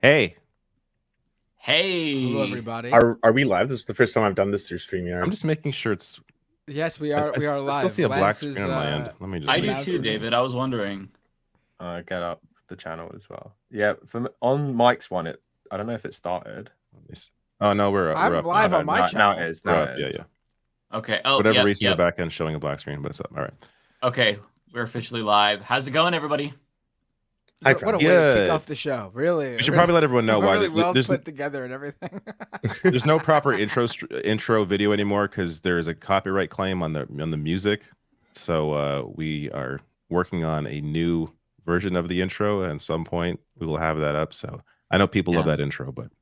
Hey. Hey. Hello, everybody. Are we live? This is the first time I've done this through StreamYard. I'm just making sure it's... Yes, we are. We are live. I still see a black Lance screen on my end. Let me just I do too, David. I was wondering. Get up the channel as well. Yeah, on Mike's one, I don't know if it started. Oh no, we're I'm up. live on my channel. Now it is. Yeah. Okay. Oh, whatever reason, the back end showing a black screen, but it's up. All right. Okay, we're officially live. How's it going, everybody? Hi, what a way to kick off the show! Really, we should probably let everyone know why. Really well put together and everything. There's no proper intro video anymore because there's a copyright claim on the music. So we are working on a new version of the intro, and at some point we will have that up. So I know people love that intro, but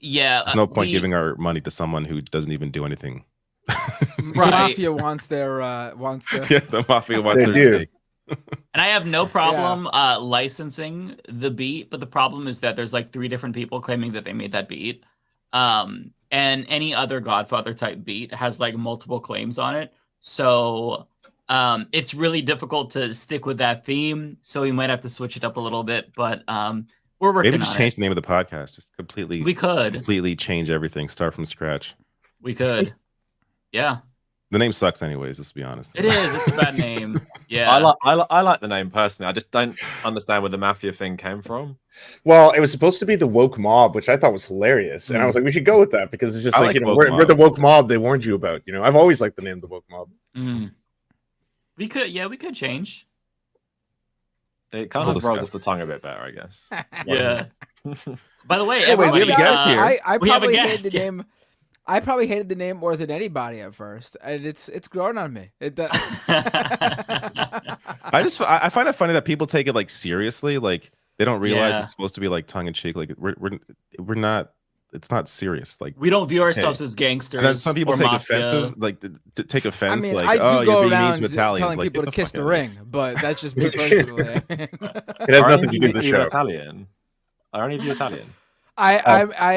there's no point giving our money to someone who doesn't even do anything. Right. The mafia wants their yeah, the mafia wants their do. And I have no problem licensing the beat, but the problem is that there's like 3 different people claiming that they made that beat. And any other Godfather type beat has like multiple claims on it. So it's really difficult to stick with that theme. So we might have to switch it up a little bit, but we're working Maybe just change the name of the podcast. Just completely. We could completely change everything. Start from scratch. We could. Yeah. The name sucks anyways, just to be honest. It is. It's a bad name. Yeah. I like the name personally. I just don't understand where the mafia thing came from. Well, it was supposed to be the woke mob, which I thought was hilarious. And I was like, we should go with that because it's just like we're the woke mob they warned you about. You know, I've always liked the name the woke mob. We could change. It kind of rolls off the tongue a bit better, I guess. Yeah. By the way, we have a guest here. I probably hated the name. I probably hated the name more than anybody at first, and it's growing on me. I find it funny that people take it like seriously, like they don't realize it's supposed to be like tongue in cheek. Like we're not. It's not serious. Like we don't view ourselves as gangsters. And then some people take mafia. offensive, like to take offense. I mean, like, I do oh, go you're being around mean to Italians. telling like, people to kiss the ring, but that's just me personally. It has nothing to do with the show. Italian? Are any of you Italian? I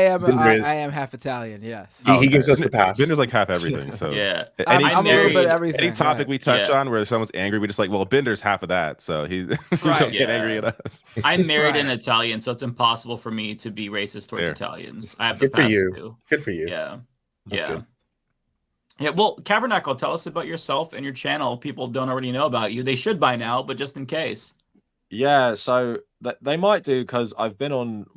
am half Italian. Yes. He gives us the pass. Binder's like half everything. So yeah, I'm a little bit of everything. Any topic we touch on where someone's angry, we just like, well, Binder's half of that, so he don't get angry at us. I'm married an Italian, so it's impossible for me to be racist towards Italians. I have the pass too. Good for you. Yeah. That's good. Yeah. Well, Kavernacle, tell us about yourself and your channel. People don't already know about you. They should by now, but just in case. Yeah. So they might do because I've been on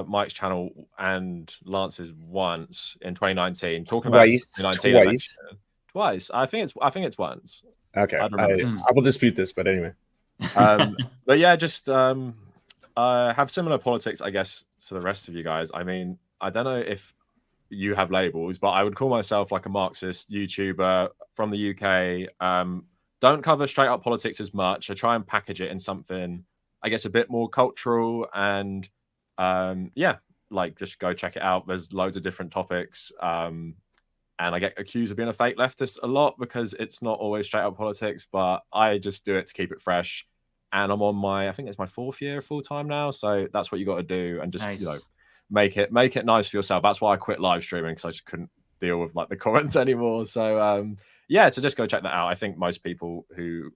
Mike's channel and Lance's once in 2019 talking about 2019 twice. I think it's once. Okay, I will dispute this, but anyway. But yeah, just have similar politics, I guess, to the rest of you guys. I mean, I don't know if you have labels, but I would call myself like a Marxist YouTuber from the UK. Don't cover straight up politics as much. I try and package it in something, I guess, a bit more cultural and like just go check it out. There's loads of different topics, and I get accused of being a fake leftist a lot because it's not always straight up politics, but I just do it to keep it fresh. And I'm on I think it's my 4th year full time now, so that's what you got to do, and just you know, make it nice for yourself. That's why I quit live streaming, because I just couldn't deal with like the comments anymore. So yeah, so just go check that out. I think most people who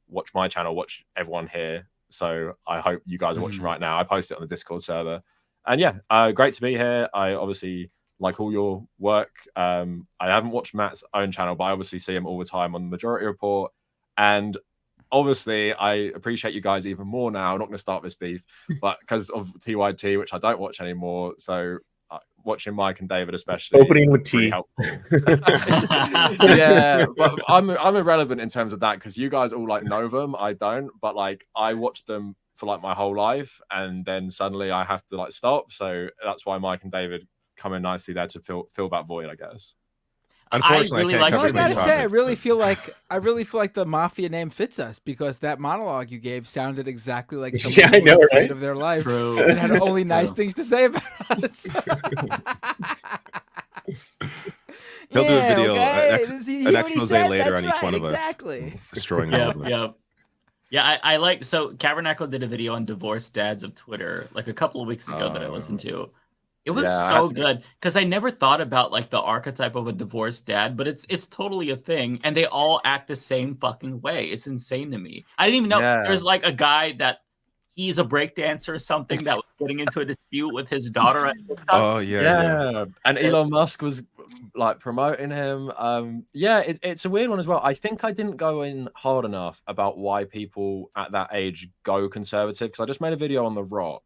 watch my channel watch everyone here. So I hope you guys are watching right now. I post it on the Discord server. And yeah, great to be here. I obviously like all your work. I haven't watched Matt's own channel, but I obviously see him all the time on the Majority Report. And obviously, I appreciate you guys even more now. I'm not going to start this beef, but because of TYT, which I don't watch anymore. So watching Mike and David especially. Opening with T. Yeah, but I'm irrelevant in terms of that because you guys all like know them. I don't, but like I watched them for like my whole life, and then suddenly I have to like stop. So that's why Mike and David come in nicely there to fill that void, I guess. Unfortunately, I gotta say, I really feel like the mafia name fits us because that monologue you gave sounded exactly like someone I know, right? of their life True. and had only nice things to say about us. He'll do a video, an expose said, later on each one of us. Exactly. Destroying all of us. Yeah, I like, so Kavernacle did a video on divorced dads of Twitter like a couple of weeks ago that I listened to. It was so good because I never thought about like the archetype of a divorced dad, but it's totally a thing, and they all act the same fucking way. It's insane to me. I didn't even know there's like a guy that he's a breakdancer or something that was getting into a dispute with his daughter at TikTok. Oh yeah. And Elon Musk was like promoting him. It's a weird one as well. I think I didn't go in hard enough about why people at that age go conservative, because I just made a video on The Rock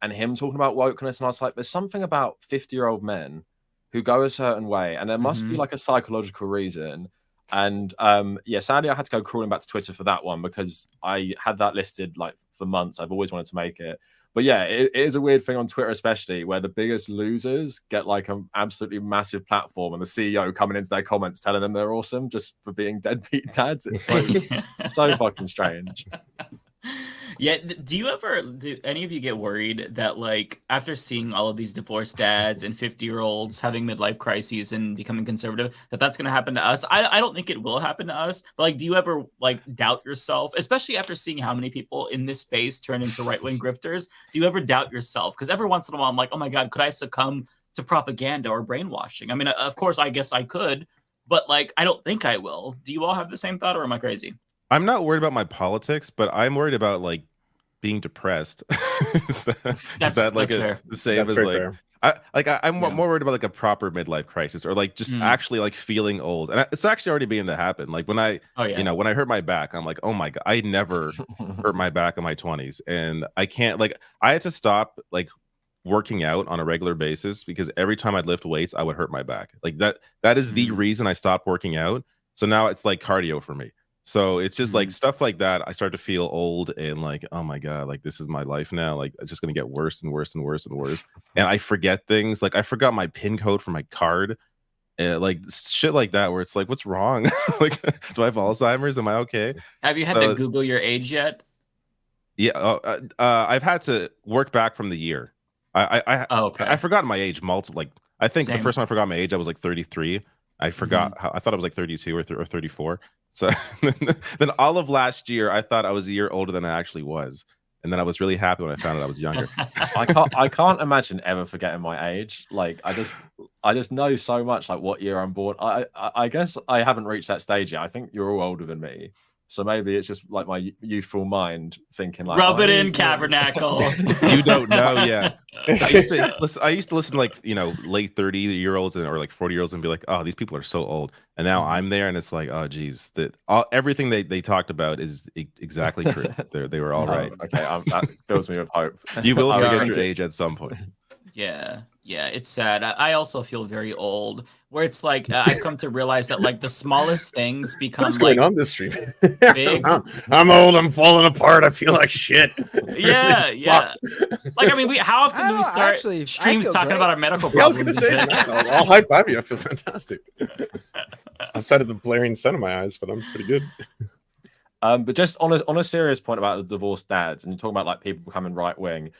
and him talking about wokeness, and I was like, there's something about 50-year-old men who go a certain way, and there must be like a psychological reason. And sadly I had to go crawling back to Twitter for that one, because I had that listed like for months. I've always wanted to make it. But yeah, it is a weird thing on Twitter, especially where the biggest losers get like an absolutely massive platform, and the CEO coming into their comments telling them they're awesome just for being deadbeat dads. It's so fucking strange. Yeah, do any of you get worried that like after seeing all of these divorced dads and 50-year-olds having midlife crises and becoming conservative, that's going to happen to us? I don't think it will happen to us, but like, do you ever like doubt yourself, especially after seeing how many people in this space turn into right-wing grifters? Do you ever doubt yourself? Because every once in a while I'm like, oh my God, could I succumb to propaganda or brainwashing? I mean, of course, I guess I could, but like, I don't think I will. Do you all have the same thought, or am I crazy? I'm not worried about my politics, but I'm worried about like being depressed. is that like the same as like I'm more worried about like a proper midlife crisis, or like just actually like feeling old. And it's actually already beginning to happen. Like when I when I hurt my back, I'm like, oh my God, I never hurt my back in my 20s, and I can't, like, I had to stop like working out on a regular basis because every time I'd lift weights I would hurt my back. Like that is the reason I stopped working out. So now it's like cardio for me. So it's just like stuff like that. I start to feel old and like, oh my God, like this is my life now. Like it's just going to get worse and worse and worse and worse. And I forget things. Like I forgot my PIN code for my card. Like shit like that, where it's like, what's wrong? Like, do I have Alzheimer's? Am I okay? Have you had to Google your age yet? Yeah. I've had to work back from the year. I forgot my age multiple. Like I think the first time I forgot my age, I was like 33. I forgot how, I thought I was like 32 or 34. So then all of last year, I thought I was a year older than I actually was. And then I was really happy when I found out I was younger. I can't imagine ever forgetting my age. Like I just know so much like what year I'm born. I guess I haven't reached that stage yet. I think you're all older than me. So maybe it's just like my youthful mind thinking like, rub it in, Kavernacle. You don't know yet. I used to listen to like, late 30-year-olds or like 40-year-olds and be like, oh, these people are so old. And now I'm there and it's like, oh geez, everything they talked about is exactly true. They were all right. Okay, that fills me with hope. You will forget your age at some point. Yeah, it's sad. I also feel very old, where it's like I've come to realize that like the smallest things become what's going on this stream. Big. I'm old. I'm falling apart. I feel like shit. Yeah. Like I mean, how often do we start streams talking about our medical problems? I was gonna say, I'll high five you. I feel fantastic. Outside of the blaring sun in my eyes, but I'm pretty good. But just on a serious point about the divorced dads, and you're talking about like people becoming right wing.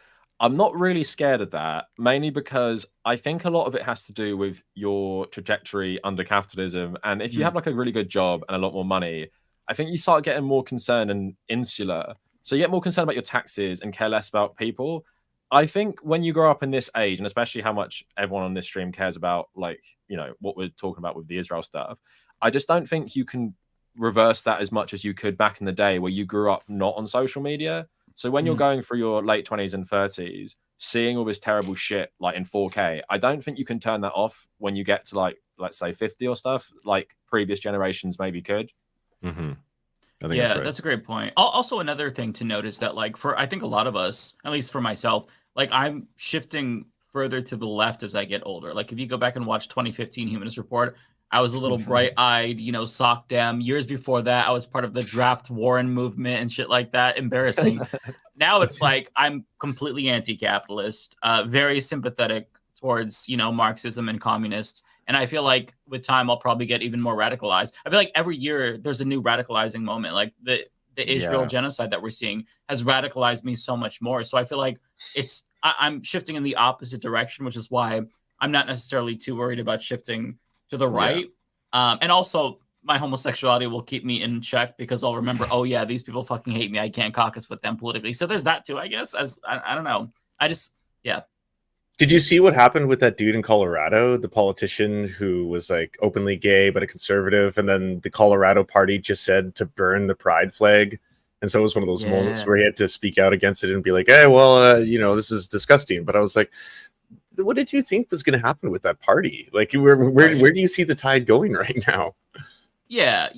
I'm not really scared of that, mainly because I think a lot of it has to do with your trajectory under capitalism. And if you have like a really good job and a lot more money, I think you start getting more concerned and insular. So you get more concerned about your taxes and care less about people. I think when you grow up in this age, and especially how much everyone on this stream cares about, like, what we're talking about with the Israel stuff, I just don't think you can reverse that as much as you could back in the day where you grew up not on social media. So when you're going through your late 20s and 30s, seeing all this terrible shit like in 4K, I don't think you can turn that off when you get to like, let's say 50 or stuff, like previous generations maybe could. Mm-hmm. That's a great point. Also, another thing to note is that like I think a lot of us, at least for myself, like I'm shifting further to the left as I get older. Like if you go back and watch 2015 Humanist Report, I was a little bright-eyed, sock dem. Years before that, I was part of the draft Warren movement and shit like that. Embarrassing. Now it's like I'm completely anti-capitalist, very sympathetic towards, Marxism and communists. And I feel like with time, I'll probably get even more radicalized. I feel like every year there's a new radicalizing moment. Like the Israel genocide that we're seeing has radicalized me so much more. So I feel like I'm shifting in the opposite direction, which is why I'm not necessarily too worried about shifting to the right. And also my homosexuality will keep me in check because I'll remember, oh yeah, these people fucking hate me. I can't caucus with them politically. So there's that too, I guess. I don't know. Did you see what happened with that dude in Colorado, the politician who was like openly gay but a conservative, and then the Colorado party just said to burn the pride flag And so it was one of those moments where he had to speak out against it and be like, "Hey, well, this is disgusting." But I was like, what did you think was going to happen with that party? Like, where do you see the tide going right now? Yeah.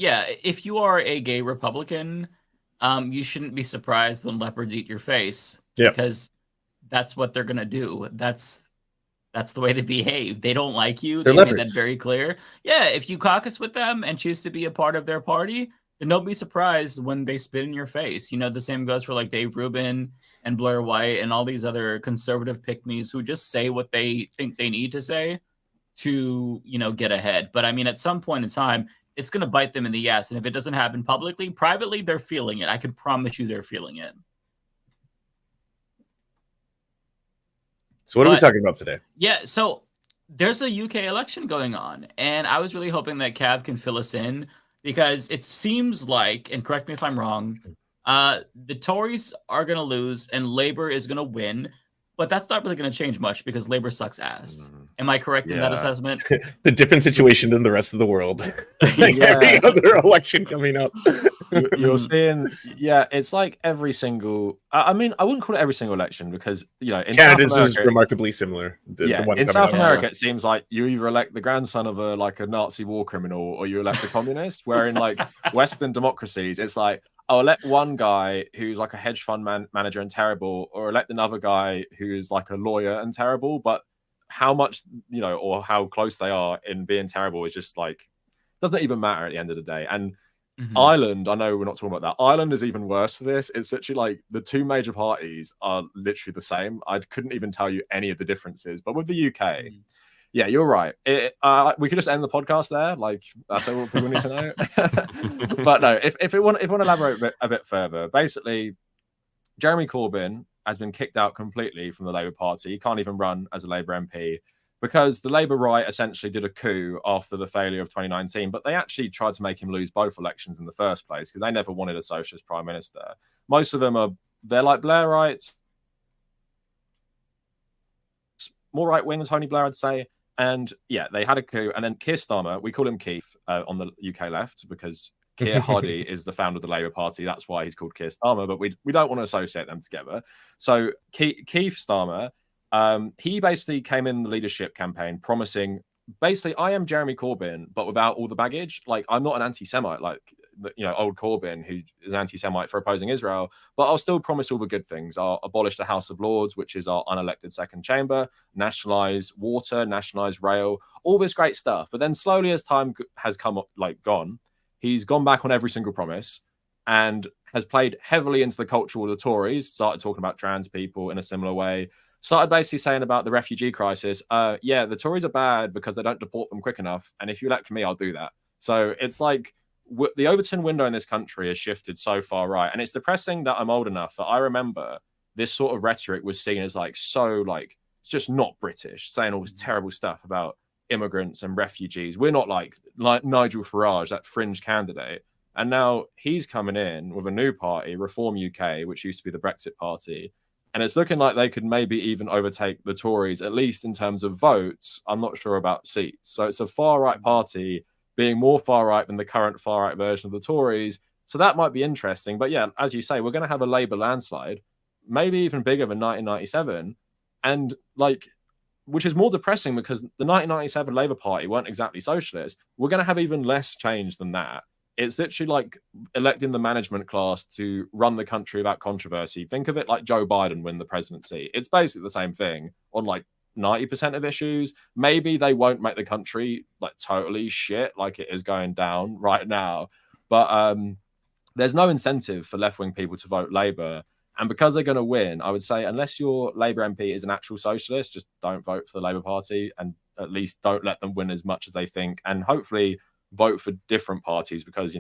If you are a gay Republican, you shouldn't be surprised when leopards eat your face, because that's what they're gonna do. That's the way they behave. They don't like you. They made that very clear. Yeah, if you caucus with them and choose to be a part of their party, then don't be surprised when they spit in your face. The same goes for like Dave Rubin and Blair White and all these other conservative pick-me's who just say what they think they need to say to, get ahead. But I mean, at some point in time, it's going to bite them in the ass. And if it doesn't happen publicly, privately, they're feeling it. I can promise you they're feeling it. So what are we talking about today? Yeah, so there's a UK election going on, and I was really hoping that Cav can fill us in, because it seems like, and correct me if I'm wrong, the Tories are going to lose and Labour is going to win, but that's not really going to change much because Labour sucks ass. Am I correct in that assessment? The different situation than the rest of the world. Like every other election coming up. You're seeing, it's like every single. I mean, I wouldn't call it every single election because in Canada's is remarkably similar. In South America, it seems like you either elect the grandson of a Nazi war criminal or you elect a communist. Where in like Western democracies, it's like, oh, elect one guy who's like a hedge fund manager and terrible, or elect another guy who's like a lawyer and terrible. But how much or how close they are in being terrible is just like doesn't even matter at the end of the day. And Ireland, I know we're not talking about that. Ireland is even worse for this. It's literally like the two major parties are literally the same. I couldn't even tell you any of the differences. But with the UK, yeah, you're right. We could just end the podcast there. Like that's all people need to know. But no, if we want to elaborate a bit further, basically, Jeremy Corbyn has been kicked out completely from the Labour Party. He can't even run as a Labour MP. Because the Labour right essentially did a coup after the failure of 2019, but they actually tried to make him lose both elections in the first place because they never wanted a socialist prime minister. Most of them they're like Blairites, more right wing than Tony Blair, I'd say. And yeah, they had a coup. And then Keir Starmer, we call him Keith on the UK left because Keir Hardie is the founder of the Labour Party. That's why he's called Keir Starmer, but we don't want to associate them together. So Keith Starmer, he basically came in the leadership campaign promising, basically, I am Jeremy Corbyn, but without all the baggage. Like, I'm not an anti-Semite like, old Corbyn, who is anti-Semite for opposing Israel, but I'll still promise all the good things. I'll abolish the House of Lords, which is our unelected second chamber, nationalise water, nationalise rail, all this great stuff. But then slowly as time has gone, he's gone back on every single promise and has played heavily into the culture of the Tories, started talking about trans people in a similar way, started basically saying about the refugee crisis, the Tories are bad because they don't deport them quick enough. And if you elect me, I'll do that. So it's like the Overton window in this country has shifted so far right. And it's depressing that I'm old enough that I remember this sort of rhetoric was seen as like, so like, it's just not British, saying all this terrible stuff about immigrants and refugees. We're not like Nigel Farage, that fringe candidate. And now he's coming in with a new party, Reform UK, which used to be the Brexit party. And it's looking like they could maybe even overtake the Tories, at least in terms of votes. I'm not sure about seats. So it's a far-right party being more far-right than the current far-right version of the Tories. So that might be interesting. But yeah, as you say, we're going to have a Labour landslide, maybe even bigger than 1997. And which is more depressing because the 1997 Labour Party weren't exactly socialist. We're going to have even less change than that. It's literally like electing the management class to run the country without controversy. Think of it like Joe Biden win the presidency. It's basically the same thing on like 90% of issues. Maybe they won't make the country like totally shit like it is going down right now. But there's no incentive for left-wing people to vote Labour. And because they're going to win, I would say unless your Labour MP is an actual socialist, just don't vote for the Labour Party and at least don't let them win as much as they think. And hopefully vote for different parties because,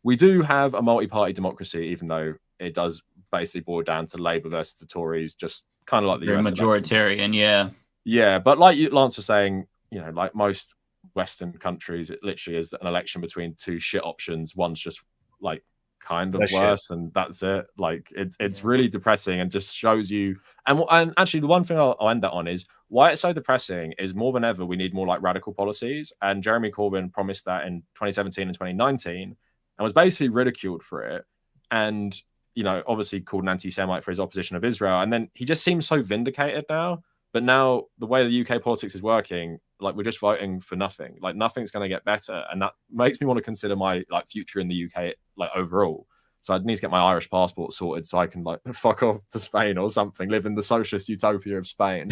we do have a multi-party democracy, even though it does basically boil down to Labour versus the Tories, just kind of like the US majoritarian, election. Yeah. But like Lance was saying, like most Western countries, it literally is an election between two shit options. One's just like kind of worse, and that's it. Like it's really depressing and just shows you. And actually, the one thing I'll end that on is why it's so depressing is more than ever we need more like radical policies. And Jeremy Corbyn promised that in 2017 and 2019, and was basically ridiculed for it. and obviously called an anti-Semite for his opposition of Israel, and then he just seems so vindicated now. But now the way the UK politics is working, like we're just voting for nothing. Like nothing's going to get better, and that makes me want to consider my future in the UK overall. So I need to get my Irish passport sorted so I can fuck off to Spain or something, live in the socialist utopia of Spain,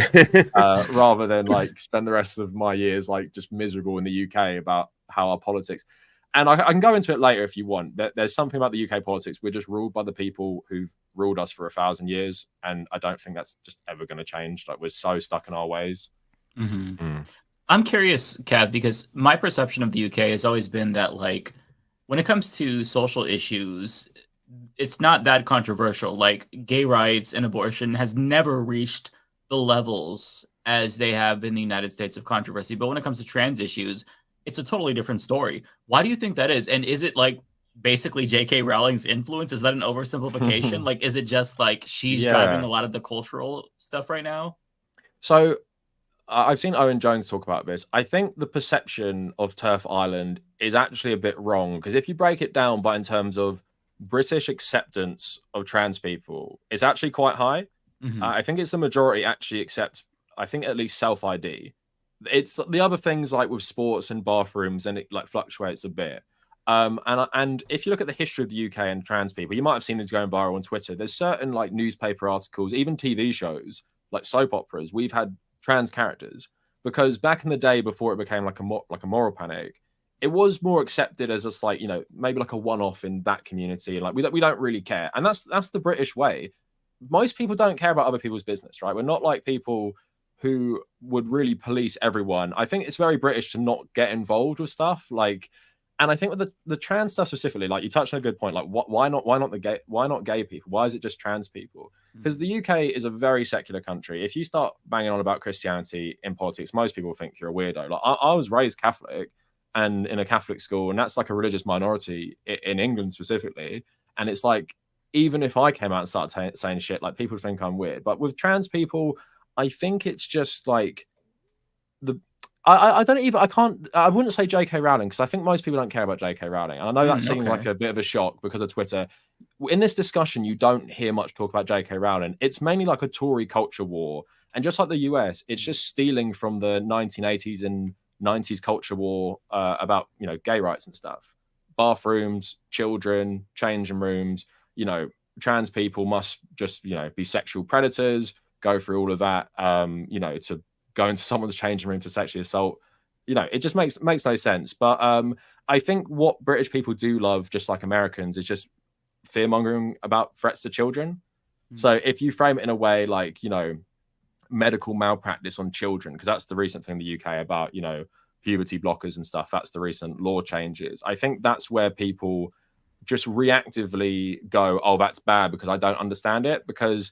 rather than spend the rest of my years just miserable in the UK about how our politics. And I can go into it later if you want. There's something about the UK politics. We're just ruled by the people who've ruled us for 1,000 years. And I don't think that's just ever going to change. We're so stuck in our ways. Mm-hmm. Mm. I'm curious, Cav, because my perception of the UK has always been that, when it comes to social issues, it's not that controversial. Gay rights and abortion has never reached the levels as they have in the United States of controversy. But when it comes to trans issues, it's a totally different story. Why do you think that is? And is it basically J.K. Rowling's influence? Is that an oversimplification? Is it just she's driving a lot of the cultural stuff right now? So I've seen Owen Jones talk about this. I think the perception of Turf Island is actually a bit wrong, because if you break it down in terms of British acceptance of trans people, it's actually quite high. Mm-hmm. I think it's the majority actually accept, I think at least self-ID. It's the other things with sports and bathrooms, and it fluctuates a bit. And if you look at the history of the UK and trans people, you might have seen these going viral on Twitter. There's certain newspaper articles, even TV shows, soap operas. We've had trans characters because back in the day, before it became a moral panic, it was more accepted as just maybe a one-off in that community. We don't really care, and that's the British way. Most people don't care about other people's business, right? We're not people who would really police everyone. I think it's very British to not get involved with stuff and I think with the trans stuff specifically, you touched on a good point. Why not gay people? Why is it just trans people? Because the UK is a very secular country. If you start banging on about Christianity in politics, most people think you're a weirdo. I was raised Catholic and in a Catholic school, and that's a religious minority in England specifically. And it's even if I came out and started saying shit, people think I'm weird. But with trans people, I think it's just I wouldn't say J.K. Rowling, because I think most people don't care about J.K. Rowling. And I know that seems like a bit of a shock because of Twitter. In this discussion, you don't hear much talk about J.K. Rowling. It's mainly a Tory culture war. And just like the US, it's just stealing from the 1980s and 90s culture war about, gay rights and stuff. Bathrooms, children, changing rooms, trans people must just, be sexual predators, go through all of that, to go into someone's changing room to sexually assault. It just makes no sense. But I think what British people do love, just like Americans, is just fear-mongering about threats to children. Mm-hmm. So if you frame it in a way medical malpractice on children, because that's the recent thing in the UK about, puberty blockers and stuff, that's the recent law changes. I think that's where people just reactively go, oh, that's bad because I don't understand it. Because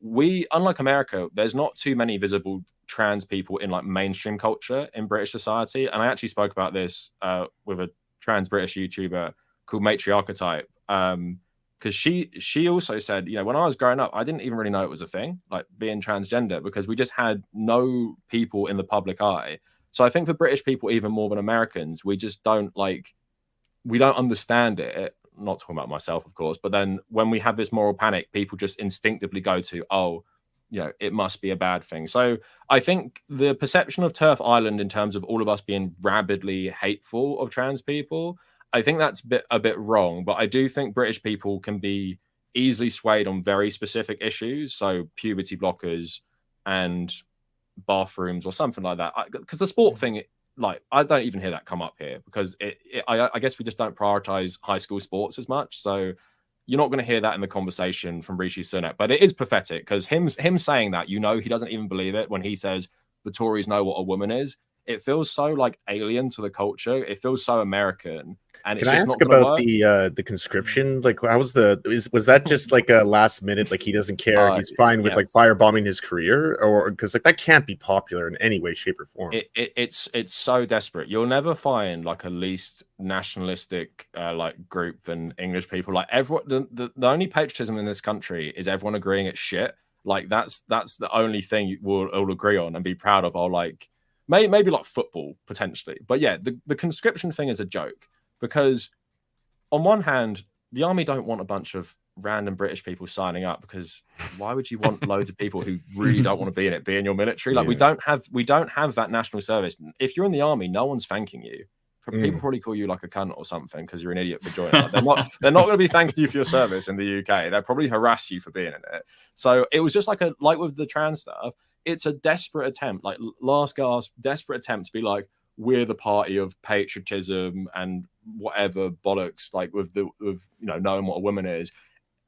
unlike America, there's not too many visible trans people in mainstream culture in British society. And I actually spoke about this with a trans British YouTuber called Matriarchetype, because she also said, when I was growing up, I didn't even really know it was a thing, being transgender, because we just had no people in the public eye. So I think for British people, even more than Americans, we just don't we don't understand it. Not talking about myself, of course, but then when we have this moral panic, people just instinctively go to, oh, it must be a bad thing. So I think the perception of Turf Island in terms of all of us being rabidly hateful of trans people, I think that's a bit wrong. But I do think British people can be easily swayed on very specific issues. So puberty blockers and bathrooms or something like that. Because the sport thing, I don't even hear that come up here, because I guess we just don't prioritize high school sports as much. So you're not going to hear that in the conversation from Rishi Sunak. But it is pathetic, because him saying that, he doesn't even believe it when he says the Tories know what a woman is. It feels so alien to the culture. It feels so American. And can I ask about the conscription? How was was that just a last minute? He doesn't care. He's fine with firebombing his career, or because that can't be popular in any way, shape, or form. It's so desperate. You'll never find a least nationalistic group than English people. Everyone, the only patriotism in this country is everyone agreeing it's shit. That's the only thing we'll all agree on and be proud of. Or maybe football potentially, but yeah, the conscription thing is a joke. Because on one hand, the army don't want a bunch of random British people signing up, because why would you want loads of people who really don't want to be in it be in your military? Like, we don't have that national service. If you're in the army, no one's thanking you. People probably call you like a cunt or something because you're an idiot for joining. Like, they're not going to be thanking you for your service in the UK. They'll probably harass you for being in it. So it was just like with the trans stuff, it's a desperate attempt, like last gasp, desperate attempt to be like, we're the party of patriotism and whatever bollocks, like with knowing what a woman is.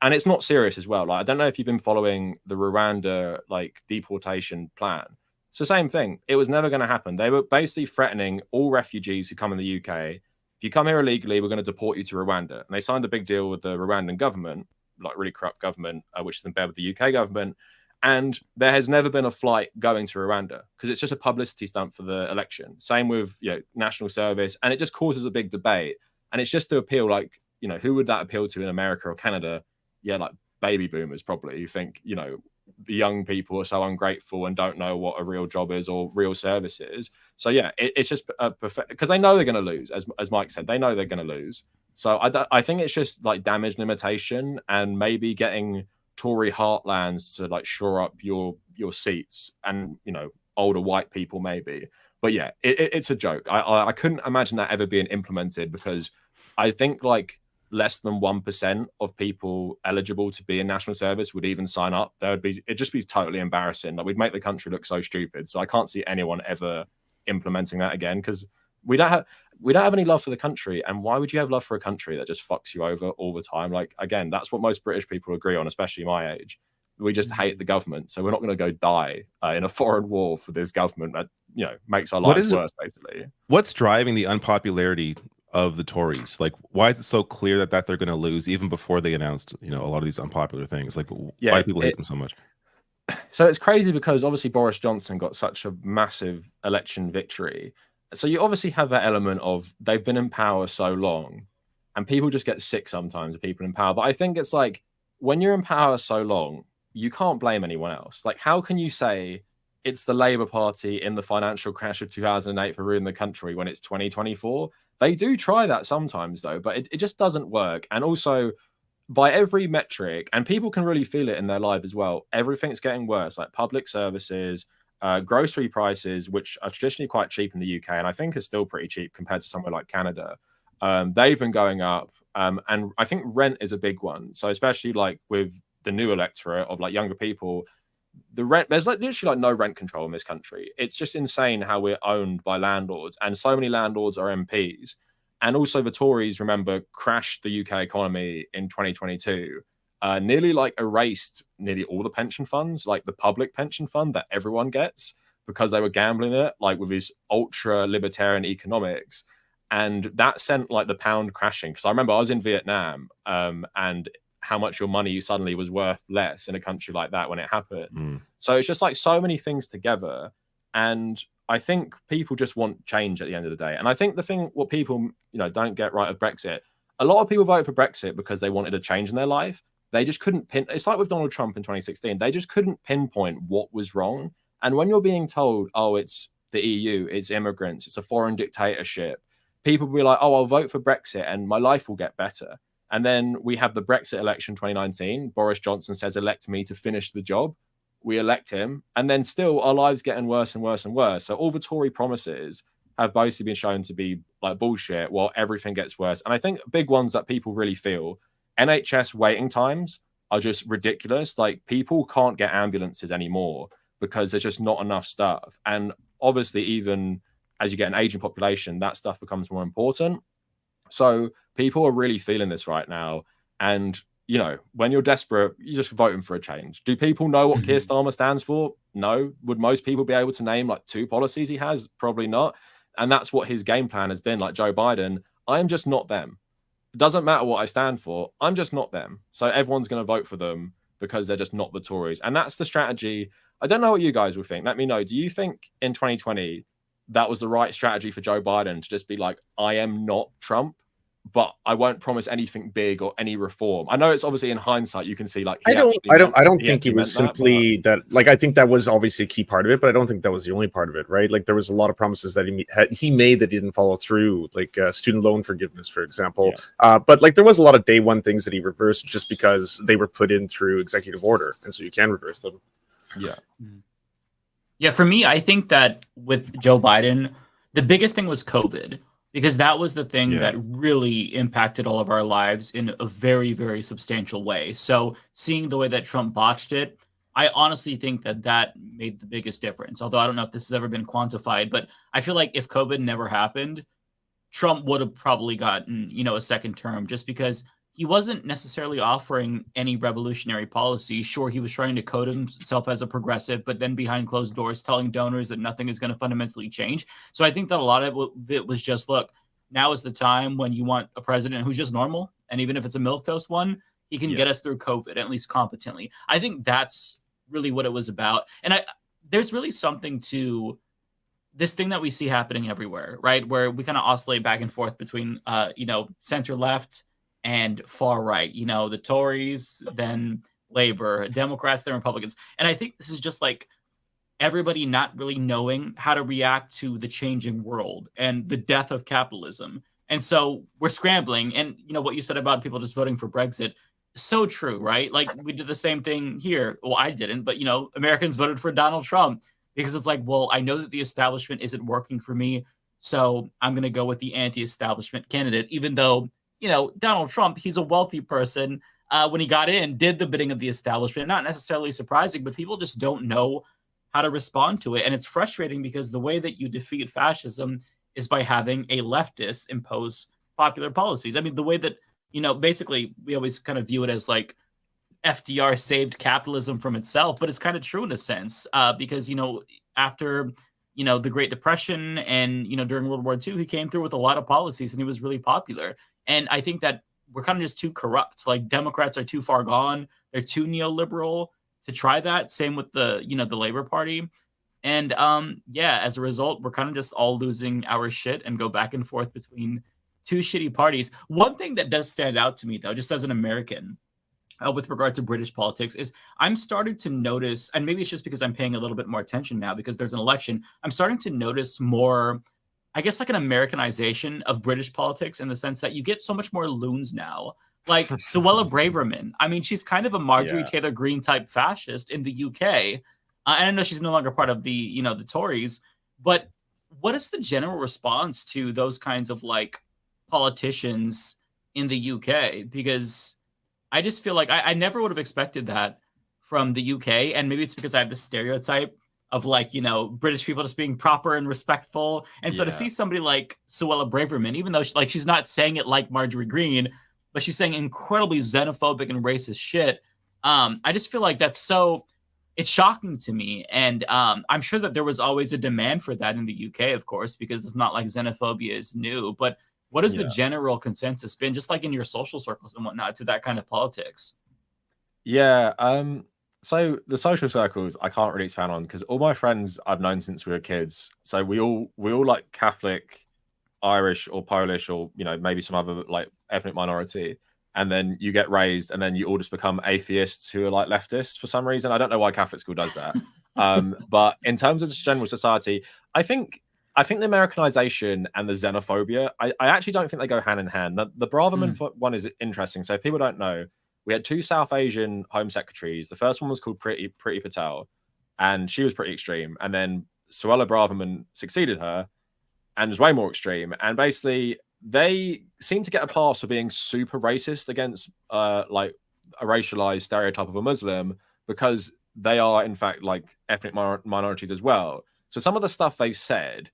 And it's not serious as well. Like, I don't know if you've been following the Rwanda like deportation plan. It's the same thing. It was never going to happen. They were basically threatening all refugees who come in the UK. If you come here illegally, we're going to deport you to Rwanda. And they signed a big deal with the Rwandan government, like really corrupt government, which is in bed with the UK government. And there has never been a flight going to Rwanda because it's just a publicity stunt for the election. Same with national service, and it just causes a big debate. And it's just to appeal, like, who would that appeal to in America or Canada? Yeah, like baby boomers probably, who think the young people are so ungrateful and don't know what a real job is or real service is. So yeah, it's just because they know they're going to lose, as Mike said, they know they're going to lose. So I think it's just like damage limitation and maybe getting Tory heartlands to like shore up your seats and older white people maybe. But yeah, it's a joke. I couldn't imagine that ever being implemented, because I think like less than 1% of people eligible to be in national service would even sign up. It'd just be totally embarrassing. Like, we'd make the country look so stupid. So I can't see anyone ever implementing that again, because we don't have any love for the country. And why would you have love for a country that just fucks you over all the time? Like, again, that's what most British people agree on, especially my age. We just hate the government. So we're not going to go die in a foreign war for this government that, makes our lives worse, basically. What's driving the unpopularity of the Tories? Like, why is it so clear that they're going to lose even before they announced, a lot of these unpopular things? Like, why do people hate them so much? So it's crazy because obviously Boris Johnson got such a massive election victory. So you obviously have that element of they've been in power so long, and people just get sick sometimes of people in power. But I think it's like, when you're in power so long, you can't blame anyone else. Like, how can you say it's the Labour Party in the financial crash of 2008 for ruining the country when it's 2024? They do try that sometimes, though, but it just doesn't work. And also, by every metric, and people can really feel it in their life as well, everything's getting worse, like public services, grocery prices, which are traditionally quite cheap in the UK, and I think are still pretty cheap compared to somewhere like Canada. They've been going up, and I think rent is a big one. So especially like with the new electorate of like younger people, the rent, there's like literally like no rent control in this country. It's just insane how we're owned by landlords, and so many landlords are MPs. And also the Tories, remember, crashed the UK economy in 2022, nearly like erased nearly all the pension funds, like the public pension fund that everyone gets, because they were gambling it, like with his ultra libertarian economics. And that sent like the pound crashing. Because I remember I was in Vietnam, and how much your money suddenly was worth less in a country like that when it happened. So it's just like so many things together. And I think people just want change at the end of the day. And I think what people, don't get right of Brexit, a lot of people voted for Brexit because they wanted a change in their life. They just couldn't it's like with Donald Trump in 2016. They just couldn't pinpoint what was wrong. And when you're being told, oh, it's the EU, it's immigrants, it's a foreign dictatorship, people will be like, oh, I'll vote for Brexit and my life will get better. And then we have the Brexit election 2019. Boris Johnson says, elect me to finish the job. We elect him. And then still our lives getting worse and worse and worse. So all the Tory promises have basically been shown to be like bullshit while everything gets worse. And I think big ones that people really feel, NHS waiting times are just ridiculous. Like, people can't get ambulances anymore because there's just not enough stuff. And obviously, even as you get an aging population, that stuff becomes more important. So people are really feeling this right now. And, when you're desperate, you're just voting for a change. Do people know what Keir Starmer stands for? No. Would most people be able to name like 2 policies he has? Probably not. And that's what his game plan has been. Like Joe Biden, I'm just not them. It doesn't matter what I stand for. I'm just not them. So everyone's going to vote for them because they're just not the Tories. And that's the strategy. I don't know what you guys would think. Let me know. Do you think in 2020 that was the right strategy for Joe Biden to just be like, I am not Trump? but I won't promise anything big or any reform. I know it's obviously in hindsight you can see like I don't think it was simply that. Like, I think that was obviously a key part of it, but I don't think that was the only part of it, right? Like, there was a lot of promises that he made that he didn't follow through, like student loan forgiveness, for example. Yeah. But like, there was a lot of day one things that he reversed just because they were put in through executive order, and so you can reverse them. Yeah. Yeah, for me, I think that with Joe Biden, the biggest thing was COVID. Because that was the thing that really impacted all of our lives in a very, very substantial way. So seeing the way that Trump botched it, I honestly think that made the biggest difference. Although I don't know if this has ever been quantified, but I feel like if COVID never happened, Trump would have probably gotten, a second term, just because he wasn't necessarily offering any revolutionary policy. Sure, he was trying to code himself as a progressive, but then behind closed doors telling donors that nothing is going to fundamentally change. So I think that a lot of it was just, look, now is the time when you want a president who's just normal. And even if it's a milquetoast one, he can get us through COVID, at least competently. I think that's really what it was about. And there's really something to this thing that we see happening everywhere, right? Where we kind of oscillate back and forth between, center left and far right, the Tories, then Labor, Democrats, then Republicans. And I think this is just like everybody not really knowing how to react to the changing world and the death of capitalism. And so we're scrambling. And, what you said about people just voting for Brexit, so true, right? Like, we did the same thing here. Well, I didn't, but, Americans voted for Donald Trump because it's like, well, I know that the establishment isn't working for me, so I'm going to go with the anti-establishment candidate, even though, Donald Trump, he's a wealthy person. When he got in, did the bidding of the establishment. Not necessarily surprising, but people just don't know how to respond to it. And it's frustrating because the way that you defeat fascism is by having a leftist impose popular policies. I mean, the way that, basically we always kind of view it as like FDR saved capitalism from itself, but it's kind of true in a sense because, after, the Great Depression and, during World War II, he came through with a lot of policies and he was really popular. And I think that we're kind of just too corrupt. Like, Democrats are too far gone. They're too neoliberal to try that. Same with the Labor Party. And as a result, we're kind of just all losing our shit and go back and forth between two shitty parties. One thing that does stand out to me, though, just as an American, with regard to British politics, is I'm starting to notice, and maybe it's just because I'm paying a little bit more attention now because there's an election, I'm starting to notice more, I guess, like an Americanization of British politics in the sense that you get so much more loons now. Like Suella Braverman. I mean, she's kind of a Marjorie Taylor Greene type fascist in the UK. And I know she's no longer part of the, the Tories, but what is the general response to those kinds of like politicians in the UK? Because I just feel like I never would have expected that from the UK. And maybe it's because I have this stereotype of like, British people just being proper and respectful. And so to see somebody like Suella Braverman, even though she's not saying it like Marjorie Greene, but she's saying incredibly xenophobic and racist shit. I just feel like it's shocking to me. And I'm sure that there was always a demand for that in the UK, of course, because it's not like xenophobia is new. But what has the general consensus been, just like in your social circles and whatnot, to that kind of politics? Yeah. So the social circles I can't really expand on because all my friends I've known since we were kids. So we all like Catholic, Irish or Polish or maybe some other like ethnic minority, and then you get raised and then you all just become atheists who are like leftists for some reason. I don't know why Catholic school does that. But in terms of just general society, I think the Americanization and the xenophobia, I actually don't think they go hand in hand. The Braverman one is interesting. So if people don't know, we had two South Asian Home Secretaries. The first one was called Priti Patel, and she was pretty extreme. And then Suella Braverman succeeded her and was way more extreme. And basically, they seem to get a pass for being super racist against like a racialized stereotype of a Muslim because they are, in fact, like ethnic minorities as well. So some of the stuff they've said,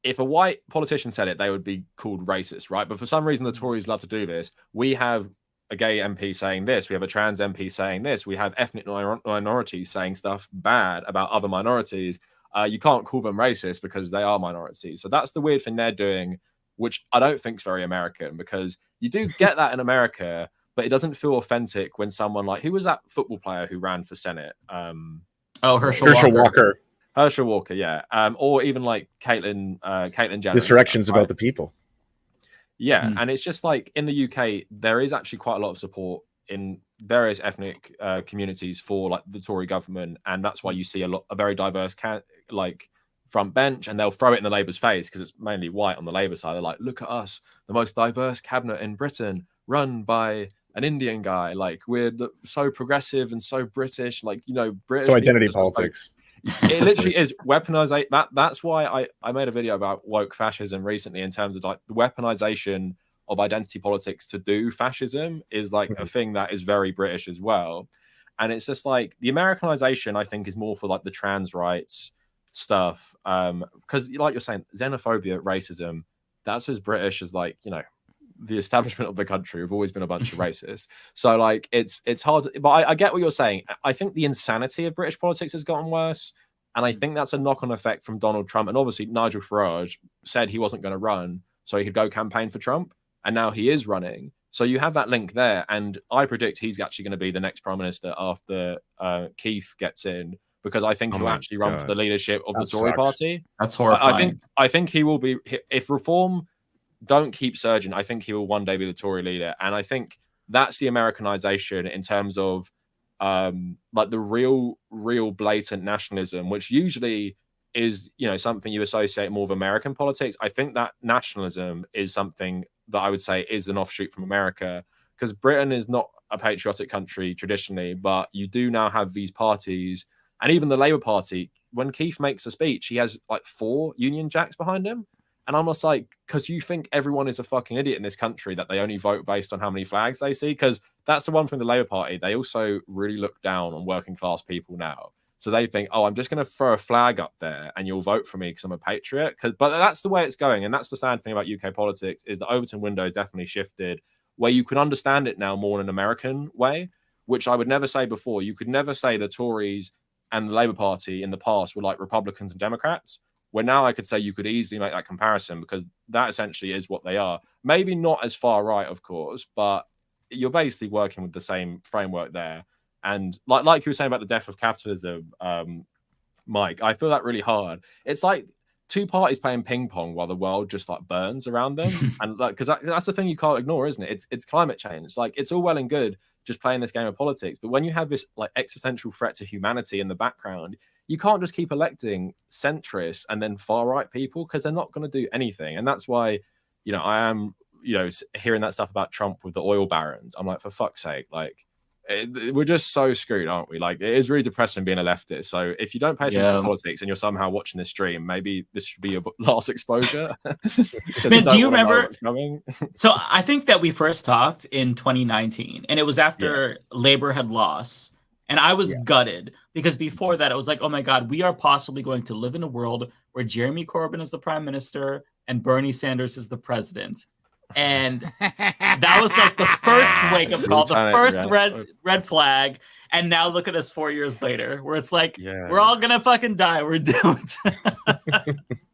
if a white politician said it, they would be called racist, right? But for some reason, the Tories love to do this. We have a gay MP saying this. We have a trans MP saying this. We have ethnic minorities saying stuff bad about other minorities. You can't call them racist because they are minorities. So that's the weird thing they're doing, which I don't think is very American, because you do get that in America, but it doesn't feel authentic when someone like, who was that football player who ran for Senate? Herschel Walker. Herschel Walker, yeah. Or even like Caitlyn Jenner. Insurrections about the people. Yeah, and it's just like in the UK, there is actually quite a lot of support in various ethnic communities for like the Tory government, and that's why you see a very diverse like front bench, and they'll throw it in the Labour's face because it's mainly white on the Labour side. They're like, look at us, the most diverse cabinet in Britain, run by an Indian guy. Like we're so progressive and so British, like, you know, British. So identity politics. It literally is weaponization. That's why I made a video about woke fascism recently, in terms of like the weaponization of identity politics to do fascism is like a thing that is very British as well. And it's just like the Americanization, I think, is more for like the trans rights stuff. Because like you're saying, xenophobia, racism, that's as British as, like, you know, the establishment of the country have always been a bunch of racists. So like it's hard, but I get what you're saying. I think the insanity of British politics has gotten worse, and I think that's a knock-on effect from Donald Trump. And obviously Nigel Farage said he wasn't going to run so he could go campaign for Trump, and now he is running. So you have that link there, and I predict he's actually going to be the next prime minister after Keith gets in, because I think he'll actually run for the leadership of the Tory party. That's horrifying. I think he will be, if reform don't keep surging, I think he will one day be the Tory leader. And I think that's the Americanization in terms of like the real blatant nationalism, which usually is, you know, something you associate more with American politics. I think that nationalism is something that I would say is an offshoot from America, because Britain is not a patriotic country traditionally, but you do now have these parties, and even the Labour Party, when Keith makes a speech, he has like 4 Union Jacks behind him. And I'm just like, because you think everyone is a fucking idiot in this country, that they only vote based on how many flags they see. Because that's the one thing, the Labour Party, they also really look down on working class people now. So they think, oh, I'm just going to throw a flag up there and you'll vote for me because I'm a patriot. But that's the way it's going. And that's the sad thing about UK politics, is the Overton window has definitely shifted, where you can understand it now more in an American way, which I would never say before. You could never say the Tories and the Labour Party in the past were like Republicans and Democrats, where now I could say you could easily make that comparison, because that essentially is what they are. Maybe not as far right, of course, but you're basically working with the same framework there. And like you were saying about the death of capitalism, Mike, I feel that really hard. It's like 2 parties playing ping pong while the world just like burns around them. And like, because that's the thing you can't ignore, isn't it? It's climate change. Like, it's all well and good just playing this game of politics, but when you have this like existential threat to humanity in the background, you can't just keep electing centrists and then far right people, because they're not going to do anything. And that's why, you know, I am, you know, hearing that stuff about Trump with the oil barons. I'm like, for fuck's sake, like, we're just so screwed, aren't we? Like, it is really depressing being a leftist. So if you don't pay attention to politics and you're somehow watching this stream, maybe this should be your last exposure. Man, do you remember? So I think that we first talked in 2019, and it was after Labour had lost. And I was gutted, because before that, I was like, oh my God, we are possibly going to live in a world where Jeremy Corbyn is the prime minister and Bernie Sanders is the president. And that was like the first wake-up call, the first red flag. And now look at us 4 years later, where it's like, we're all gonna fucking die. We're doomed.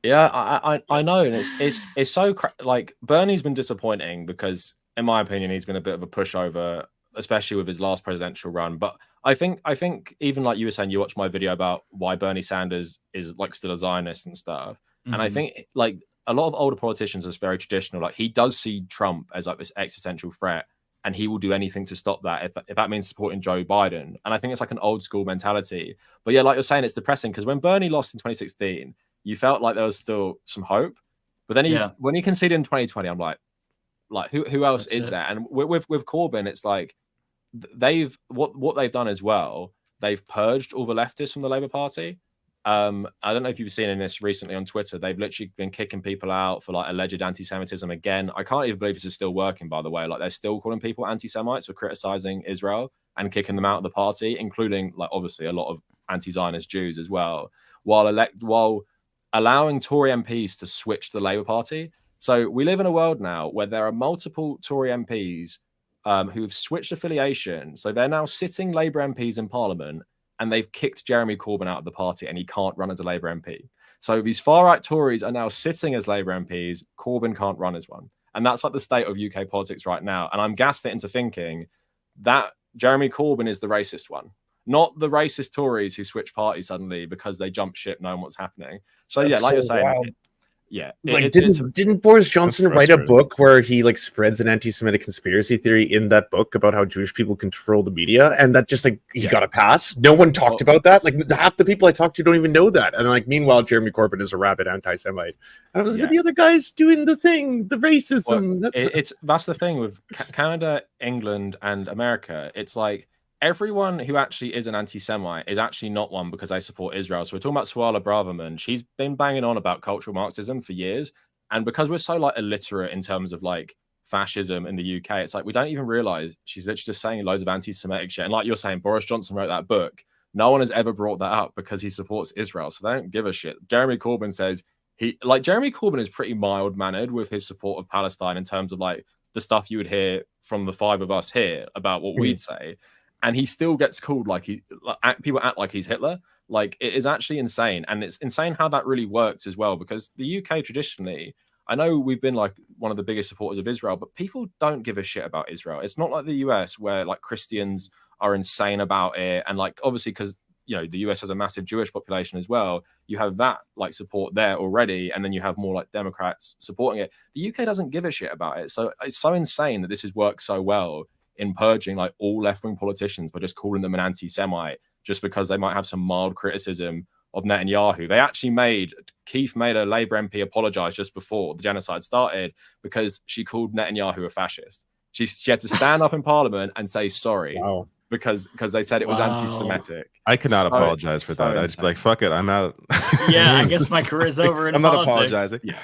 I know, and it's so like, Bernie's been disappointing because, in my opinion, he's been a bit of a pushover, especially with his last presidential run. But I think even like you were saying, you watched my video about why Bernie Sanders is like still a Zionist and stuff. Mm-hmm. And I think like a lot of older politicians are very traditional. Like, he does see Trump as like this existential threat, and he will do anything to stop that if that means supporting Joe Biden. And I think it's like an old school mentality. But yeah, like you're saying, it's depressing, because when Bernie lost in 2016, you felt like there was still some hope. But then when he conceded in 2020, I'm like who else is there? And with Corbyn, it's like they've what they've done as well. They've purged all the leftists from the Labour Party. I don't know if you've seen in this recently on Twitter. They've literally been kicking people out for like alleged anti-Semitism again. I can't even believe this is still working, by the way. Like, they're still calling people anti-Semites for criticizing Israel and kicking them out of the party, including like obviously a lot of anti-Zionist Jews as well, while allowing Tory MPs to switch to the Labour Party. So we live in a world now where there are multiple Tory MPs who've switched affiliation. So they're now sitting Labour MPs in Parliament, and they've kicked Jeremy Corbyn out of the party, and he can't run as a Labour MP. So these far-right Tories are now sitting as Labour MPs. Corbyn can't run as one. And that's like the state of UK politics right now. And I'm gaslit into thinking that Jeremy Corbyn is the racist one, not the racist Tories who switch parties suddenly because they jump ship knowing what's happening. So that's, yeah, like you're saying, yeah, like didn't Boris Johnson write a book where he like spreads an anti-Semitic conspiracy theory in that book about how Jewish people control the media, and that just like he got a pass? No one talked about that. Like half the people I talked to don't even know that. And like meanwhile, Jeremy Corbyn is a rabid anti-Semite. And I was but the other guy's doing the thing, the racism. Well, that's the thing with Canada, England, and America. It's like everyone who actually is an anti-Semite is actually not one because they support Israel. So we're talking about Suella Braverman. She's been banging on about cultural Marxism for years. And because we're so like illiterate in terms of like fascism in the UK, it's like we don't even realize she's literally just saying loads of anti-Semitic shit. And like you're saying, Boris Johnson wrote that book. No one has ever brought that up because he supports Israel. So they don't give a shit. Jeremy Corbyn says Jeremy Corbyn is pretty mild-mannered with his support of Palestine in terms of like the stuff you would hear from the five of us here about what we'd say. And he still gets called people act like he's Hitler. Like it is actually insane. And it's insane how that really works as well, because the UK traditionally, I know we've been like one of the biggest supporters of Israel, but people don't give a shit about Israel. It's not like the US where like Christians are insane about it. And like, obviously, because, you know, the US has a massive Jewish population as well. You have that like support there already. And then you have more like Democrats supporting it. The UK doesn't give a shit about it. So it's so insane that this has worked so well in purging like all left-wing politicians by just calling them an anti-Semite just because they might have some mild criticism of Netanyahu. They actually Keith made a Labour MP apologise just before the genocide started because she called Netanyahu a fascist. She had to stand up in Parliament and say sorry because they said it was anti-Semitic. I cannot apologise for that. I'd be like, fuck it, I'm out. Yeah, I guess my career's over in I'm politics. not apologizing. Yeah.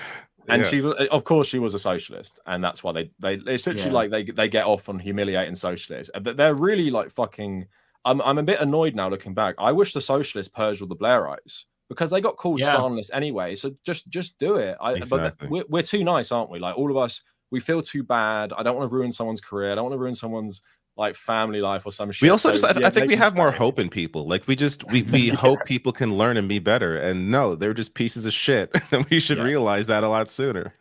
And she was, of course, she was a socialist, and that's why they essentially like they get off on humiliating socialists. But they're really like fucking. I'm a bit annoyed now looking back. I wish the socialists purged all the Blairites because they got called Stalinists anyway. So just do it. But we're too nice, aren't we? Like all of us, we feel too bad. I don't want to ruin someone's career. I don't want to ruin someone's like family life or some shit. We also I think we have more hope in people. Like we hope people can learn and be better. And no, they're just pieces of shit. And we should realize that a lot sooner.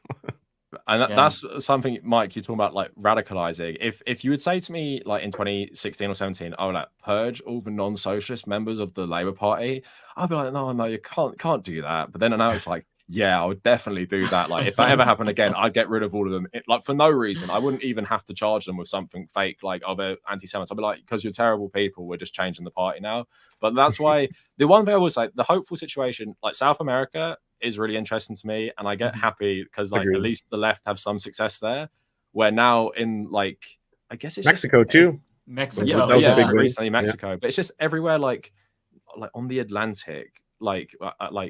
And that's something, Mike, you're talking about like radicalizing. If you would say to me like in 2016 or 17, oh, like purge all the non-socialist members of the Labour Party, I'd be like, no, you can't do that. But then now it's like, yeah, I would definitely do that. Like if that ever happened again, I'd get rid of all of them. Like for no reason. I wouldn't even have to charge them with something fake like they're anti-Semites. I'd be like, because you're terrible people, we're just changing the party now. But that's why the one thing I will say, the hopeful situation, like South America is really interesting to me. And I get happy because like at least the left have some success there. Where now in like, I guess it's Mexico too. Mexico. That was a big recently Mexico. But it's just everywhere like on the Atlantic. Like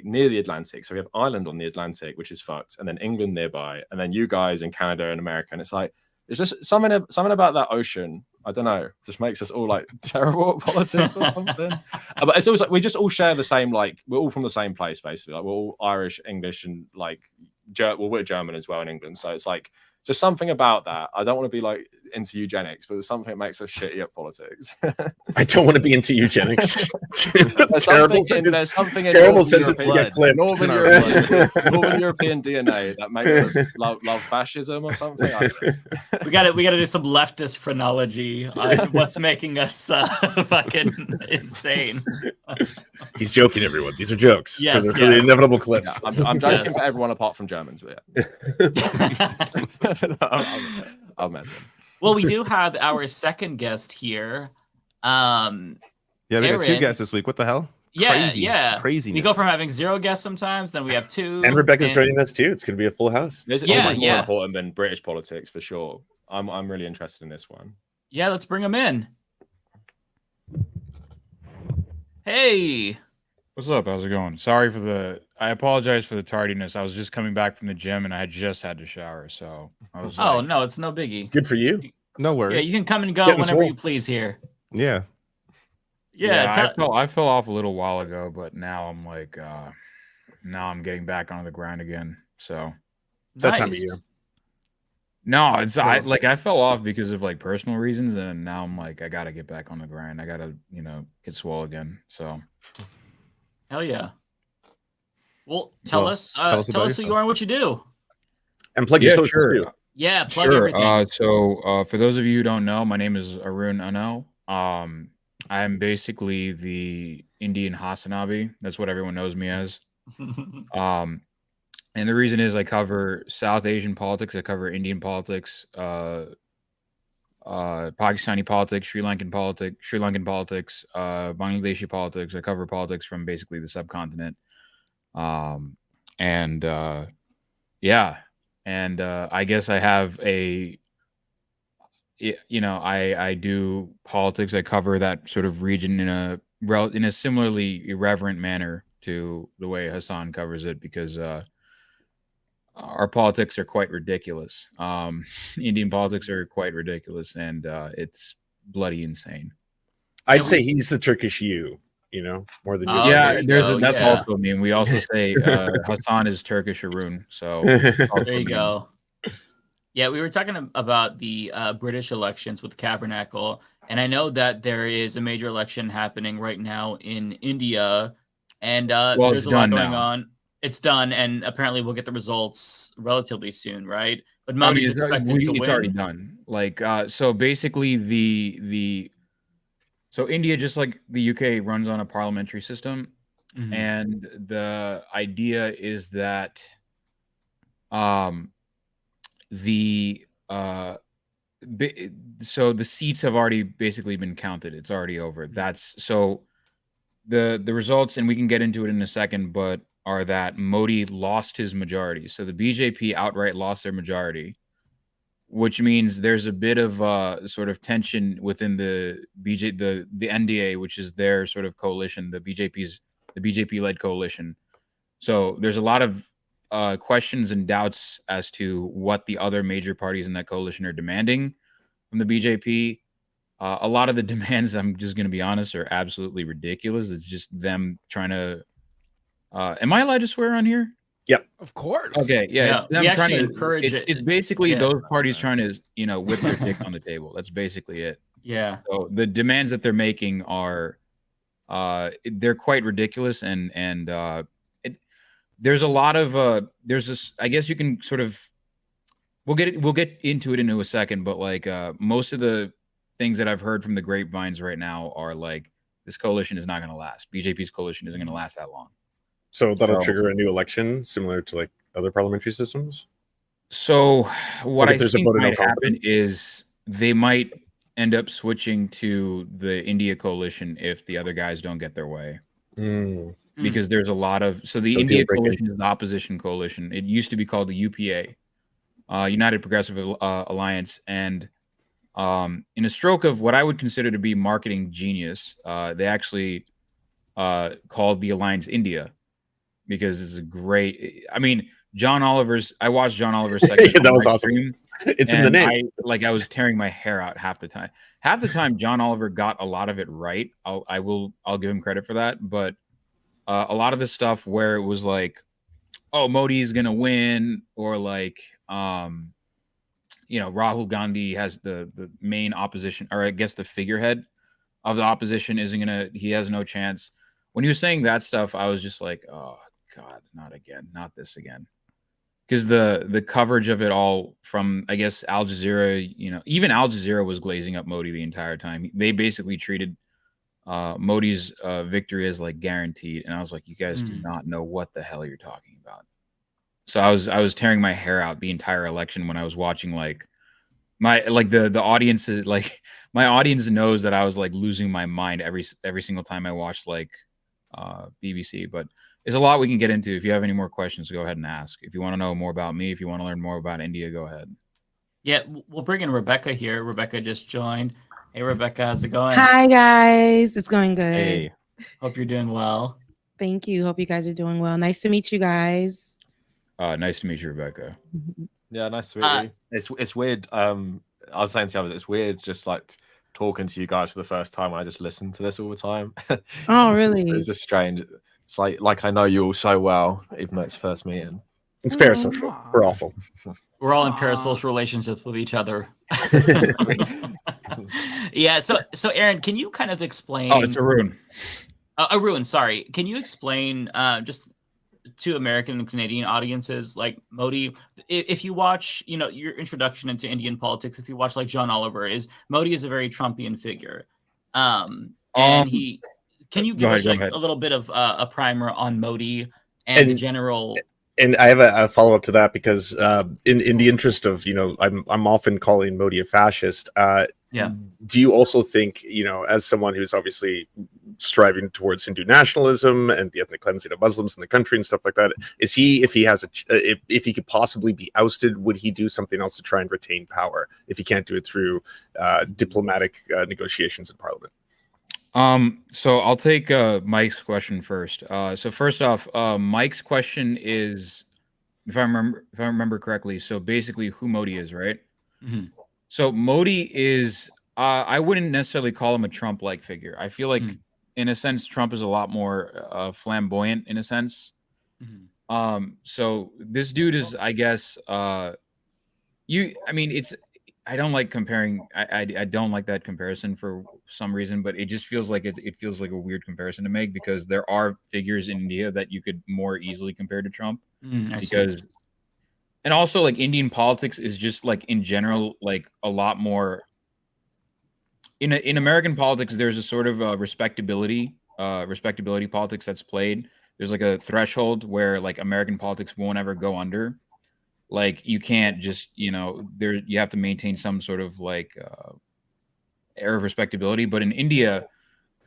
near the Atlantic. So we have Ireland on the Atlantic, which is fucked, and then England nearby, and then you guys in Canada and America. And it's like it's just something about that ocean. I don't know, just makes us all like terrible at politics or something. But it's also we just all share the same, like we're all from the same place basically. Like we're all Irish, English, and like we're German as well in England. So it's like just something about that. I don't want to be like into eugenics, but there's something that makes us shitty at politics. I don't want to be into eugenics. There's something in Northern European DNA that makes us love fascism or something. We got to do some leftist phrenology on what's making us fucking insane. He's joking, everyone. These are jokes for the inevitable clips. Yeah, I'm joking for everyone apart from Germans, but I'll mess him. Well, we do have our second guest here. We got two guests this week. What the hell? Craziness. We go from having 0 guests sometimes, then we have 2. And Rebecca's joining us too. It's going to be a full house. This is more important than British politics for sure. I'm really interested in this one. Yeah, let's bring them in. Hey. What's up? How's it going? I apologize for the tardiness. I was just coming back from the gym and I had just had to shower, so I was no, it's no biggie. Good for you. No worries. Yeah, you can come and go whenever you please here. Yeah. I fell off a little while ago, but now I'm like now I'm getting back onto the grind again. So it's that time of year. No, I fell off because of like personal reasons, and now I'm like I gotta get back on the grind. I gotta, get swole again. So hell yeah. Well, tell us who you are and what you do. And plug your socials too. Yeah, plug everything. So for those of you who don't know, my name is ArunAnnow. I'm basically the Indian Hasanabi. That's what everyone knows me as. And the reason is I cover South Asian politics, I cover Indian politics, Pakistani politics, Sri Lankan politics, Bangladeshi politics. I cover politics from basically the subcontinent. I guess I have I do politics. I cover that sort of region in a similarly irreverent manner to the way Hassan covers it, because our politics are quite ridiculous. Indian politics are quite ridiculous, and it's bloody insane. I'd say he's the Turkish you know, more than you. Yeah, that's also I mean. We also say Hassan is Turkish Arun. So there you go. Yeah, we were talking about the British elections with Kavernacle, and I know that there is a major election happening right now in India, and there's a lot going on. It's done, and apparently we'll get the results relatively soon, right? But Modi's expected to win. It's already done. Like, so basically so India, just like the UK, runs on a parliamentary system, and the idea is that so the seats have already basically been counted. It's already over. That's so the results, and we can get into it in a second, but are that Modi lost his majority. So the BJP outright lost their majority, which means there's a bit of sort of tension within the NDA, which is their sort of coalition, the BJP-led coalition. So there's a lot of questions and doubts as to what the other major parties in that coalition are demanding from the BJP. A lot of the demands, I'm just going to be honest, are absolutely ridiculous. It's just them trying to. Am I allowed to swear on here? Yep, of course. Okay, yeah. It's them trying to encourage it. It's basically those parties trying to, whip their dick on the table. That's basically it. Yeah. So the demands that they're making are, they're quite ridiculous, and there's a lot of there's this. I guess you can sort of. We'll get into it in a second, but like most of the things that I've heard from the grapevines right now are like, this coalition is not going to last. BJP's coalition isn't going to last that long. So that'll trigger a new election, similar to like other parliamentary systems. So what I think might happen is they might end up switching to the India coalition if the other guys don't get their way. Because there's a lot of the India coalition is the opposition coalition. It used to be called the UPA, United Progressive Alliance, and in a stroke of what I would consider to be marketing genius, they actually called the alliance India. Because it's a great. I mean, I watched John Oliver's segment. That was awesome. Stream, it's in the name. I was tearing my hair out half the time. Half the time, John Oliver got a lot of it right. I'll give him credit for that. But a lot of the stuff where it was like, oh, Modi's gonna win, or like, Rahul Gandhi has the main opposition, or I guess the figurehead of the opposition he has no chance. When he was saying that stuff, I was just like, oh God, not again, not this again. Because the coverage of it all from, I guess, Al Jazeera, even Al Jazeera was glazing up Modi the entire time. They basically treated Modi's victory as like guaranteed. And I was like, you guys do not know what the hell you're talking about. So I was tearing my hair out the entire election when I was watching like the audience is like, my audience knows that I was like losing my mind every single time I watched like BBC. But there's a lot we can get into. If you have any more questions, go ahead and ask. If you want to know more about me, if you want to learn more about India, go ahead. Yeah, we'll bring in Rebecca here. Rebecca just joined. Hey, Rebecca, how's it going? Hi, guys. It's going good. Hey, hope you're doing well. Thank you. Hope you guys are doing well. Nice to meet you guys. Nice to meet you, Rebecca. Yeah, nice to meet you. It's weird. I was saying to the others, it's weird just like talking to you guys for the first time when I just listen to this all the time. Oh, really? It's just strange. It's like I know you all so well, even though it's first meeting. It's parasocial. We're awful. We're all in parasocial relationships with each other. Yeah. So Aaron, can you kind of explain? Oh, it's Arun. Arun, sorry. Can you explain just to American and Canadian audiences, like Modi, if you watch, your introduction into Indian politics, if you watch like John Oliver, Modi is a very Trumpian figure. Can you give us a little bit of a primer on Modi and the general And I have a follow up to that because in the interest of, I'm often calling Modi a fascist. Yeah. Do you also think, as someone who's obviously striving towards Hindu nationalism and the ethnic cleansing of Muslims in the country and stuff like that, if he could possibly be ousted, would he do something else to try and retain power if he can't do it through diplomatic negotiations in parliament? So I'll take Mike's question first. So first off, Mike's question is, if I remember correctly, so basically who Modi is, right? Mm-hmm. So Modi is, I wouldn't necessarily call him a Trump-like figure. I feel like, in a sense, Trump is a lot more flamboyant in a sense. Mm-hmm. So this dude is, I guess, I don't like comparing. I don't like that comparison for some reason, but it just feels like it feels like a weird comparison to make because there are figures in India that you could more easily compare to Trump. And also like Indian politics is just like in general like a lot more. In American politics, there's a sort of respectability politics that's played. There's like a threshold where like American politics won't ever go under. Like you can't just, you have to maintain some sort of like air of respectability. But in India,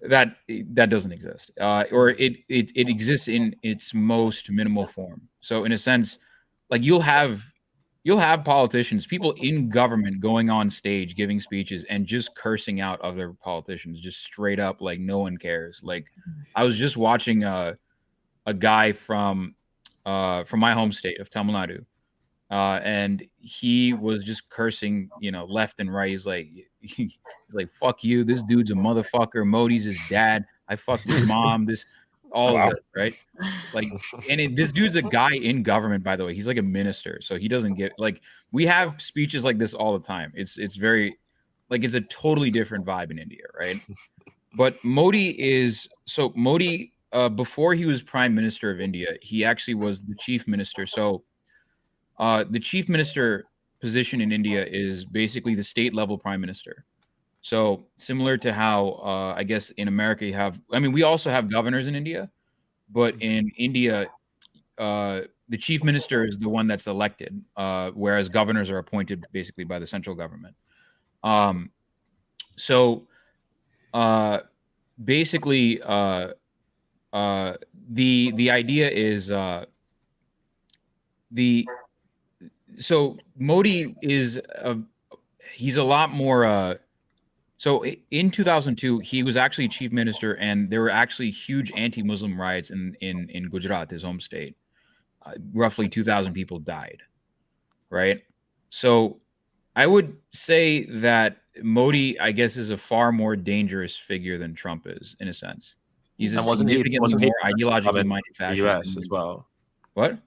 that doesn't exist, or it exists in its most minimal form. So in a sense, like you'll have politicians, people in government going on stage giving speeches and just cursing out other politicians, just straight up, like no one cares. Like I was just watching a guy from my home state of Tamil Nadu. And he was just cursing, left and right. He's like, fuck you. This dude's a motherfucker. Modi's his dad. I fucked his mom. All of it, right? Like, and this dude's a guy in government, by the way. He's like a minister. So he doesn't get, like, we have speeches like this all the time. It's very, like, it's a totally different vibe in India, right? But Modi, before he was prime minister of India, he actually was the chief minister. So, the chief minister position in India is basically the state level prime minister. So similar to how I guess in America we also have governors in India, but in India, the chief minister is the one that's elected, whereas governors are appointed basically by the central government. Basically, the idea is so Modi is he's a lot more. So in 2002, he was actually chief minister, and there were actually huge anti-Muslim riots in Gujarat, his home state. Roughly 2,000 people died, right? So I would say that Modi, I guess, is a far more dangerous figure than Trump is, in a sense. He's a significantly more ideologically minded fascist. The US as well. What?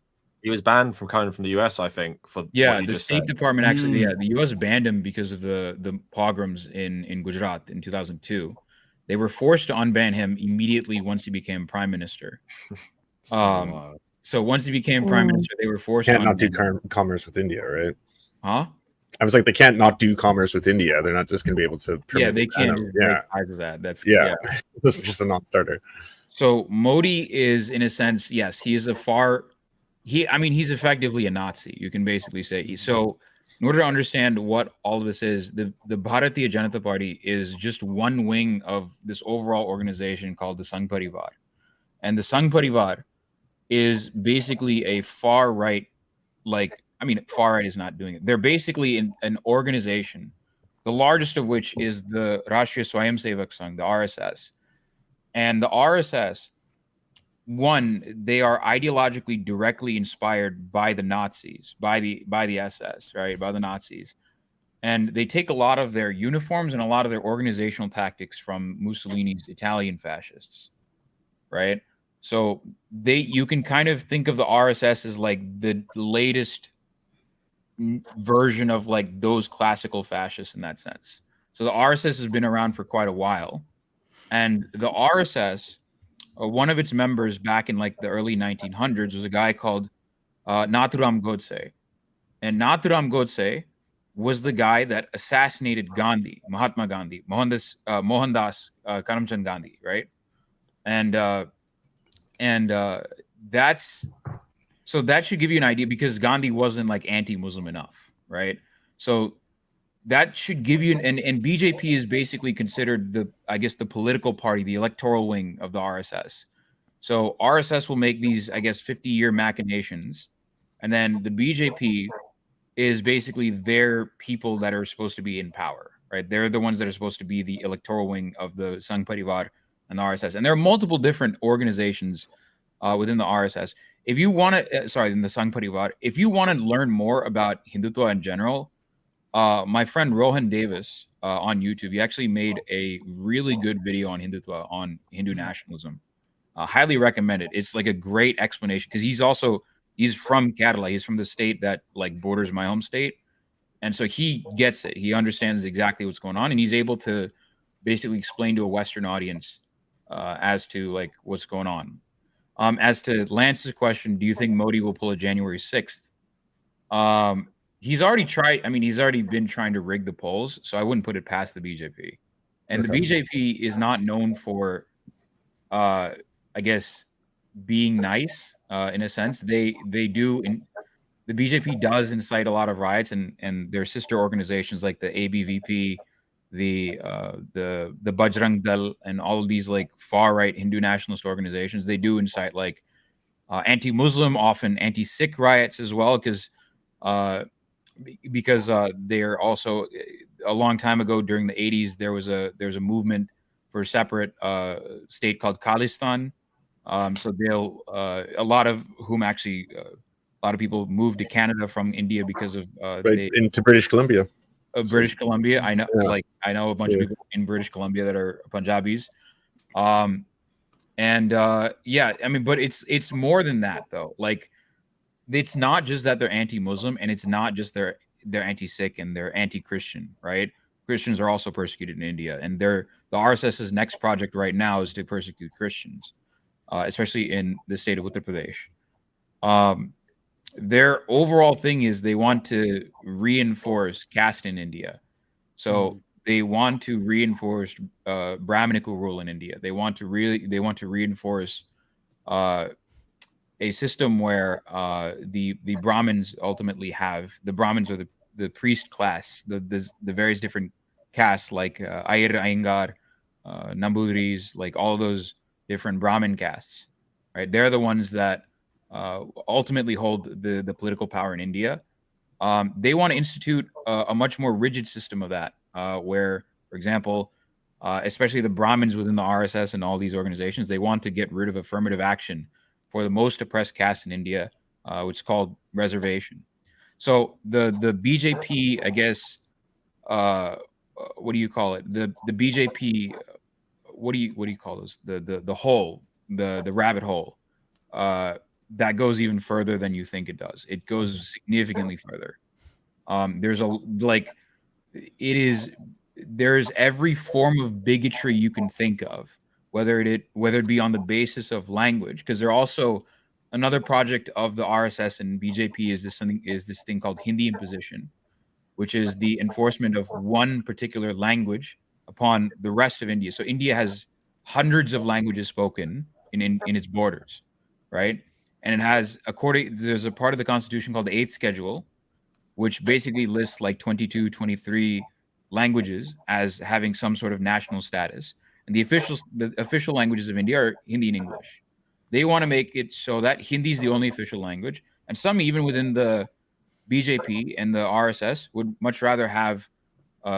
He was banned from coming from the US, I think. The State Department actually, the US banned him because of the pogroms in Gujarat in 2002. They were forced to unban him immediately once he became prime minister. So once he became prime minister, they were forced to not do commerce with India, right? Huh? I was like, they can't not do commerce with India. They're not just going to be able to. Yeah, they can't. That. That's This is just a non-starter. So Modi is, in a sense, yes, he is he's effectively a Nazi. You can basically say. So in order to understand what all of this is, the Bharatiya Janata Party is just one wing of this overall organization called the Sangh Parivar. And the Sangh Parivar is basically a far right, far right is not doing it. They're basically an organization, the largest of which is the Rashtriya Swayamsevak Sangh, the RSS. And the RSS, one, they are ideologically directly inspired by the Nazis, by the SS, right? By the Nazis. And they take a lot of their uniforms and a lot of their organizational tactics from Mussolini's Italian fascists, right? So you can kind of think of the RSS as like the latest version of like those classical fascists in that sense. So the RSS has been around for quite a while. And the RSS, one of its members back in like the early 1900s was a guy called Nathuram Godse. And Nathuram Godse was the guy that assassinated Gandhi, Mahatma Gandhi, Mohandas Karamchand Gandhi, right? And that's So that should give you an idea, because Gandhi wasn't like anti-Muslim enough, right? So that should give you and BJP is basically considered the political party, the electoral wing of the RSS. So RSS will make these 50-year machinations, and then the BJP is basically their people that are supposed to be in power, right? They're the ones that are supposed to be the electoral wing of the Sangh Parivar and the RSS. And there are multiple different organizations within the RSS. If you want to, in the Sangh Parivar, if you want to learn more about Hindutva in general, my friend Rohan Davis on YouTube, he actually made a really good video on Hindutva, on Hindu nationalism. Highly recommend it. It's like a great explanation, because he's from Kerala. He's from the state that like borders my home state. And so he gets it. He understands exactly what's going on, and he's able to basically explain to a Western audience as to like what's going on. As to Lance's question, do you think Modi will pull a January 6th? He's already tried. I mean, he's already been trying to rig the polls, so I wouldn't put it past the BJP. And the BJP is not known for, being nice in a sense. The BJP does incite a lot of riots, and their sister organizations like the ABVP, the Bajrang Dal, and all of these like far right Hindu nationalist organizations, they do incite like anti-Muslim, often anti-Sikh riots as well, because they're also, a long time ago during the 80s, there was a movement for a separate state called Khalistan. So a lot of people moved to Canada from India because of into British Columbia. British Columbia. I know, I know a bunch of people in British Columbia that are Punjabis. But it's more than that though. Like, it's not just that they're anti-Muslim, and it's not just they're anti-Sikh and they're anti-Christian, right? Christians are also persecuted in India, and the RSS's next project right now is to persecute Christians, especially in the state of Uttar Pradesh. Their overall thing is they want to reinforce caste in India. So they want to reinforce Brahminical rule in India. They want to reinforce a system where the Brahmins ultimately have, the Brahmins are the priest class, the various different castes like Ayir, Iyengar, Nambudris, like all those different Brahmin castes, right? They're the ones that ultimately hold the political power in India. They want to institute a much more rigid system of that, where, for example, especially the Brahmins within the RSS and all these organizations, they want to get rid of affirmative action for the most oppressed caste in India, which is called reservation. So the BJP, I guess, what do you call it? The BJP, what do you call this? The hole, the rabbit hole, that goes even further than you think it does. It goes significantly further. There's every form of bigotry you can think of, whether it be on the basis of language, because they're also, another project of the RSS and BJP is this thing called Hindi imposition, which is the enforcement of one particular language upon the rest of India. So India has hundreds of languages spoken in its borders, right? And it has, there's a part of the Constitution called the 8th Schedule, which basically lists like 22, 23 languages as having some sort of national status. And the official languages of India are Hindi and English. They want to make it so that Hindi is the only official language. And some even within the BJP and the RSS would much rather have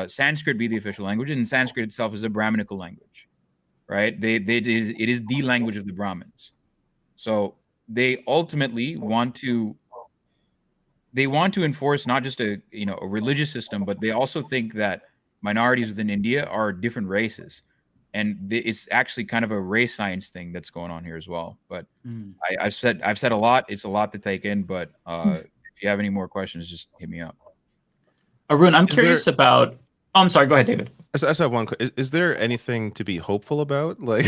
Sanskrit be the official language, and Sanskrit itself is a Brahminical language, right? It is the language of the Brahmins. So they ultimately want to enforce not just a religious system, but they also think that minorities within India are different races. And it's actually kind of a race science thing that's going on here as well. But I've said a lot. It's a lot to take in. But if you have any more questions, just hit me up. Arun, I'm curious about. Oh, I'm sorry. Go ahead, David. I just have one. Is there anything to be hopeful about? Like,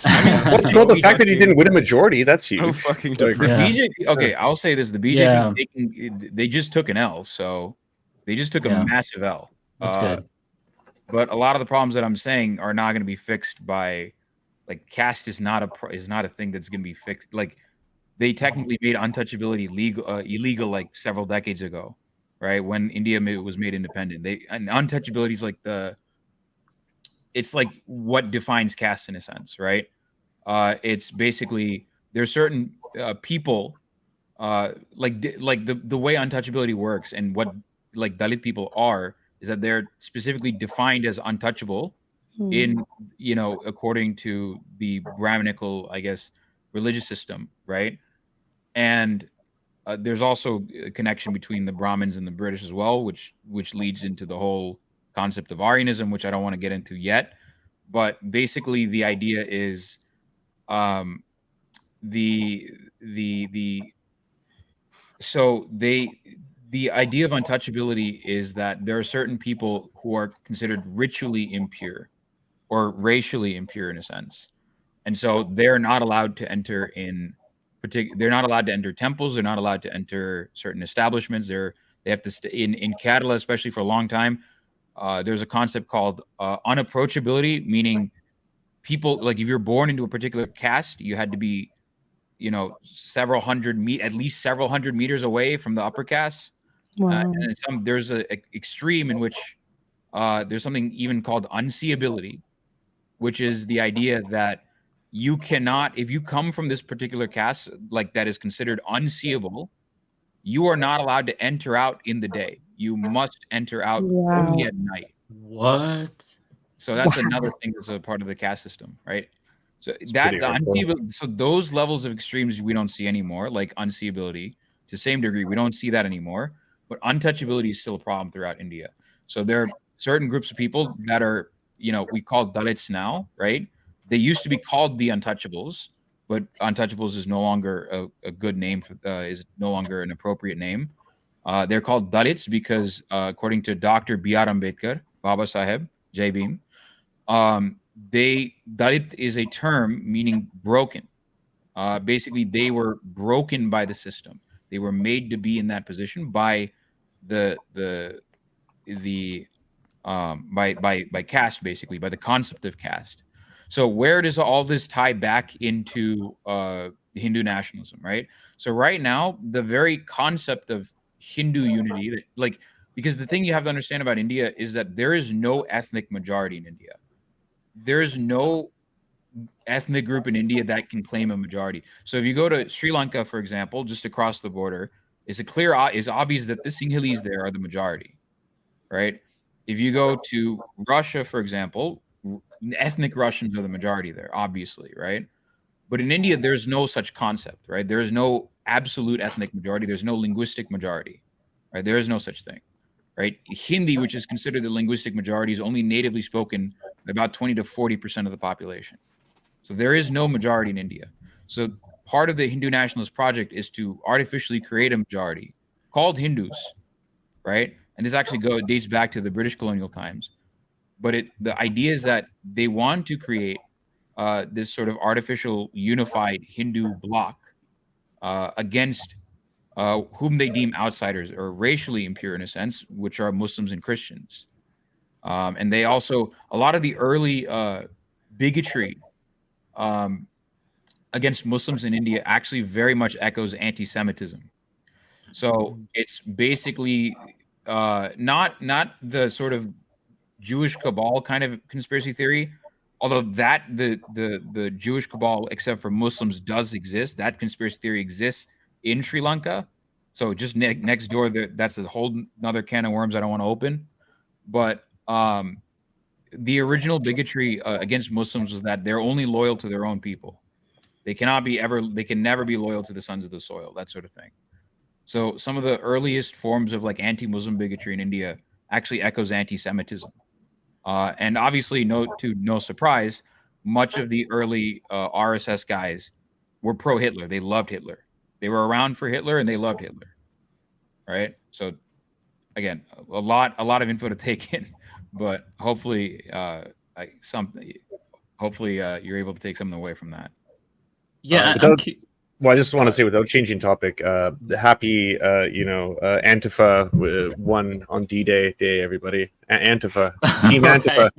well, the fact that he didn't win a majority, that's huge. So fucking The depressing. BJP. Okay, I'll say this: the BJP, they just took an L, so they just took a massive L. That's good. But a lot of the problems that I'm saying are not going to be fixed by, like, caste is not a thing that's going to be fixed. Like, they technically made untouchability illegal like several decades ago, right? When India was made independent. And untouchability is like it's like what defines caste in a sense, right? It's basically there's certain people like the way untouchability works and what like Dalit people are is that they're specifically defined as untouchable in, you know, according to the Brahminical, I guess, religious system, right? And there's also a connection between the Brahmins and the British as well, which leads into the whole concept of Aryanism, which I don't want to get into yet. But basically, the idea is the idea of untouchability is that there are certain people who are considered ritually impure or racially impure in a sense, and so they're not allowed to enter in they're not allowed to enter temples. They're not allowed to enter certain establishments. They have to stay in Kerala, especially for a long time. There's a concept called unapproachability, meaning people, like if you're born into a particular caste, you had to be, you know, at least several hundred meters away from the upper caste. Wow. And there's an extreme in which there's something even called unseeability, which is the idea that you cannot, if you come from this particular caste, like that is considered unseeable, you are not allowed to enter out in the day. You must enter out only at night. What? So that's another thing that's a part of the caste system, right? So so those levels of extremes we don't see anymore, like unseeability to the same degree. We don't see that anymore, but untouchability is still a problem throughout India. So there are certain groups of people that are, you know, we call Dalits now, right? They used to be called the Untouchables, but Untouchables is no longer a good name, is no longer an appropriate name. They're called Dalits because according to Dr. B.R. Ambedkar, Baba Saheb, Jai Bhim, Dalit is a term meaning broken. Basically, they were broken by the system. They were made to be in that position by by caste, basically, by the concept of caste. So where does all this tie back into Hindu nationalism, right? So right now, the very concept of Hindu unity, because the thing you have to understand about India is that there is no ethnic majority in India. There is no ethnic group in India that can claim a majority. So if you go to Sri Lanka, for example, just across the border, it's obvious that the Sinhalese there are the majority, right? If you go to Russia, for example, ethnic Russians are the majority there, obviously, right? But in India, there's no such concept, right? There is no absolute ethnic majority. There's no linguistic majority, right? There is no such thing, right? Hindi, which is considered the linguistic majority, is only natively spoken by about 20 to 40% of the population. So there is no majority in India. So part of the Hindu nationalist project is to artificially create a majority called Hindus, right? And this actually dates back to the British colonial times. But the idea is that they want to create this sort of artificial unified Hindu bloc against whom they deem outsiders or racially impure in a sense, which are Muslims and Christians. And they also, a lot of the early bigotry against Muslims in India actually very much echoes anti-Semitism. So it's basically not the sort of Jewish cabal kind of conspiracy theory, although that the Jewish cabal, except for Muslims, does exist. That conspiracy theory exists in Sri Lanka. So just next door, that's a whole another can of worms I don't want to open. But the original bigotry against Muslims was that they're only loyal to their own people. They can never be loyal to the sons of the soil, that sort of thing. So some of the earliest forms of like anti-Muslim bigotry in India actually echoes anti-Semitism. And obviously, no surprise, much of the early RSS guys were pro-Hitler. They loved Hitler. They were around for Hitler and they loved Hitler. Right? So again, a lot of info to take in, but hopefully you're able to take something away from that. Yeah, well, I just want to say, without changing topic, happy, Antifa won on D-Day, everybody. Antifa, Team Antifa.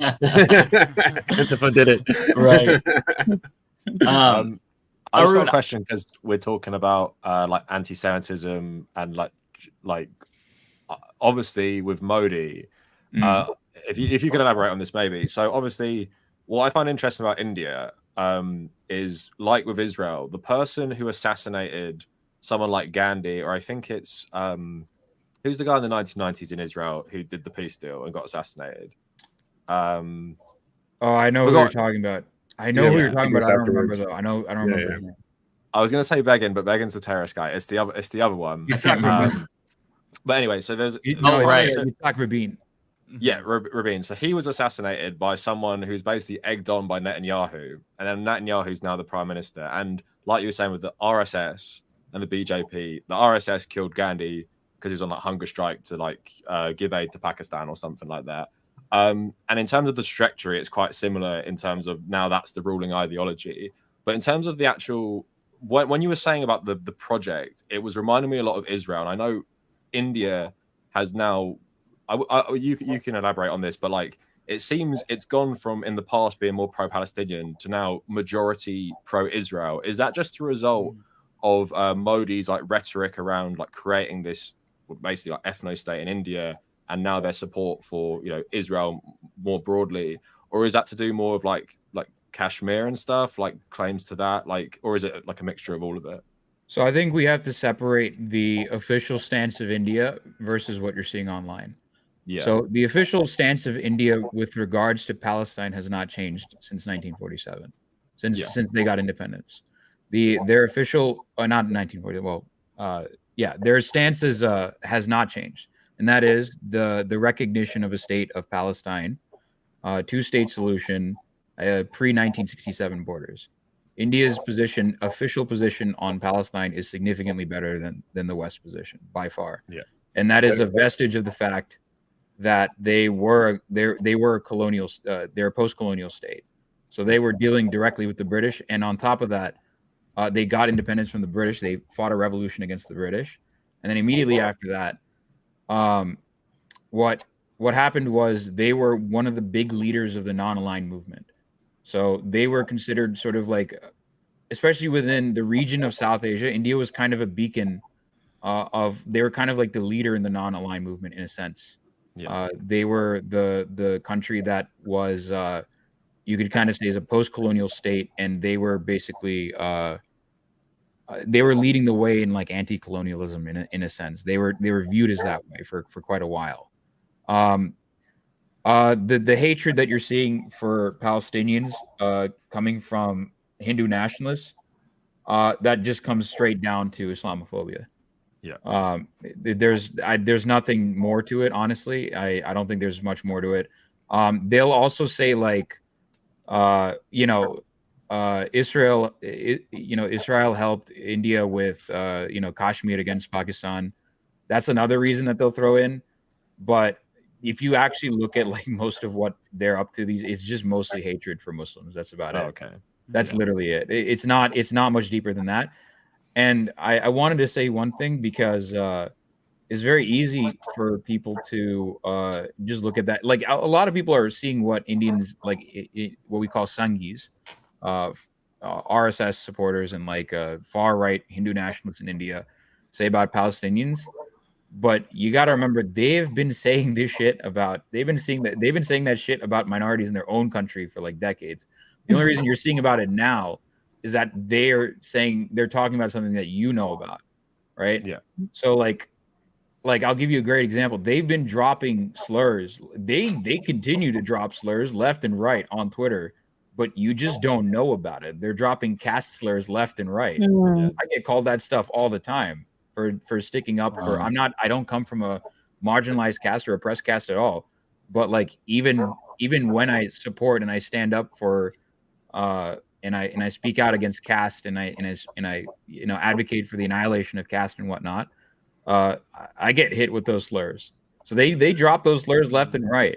Antifa did it. Right. I just got Arun, a question because we're talking about like anti-Semitism and like obviously with Modi. If you could elaborate on this maybe. So obviously, what I find interesting about India is like with Israel, the person who assassinated someone like Gandhi, or I think it's who's the guy in the 1990s in Israel who did the peace deal and got assassinated. Oh, I know who Forgot- you're talking about. I know who you're talking about. I don't remember though. I don't remember. Yeah. I was gonna say Begin, but Begin's the terrorist guy. It's the other one. I can't remember. But anyway, so there's right. Yitzhak Rabin. Yeah, Rabin. So he was assassinated by someone who's basically egged on by Netanyahu, and then Netanyahu's now the prime minister. And like you were saying with the RSS and the BJP, the RSS killed Gandhi because he was on that hunger strike to like give aid to Pakistan or something like that. And in terms of the trajectory, it's quite similar in terms of now that's the ruling ideology. But in terms of the actual, when you were saying about the project, it was reminding me a lot of Israel. And I know India has now, you can elaborate on this, but like it seems it's gone from in the past being more pro-Palestinian to now majority pro-Israel. Is that just a result of Modi's like rhetoric around like creating this basically like ethno-state in India, and now their support for Israel more broadly, or is that to do more of like Kashmir and stuff, like claims to that, like, or is it like a mixture of all of it? So I think we have to separate the official stance of India versus what you're seeing online. Yeah. So the official stance of India with regards to Palestine has not changed since 1947, since they got independence. Their official, not 1940, their stance has not changed, and that is the recognition of a state of Palestine, two-state solution, pre-1967 borders. India's official position on Palestine is significantly better than the West position by far. Yeah. And that is a vestige of the fact that they were a colonial, they're a post-colonial state. So they were dealing directly with the British, and on top of that, they got independence from the British. They fought a revolution against the British, and then immediately after that, what happened was they were one of the big leaders of the non-aligned movement. So they were considered sort of like, especially within the region of South Asia, India was kind of a beacon they were kind of like the leader in the non-aligned movement in a sense. Yeah. They were the country that was, you could kind of say, is a post-colonial state, and they were basically they were leading the way in like anti-colonialism in a sense. They were viewed as that way for quite a while. The hatred that you're seeing for Palestinians coming from Hindu nationalists, that just comes straight down to Islamophobia. Yeah. There's nothing more to it, honestly. I don't think there's much more to it. They'll also say like, Israel, Israel helped India with, Kashmir against Pakistan. That's another reason that they'll throw in. But if you actually look at like most of what they're up to, it's just mostly hatred for Muslims. That's about it. Okay. That's literally it. It's not much deeper than that. And I wanted to say one thing because it's very easy for people to just look at that. Like a lot of people are seeing what Indians like, what we call Sanghis, RSS supporters and like far right Hindu nationalists in India say about Palestinians. But you got to remember, they've been saying this shit about, they've been saying that shit about minorities in their own country for like decades. The only reason you're seeing about it now is that they're talking about something that you know about, right? Yeah. So like I'll give you a great example. They've been dropping slurs. They continue to drop slurs left and right on Twitter, but you just don't know about it. They're dropping caste slurs left and right. Mm-hmm. I get called that stuff all the time for sticking up for. I don't come from a marginalized caste or oppressed caste at all. But like even when I support and I stand up for and I speak out against caste and I advocate for the annihilation of caste and whatnot, I get hit with those slurs. So they drop those slurs left and right.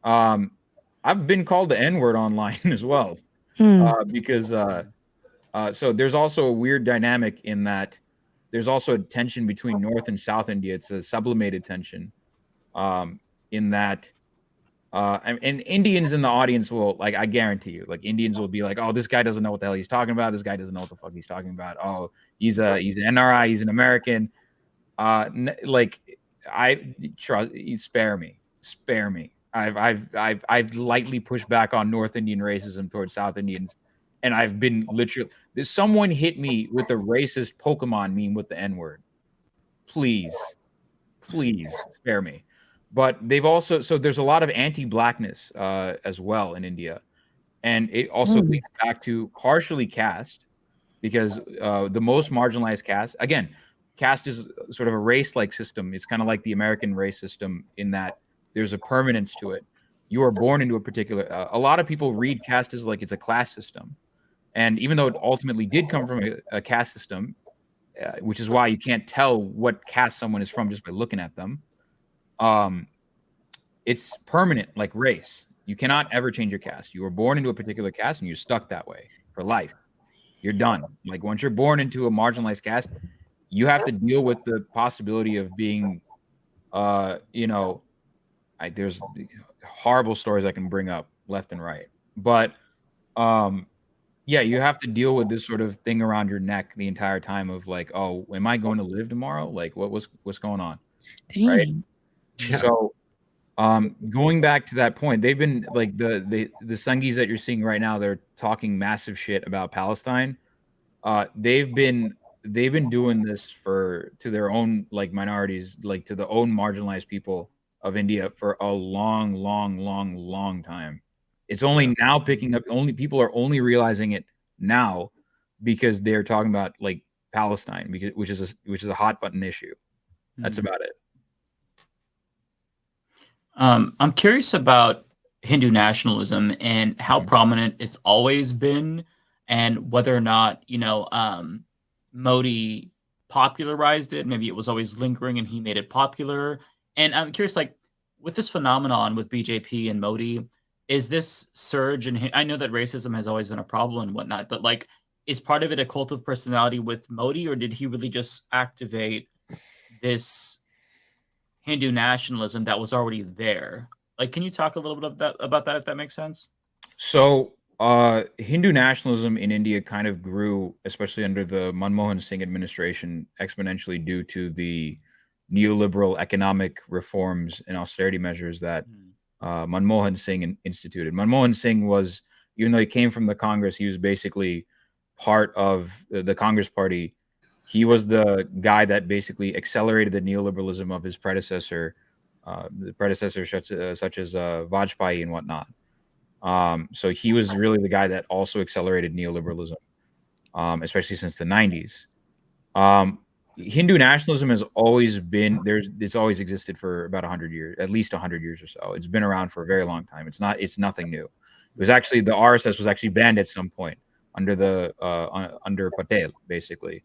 I've been called the N-word online as well, because so there's also a weird dynamic in that there's also a tension between North and South India. It's a sublimated tension, in that And Indians in the audience will, like, I guarantee you, like, Indians will be like, oh, this guy doesn't know what the hell he's talking about. This guy doesn't know what the fuck he's talking about. Oh, he's an NRI, he's an American. Like, I trust, spare me. I've lightly pushed back on North Indian racism towards South Indians, and I've been literally, someone hit me with a racist Pokemon meme with the N-word. Please spare me. But they've also, so there's a lot of anti-blackness as well in India, and it also links back to partially caste, because the most marginalized caste, again, caste is sort of a race-like system. It's kind of like the American race system in that there's a permanence to it. You are born into a particular, a lot of people read caste as like it's a class system, and even though it ultimately did come from a caste system, which is why you can't tell what caste someone is from just by looking at them. It's permanent, like race. You cannot ever change your caste. You were born into a particular caste and you're stuck that way for life. You're done. Like, once you're born into a marginalized caste, you have to deal with the possibility of being, there's horrible stories I can bring up left and right, but yeah, you have to deal with this sort of thing around your neck the entire time of like, oh, am I going to live tomorrow? Like, what's going on? Dang. Right. Yeah. So, going back to that point, they've been like the Sangis that you're seeing right now. They're talking massive shit about Palestine. They've been doing this to their own, like, minorities, like to the own marginalized people of India for a long time. It's only now picking up. Only people are only realizing it now because they're talking about like Palestine, which is a hot button issue. That's about it. I'm curious about Hindu nationalism and how prominent it's always been, and whether or not, Modi popularized it. Maybe it was always lingering and he made it popular. And I'm curious, like, with this phenomenon with BJP and Modi, is this surge? And I know that racism has always been a problem and whatnot, but like, is part of it a cult of personality with Modi, or did he really just activate this Hindu nationalism that was already there? Like, can you talk a little bit about that, if that makes sense? So, Hindu nationalism in India kind of grew, especially under the Manmohan Singh administration, exponentially due to the neoliberal economic reforms and austerity measures that Manmohan Singh instituted. Manmohan Singh was, even though he came from the Congress, he was basically part of the Congress party. He was the guy that basically accelerated the neoliberalism of his predecessor, such as Vajpayee and whatnot. So he was really the guy that also accelerated neoliberalism, especially since the 90s. Hindu nationalism has always been there. It's always existed for about 100 years, at least 100 years or so. It's been around for a very long time. It's nothing new. It was actually, the RSS was actually banned at some point under Patel, basically.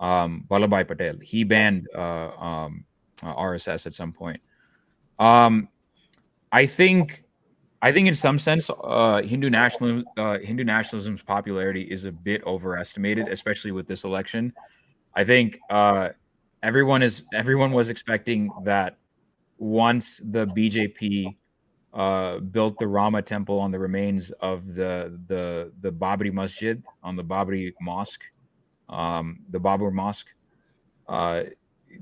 Vallabhbhai Patel. He banned RSS at some point. I think in some sense, Hindu nationalism's popularity is a bit overestimated, especially with this election. I think everyone was expecting that once the BJP built the Rama temple on the remains of the Babri Masjid, on the Babri Mosque, the Babur Mosque,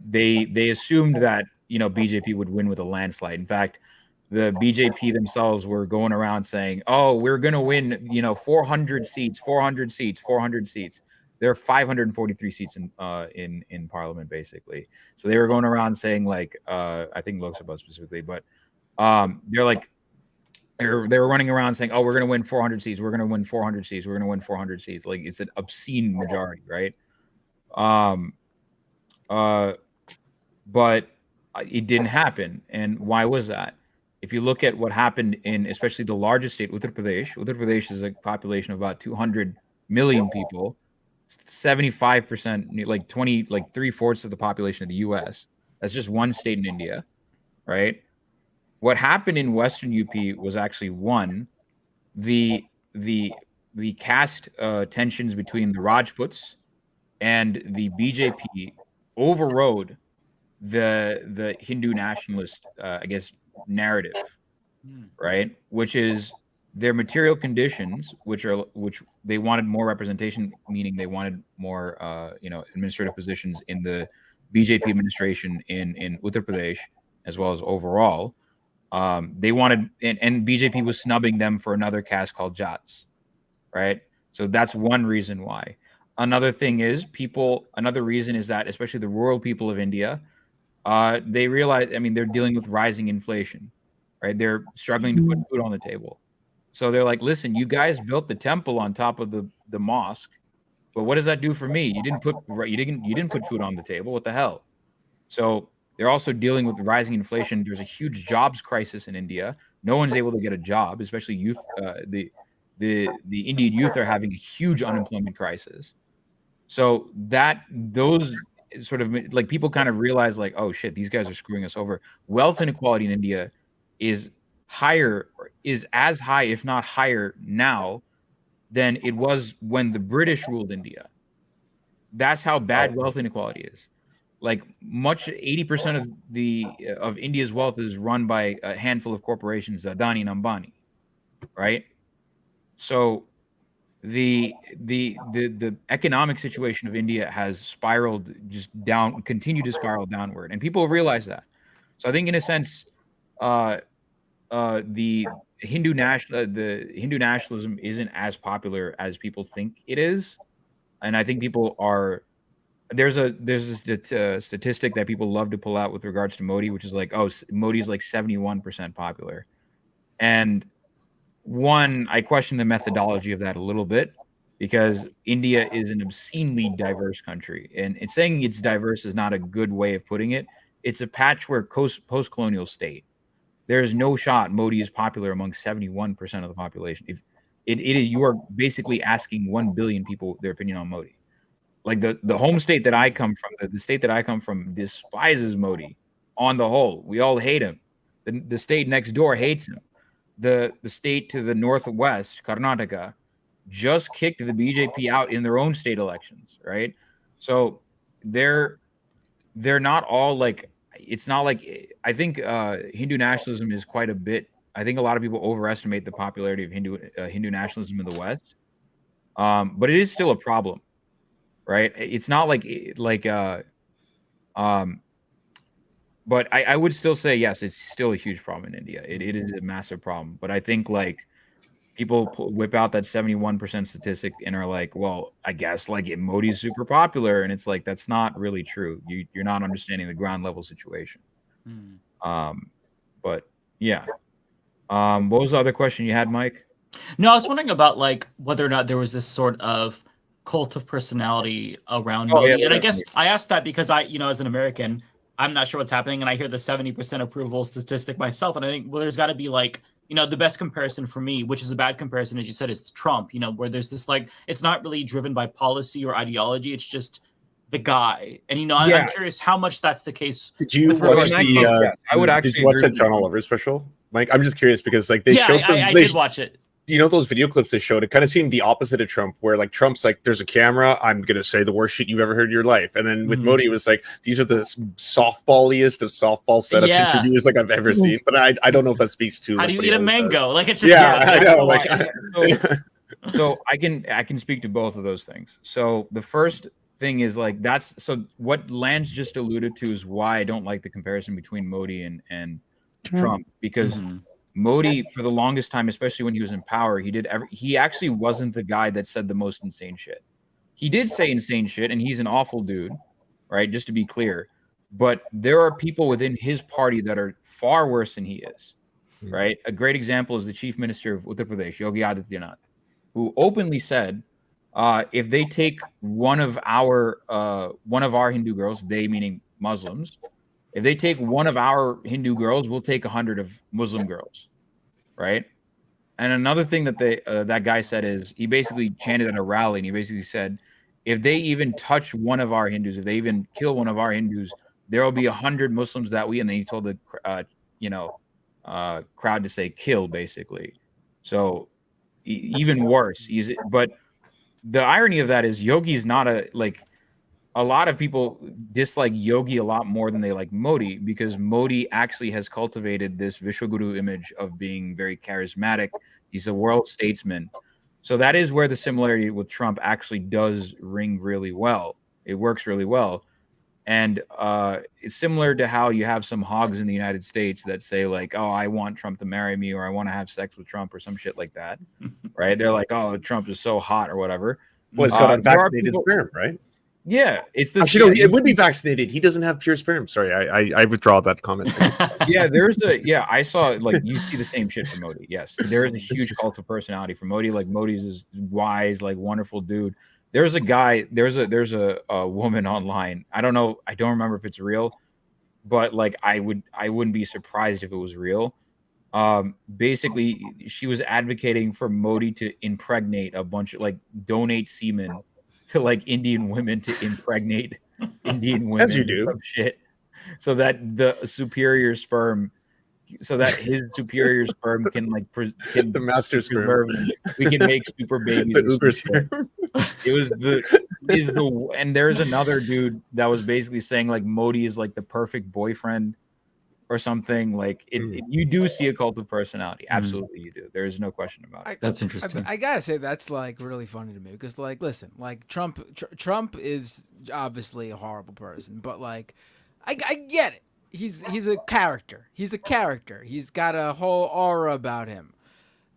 they assumed that BJP would win with a landslide. In fact, the BJP themselves were going around saying, "Oh, we're going to win, 400 seats, 400 seats, 400 seats." There are 543 seats in Parliament, basically. So they were going around saying, like, I think Lok Sabha specifically, but they're like, they were running around saying, "Oh, we're going to win 400 seats. We're going to win 400 seats. We're going to win 400 seats." Like, it's an obscene majority, right? But it didn't happen. And why was that? If you look at what happened in especially the largest state, Uttar Pradesh is a population of about 200 million people. 75%, like 3/4 of the population of the US. That's just one state in India, right? What happened in Western UP was actually the caste tensions between the Rajputs and the BJP overrode the Hindu nationalist, narrative, right? Which is their material conditions, which they wanted more representation, meaning they wanted more, administrative positions in the BJP administration in Uttar Pradesh, as well as overall. They wanted, and BJP was snubbing them for another caste called Jats, right? So that's one reason why. Another reason is that especially the rural people of India, they realize, they're dealing with rising inflation, right? They're struggling to put food on the table. So they're like, listen, you guys built the temple on top of the mosque, but what does that do for me? You didn't put food on the table. What the hell? So they're also dealing with rising inflation. There's a huge jobs crisis in India. No one's able to get a job, especially youth. The Indian youth are having a huge unemployment crisis. So those sort of like people kind of realize like, oh shit, these guys are screwing us over. Wealth inequality in India is as high, if not higher now than it was when the British ruled India. That's how bad wealth inequality is. Like 80% of India's wealth is run by a handful of corporations, Adani and Ambani, right? So the economic situation of India has spiraled just down, continued to spiral downward, and people realize that. So I think in a sense, the Hindu nationalism isn't as popular as people think it is, and I think people are. There's this statistic that people love to pull out with regards to Modi, which is like, oh, Modi's like 71% popular, and I question the methodology of that a little bit, because India is an obscenely diverse country, and it's saying it's diverse is not a good way of putting it. It's a patchwork post-colonial state. There's no shot Modi is popular among 71% of the population. If you are basically asking 1 billion people their opinion on Modi. Like the home state that I come from, the state that I come from despises Modi on the whole. We all hate him. The state next door hates him. The state to the northwest, Karnataka, just kicked the BJP out in their own state elections, right? So they're not all like, it's not like, I think Hindu nationalism is quite a bit. I think a lot of people overestimate the popularity of Hindu nationalism in the West, but it is still a problem, right? It's not but I would still say yes, it's still a huge problem in India. It is a massive problem, but I think like people whip out that 71% statistic and are like, well, I guess like Modi's super popular, and it's like that's not really true. You're not understanding the ground level situation. But yeah. What was the other question you had, Mike? No, I was wondering about like whether or not there was this sort of cult of personality around Modi. Yeah, and I guess I asked that because I, as an American, I'm not sure what's happening, and I hear the 70% approval statistic myself, and I think, well, there's got to be like, the best comparison for me, which is a bad comparison, as you said, is Trump. Where there's this like, it's not really driven by policy or ideology, it's just the guy. And I'm curious how much that's the case. Did you watch that John Oliver special, Mike? I'm just curious because like they showed some. I did watch it. Those video clips they showed, it kind of seemed the opposite of Trump, where like Trump's like, there's a camera, I'm going to say the worst shit you've ever heard in your life. And then with Modi, it was like, these are the softballiest of softball setup interviews like I've ever seen. But I don't know if that speaks to. How do you eat a mango? Like it's just I know. So I can speak to both of those things. So the first thing is like what Lance just alluded to is why I don't like the comparison between Modi and Trump, because Modi, for the longest time, especially when he was in power, he actually wasn't the guy that said the most insane shit. He did say insane shit, and he's an awful dude, right? Just to be clear. But there are people within his party that are far worse than he is, right? A great example is the chief minister of Uttar Pradesh, Yogi Adityanath, who openly said, if they take one of our Hindu girls, they meaning Muslims, if they take one of our Hindu girls, we'll take 100 of Muslim girls, right? And another thing that that guy said is he basically chanted at a rally, and he basically said, if they even touch one of our Hindus, if they even kill one of our Hindus, there will be 100 Muslims that we. And then he told the crowd to say kill, basically. So even worse. But the irony of that is Yogi's not a lot of people dislike Yogi a lot more than they like Modi, because Modi actually has cultivated this Vishwaguru image of being very charismatic. He's a world statesman. So that is where the similarity with Trump actually does ring really well. It works really well. And it's similar to how you have some hogs in the United States that say like, oh, I want Trump to marry me, or I want to have sex with Trump, or some shit like that. Right? They're like, oh, Trump is so hot or whatever. Well, it's got unvaccinated sperm, right? Yeah, it's the actually, no, it would be vaccinated. He doesn't have pure sperm. Sorry, I withdraw that comment. Yeah, I saw like you see the same shit for Modi. Yes, there is a huge cult of personality for Modi. Like Modi's this wise, like wonderful dude. There's a guy. There's a woman online. I don't know. I don't remember if it's real, but like I wouldn't be surprised if it was real. Basically, she was advocating for Modi to impregnate a bunch of like donate semen to like Indian women to impregnate Indian women, as you do, shit, so that the superior sperm, so that his superior sperm can like can the master sperm, we can make super babies. The Uber sperm. It was and there's another dude that was basically saying like Modi is like the perfect boyfriend or something. Like you do see a cult of personality. Absolutely, you do. There is no question about it. That's interesting. I gotta say that's like really funny to me because like, listen, like Trump is obviously a horrible person, but like, I get it. He's a character. He's a character. He's got a whole aura about him.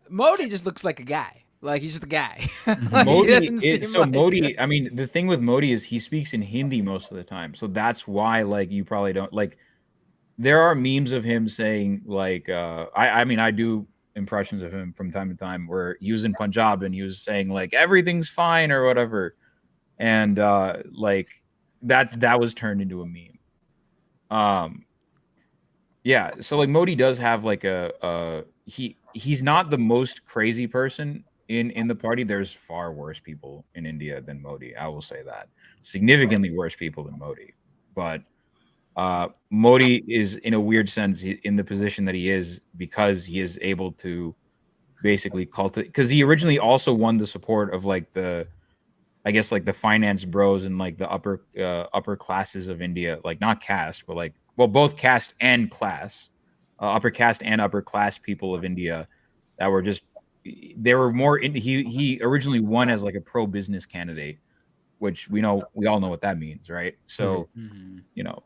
Modi just looks like a guy. Like he's just a guy. Modi. I mean, the thing with Modi is he speaks in Hindi most of the time, so that's why like you probably don't like. There are memes of him saying like, I mean, I do impressions of him from time to time where he was in Punjab and he was saying like everything's fine or whatever, and like that was turned into a meme. Yeah, so like Modi does have like he's not the most crazy person in the party. There's far worse people in India than Modi. I will say that, significantly worse people than Modi, but. Modi is in a weird sense in the position that he is because he is able to basically cultivate, because he originally also won the support of like the finance bros and like the upper classes of India, like not caste, but like, well, both caste and class, upper caste and upper class people of India that were just, they were more he originally won as like a pro-business candidate, which we all know what that means, right? So, you know,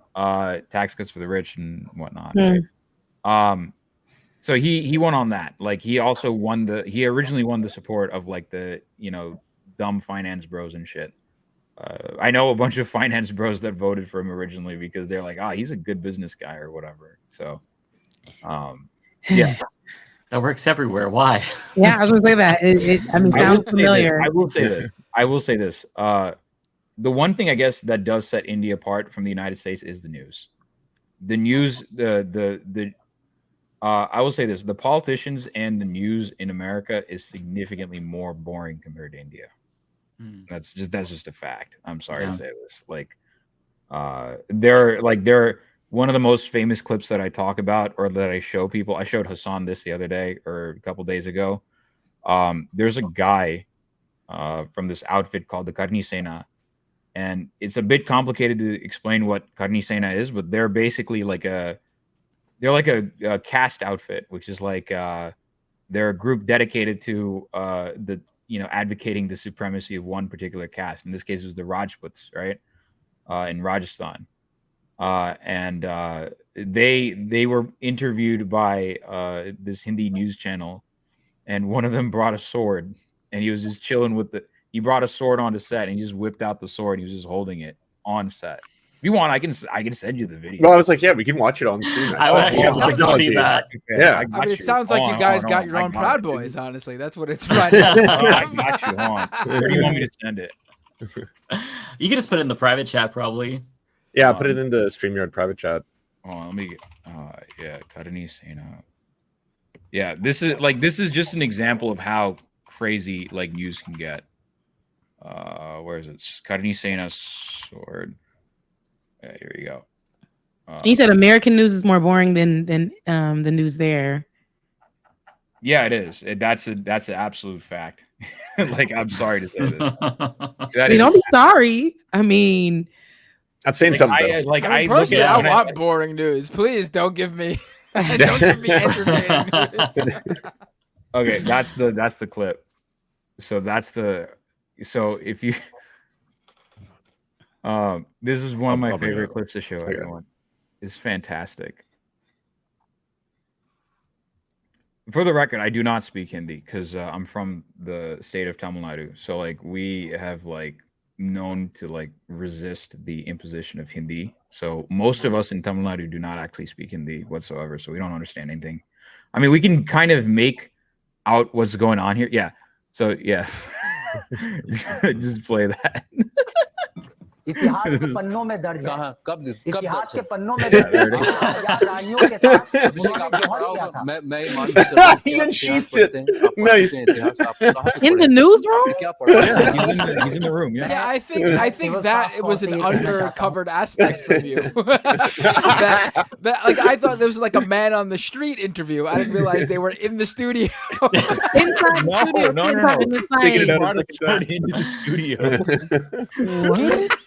tax cuts for the rich and whatnot. Right? So he won on that. Like he also he originally won the support of like the, you know, dumb finance bros and shit. I know a bunch of finance bros that voted for him originally because they're like, he's a good business guy or whatever. So, yeah. That works everywhere. Why? Yeah, I was gonna say that. I mean, sounds familiar. I will say this. The one thing I guess that does set India apart from the United States is the news. The news, I will say this: the politicians and the news in America is significantly more boring compared to India. That's just a fact. I'm sorry to say this. Like, they're one of the most famous clips that I talk about or that I show people. I showed Hassan this the other day or a couple days ago. There's a guy from this outfit called the Karni Sena, and it's a bit complicated to explain what Karni Sena is, but they're basically like a caste outfit, which is like they're a group dedicated to advocating the supremacy of one particular caste. In this case, it was the Rajputs, right, in Rajasthan. And they were interviewed by this Hindi news channel, and one of them brought a sword, and he was just chilling with he brought a sword onto set, and he just whipped out the sword. And he was just holding it on set. If you want, I can send you the video. Well, I was like, yeah, we can watch it on stream. I would actually like to see that. Okay, yeah, I mean, it sounds like you guys got your own Proud Boys. Honestly, that's what it's right. I got you on. Where do you want me to send it? You can just put it in the private chat, probably. Yeah, put it in the StreamYard private chat. Oh, let me get. Yeah, Karni Sena. Yeah, this is just an example of how crazy like news can get. Where is it? Karni Sena sword. Yeah, here you go. You said American news is more boring than the news there. Yeah, it is. That's an absolute fact. Like, I'm sorry to say this. Don't be sorry. I mean, That's saying something. Though. I personally, I want boring news. Please don't give me entertaining news. Okay, that's the clip. So if you this is one of my favorite clips to show everyone. It's fantastic. For the record, I do not speak Hindi because I'm from the state of Tamil Nadu. So like we have like known to like resist the imposition of Hindi. So most of us in Tamil Nadu do not actually speak Hindi whatsoever. So we don't understand anything. I mean, we can kind of make out what's going on here. Yeah. So yeah. Just play that. इतिहास के पन्नों में दर्ज है इतिहास के पन्नों में दर्ज है रानियों के साथ मैं he unsheets it. Nice. In the newsroom? Yeah, he's in the room. Yeah, I think that it was an undercovered aspect from you. that like I thought there was like a man on the street interview. I didn't realize they were in the studio. Inside the studio. No. They brought a sword into the studio. What?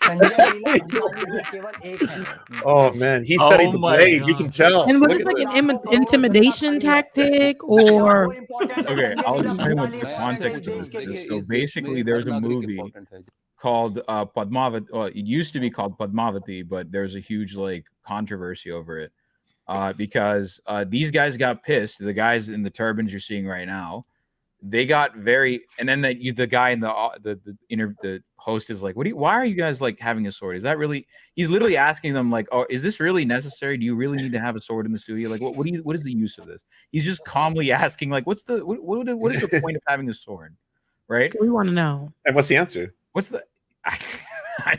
Oh man, he studied the blade. God. You can tell. And was this like an intimidation tactic, or? Okay, I'll explain what the context is. So basically, there's a movie called Padmavati. Well, it used to be called Padmavati, but there's a huge like controversy over it because these guys got pissed. The guys in the turbans you're seeing right now. They got very, and then the guy in the host is like, why are you guys like having a sword? Is that really? He's literally asking them like, oh, is this really necessary? Do you really need to have a sword in the studio? Like, what is the use of this? He's just calmly asking like, what is the point of having a sword, right? We want to know. And what's the answer? What's the? I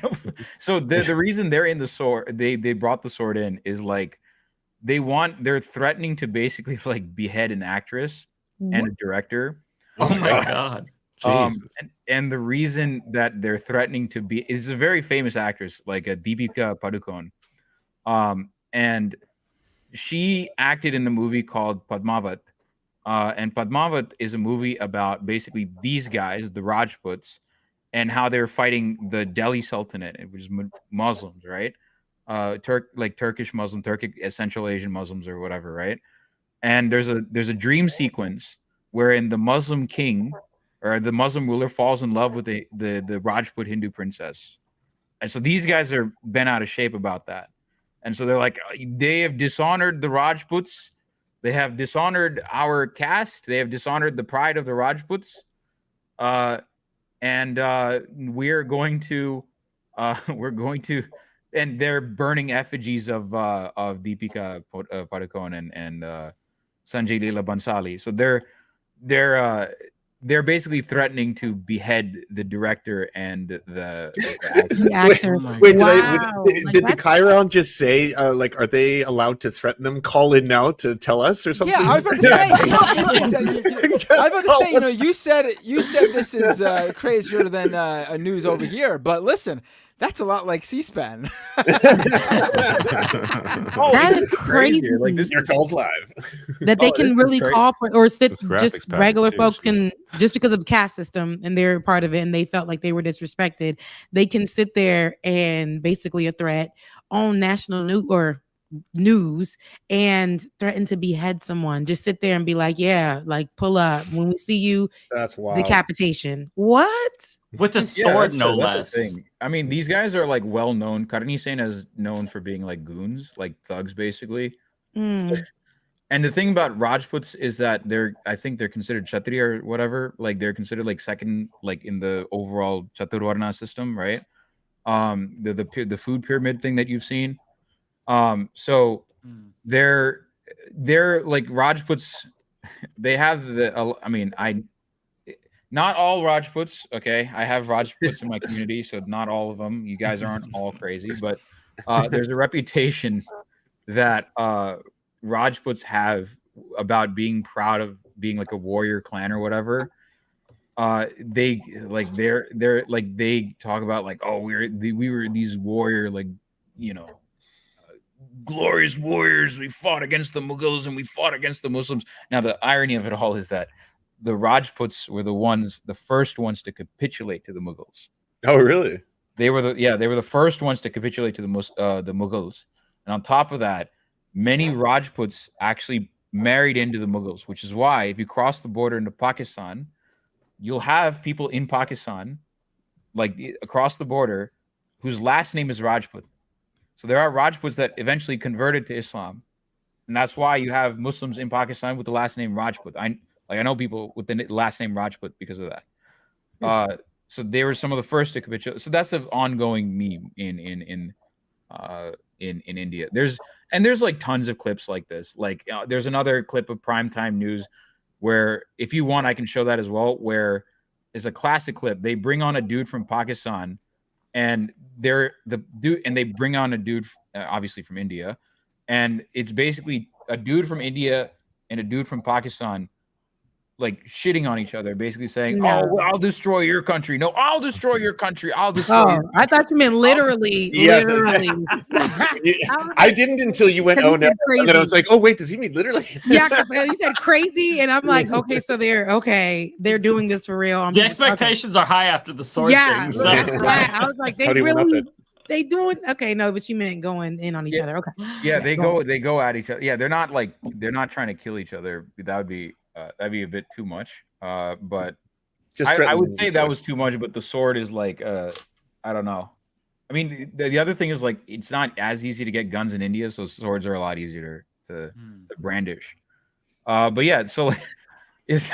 don't. So the reason they're in the sword, they brought the sword in is like, they're threatening to basically like behead an actress and a director. Oh my God. And the reason that they're threatening to be is a very famous actress, like a Deepika Padukone. And she acted in the movie called Padmavat. And Padmavat is a movie about basically these guys, the Rajputs, and how they're fighting the Delhi Sultanate, which is Muslims, right? Turkish Muslim, Central Asian Muslims or whatever, right? And there's a dream sequence wherein the Muslim king or the Muslim ruler falls in love with the Rajput Hindu princess. And so these guys are bent out of shape about that. And so they're like, they have dishonored the Rajputs. They have dishonored our caste. They have dishonored the pride of the Rajputs. And we're going to, and they're burning effigies of Deepika Padukone and Sanjay Leela Bhansali. So they're basically threatening to behead the director and the actor. Wait, did the Chiron just say like, are they allowed to threaten them? Call in now to tell us or something? Yeah, I was about to say, you said this is crazier than a news over here, but listen. That's a lot like C-SPAN. That is crazy. Like this, your calls live. That they can really call for, or sit just regular folks can, just because of the caste system and they're part of it and they felt like they were disrespected, they can sit there and basically a threat on national news and threaten to behead someone. Just sit there and be like, yeah, like pull up when we see you. That's wild. Decapitation. What? With a sword, no less. I mean, these guys are like well known. Karni Sen is known for being like goons, like thugs, basically. And the thing about Rajputs is that I think they're considered Kshatriya or whatever. Like they're considered like second, like in the overall Chaturvarna system, right? The food pyramid thing that you've seen. So they're like Rajputs. They have not all Rajputs. Okay. I have Rajputs in my community, so not all of them. You guys aren't all crazy, but there's a reputation that Rajputs have about being proud of being like a warrior clan or whatever. They talk about like, oh, we were these warrior, like, glorious warriors. We fought against the Mughals and we fought against the Muslims. Now, the irony of it all is that the Rajputs were the first ones to capitulate to the Mughals. Oh, really? They were the first ones to capitulate to the Mughals. And on top of that, many Rajputs actually married into the Mughals, which is why if you cross the border into Pakistan, you'll have people in Pakistan, like across the border, whose last name is Rajput. So there are Rajputs that eventually converted to Islam. And that's why you have Muslims in Pakistan with the last name Rajput. I know people with the last name Rajput because of that. So they were some of the first to capitulate. So that's an ongoing meme in India. There's like tons of clips like this. Like there's another clip of primetime news where, if you want, I can show that as well. Where is a classic clip. They bring on a dude from Pakistan, and they bring on a dude obviously from India, and it's basically a dude from India and a dude from Pakistan, like shitting on each other, basically saying, No. "Oh, well, I'll destroy your country. No, I'll destroy your country. I'll destroy." I thought you meant literally. Yes, Literally. I didn't until you went, Because oh you no. said And then I crazy. was like, oh wait, does he mean literally? Yeah, because you said crazy, and I'm like, okay, so they're doing this for real. The expectations are high after the sword thing. So. Yeah, I was like, How do you want really, that? they doing okay. No, but you meant going in on each other. Okay. Yeah, they go at each other. Yeah, they're not trying to kill each other. That'd be a bit too much. But Just I threatening would say each that other. was too much. But the sword is like, I don't know. I mean, the other thing is like, it's not as easy to get guns in India, so swords are a lot easier to brandish. But yeah, so it's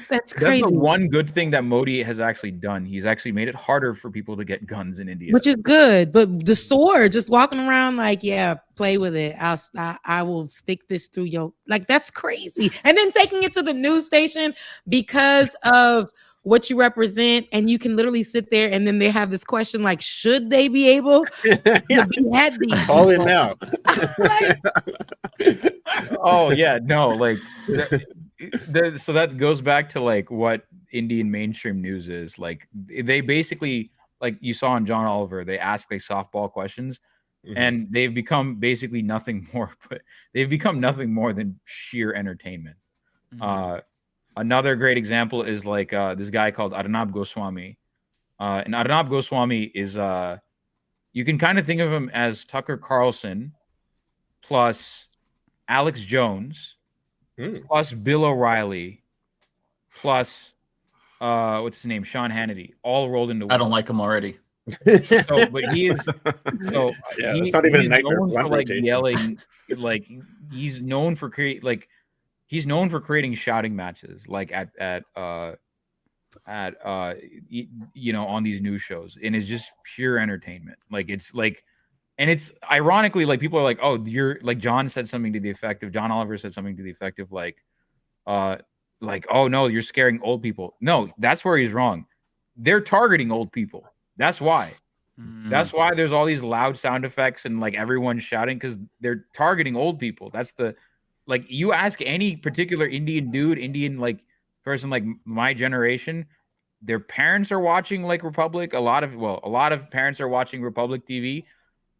That's crazy. the one good thing that Modi has actually done. He's actually made it harder for people to get guns in India, which is good. But the sword, just walking around like, yeah, play with it. I will stick this through your, like, that's crazy. And then taking it to the news station because of what you represent, and you can literally sit there, and then they have this question like, should they be able to behead these Call in people? now. oh yeah, no, like so that goes back to like what Indian mainstream news is. Like they basically, like you saw on John Oliver, they ask like softball questions, and they've become basically nothing more, but they've become nothing more than sheer entertainment. Another great example is like this guy called Arunab Goswami. And Arunab Goswami is you can kind of think of him as Tucker Carlson plus Alex Jones plus Bill O'Reilly plus what's his name, Sean Hannity, all rolled into one. I don't like him already. So, but he is so yeah, it's not even a he's nightmare known for like rotation. yelling, like he's known for creating shouting matches, like at you know, on these news shows, and it's just pure entertainment. Like it's like, and it's ironically like people are like, oh, you're like, John said something to the effect of, John Oliver said something to the effect of like, oh no, you're scaring old people. No, that's where he's wrong. They're targeting old people. That's why. That's why there's all these loud sound effects and like everyone's shouting, because they're targeting old people. That's the, like, you ask any particular Indian dude, Indian like person like my generation, their parents are watching like Republic. A lot of parents are watching Republic TV,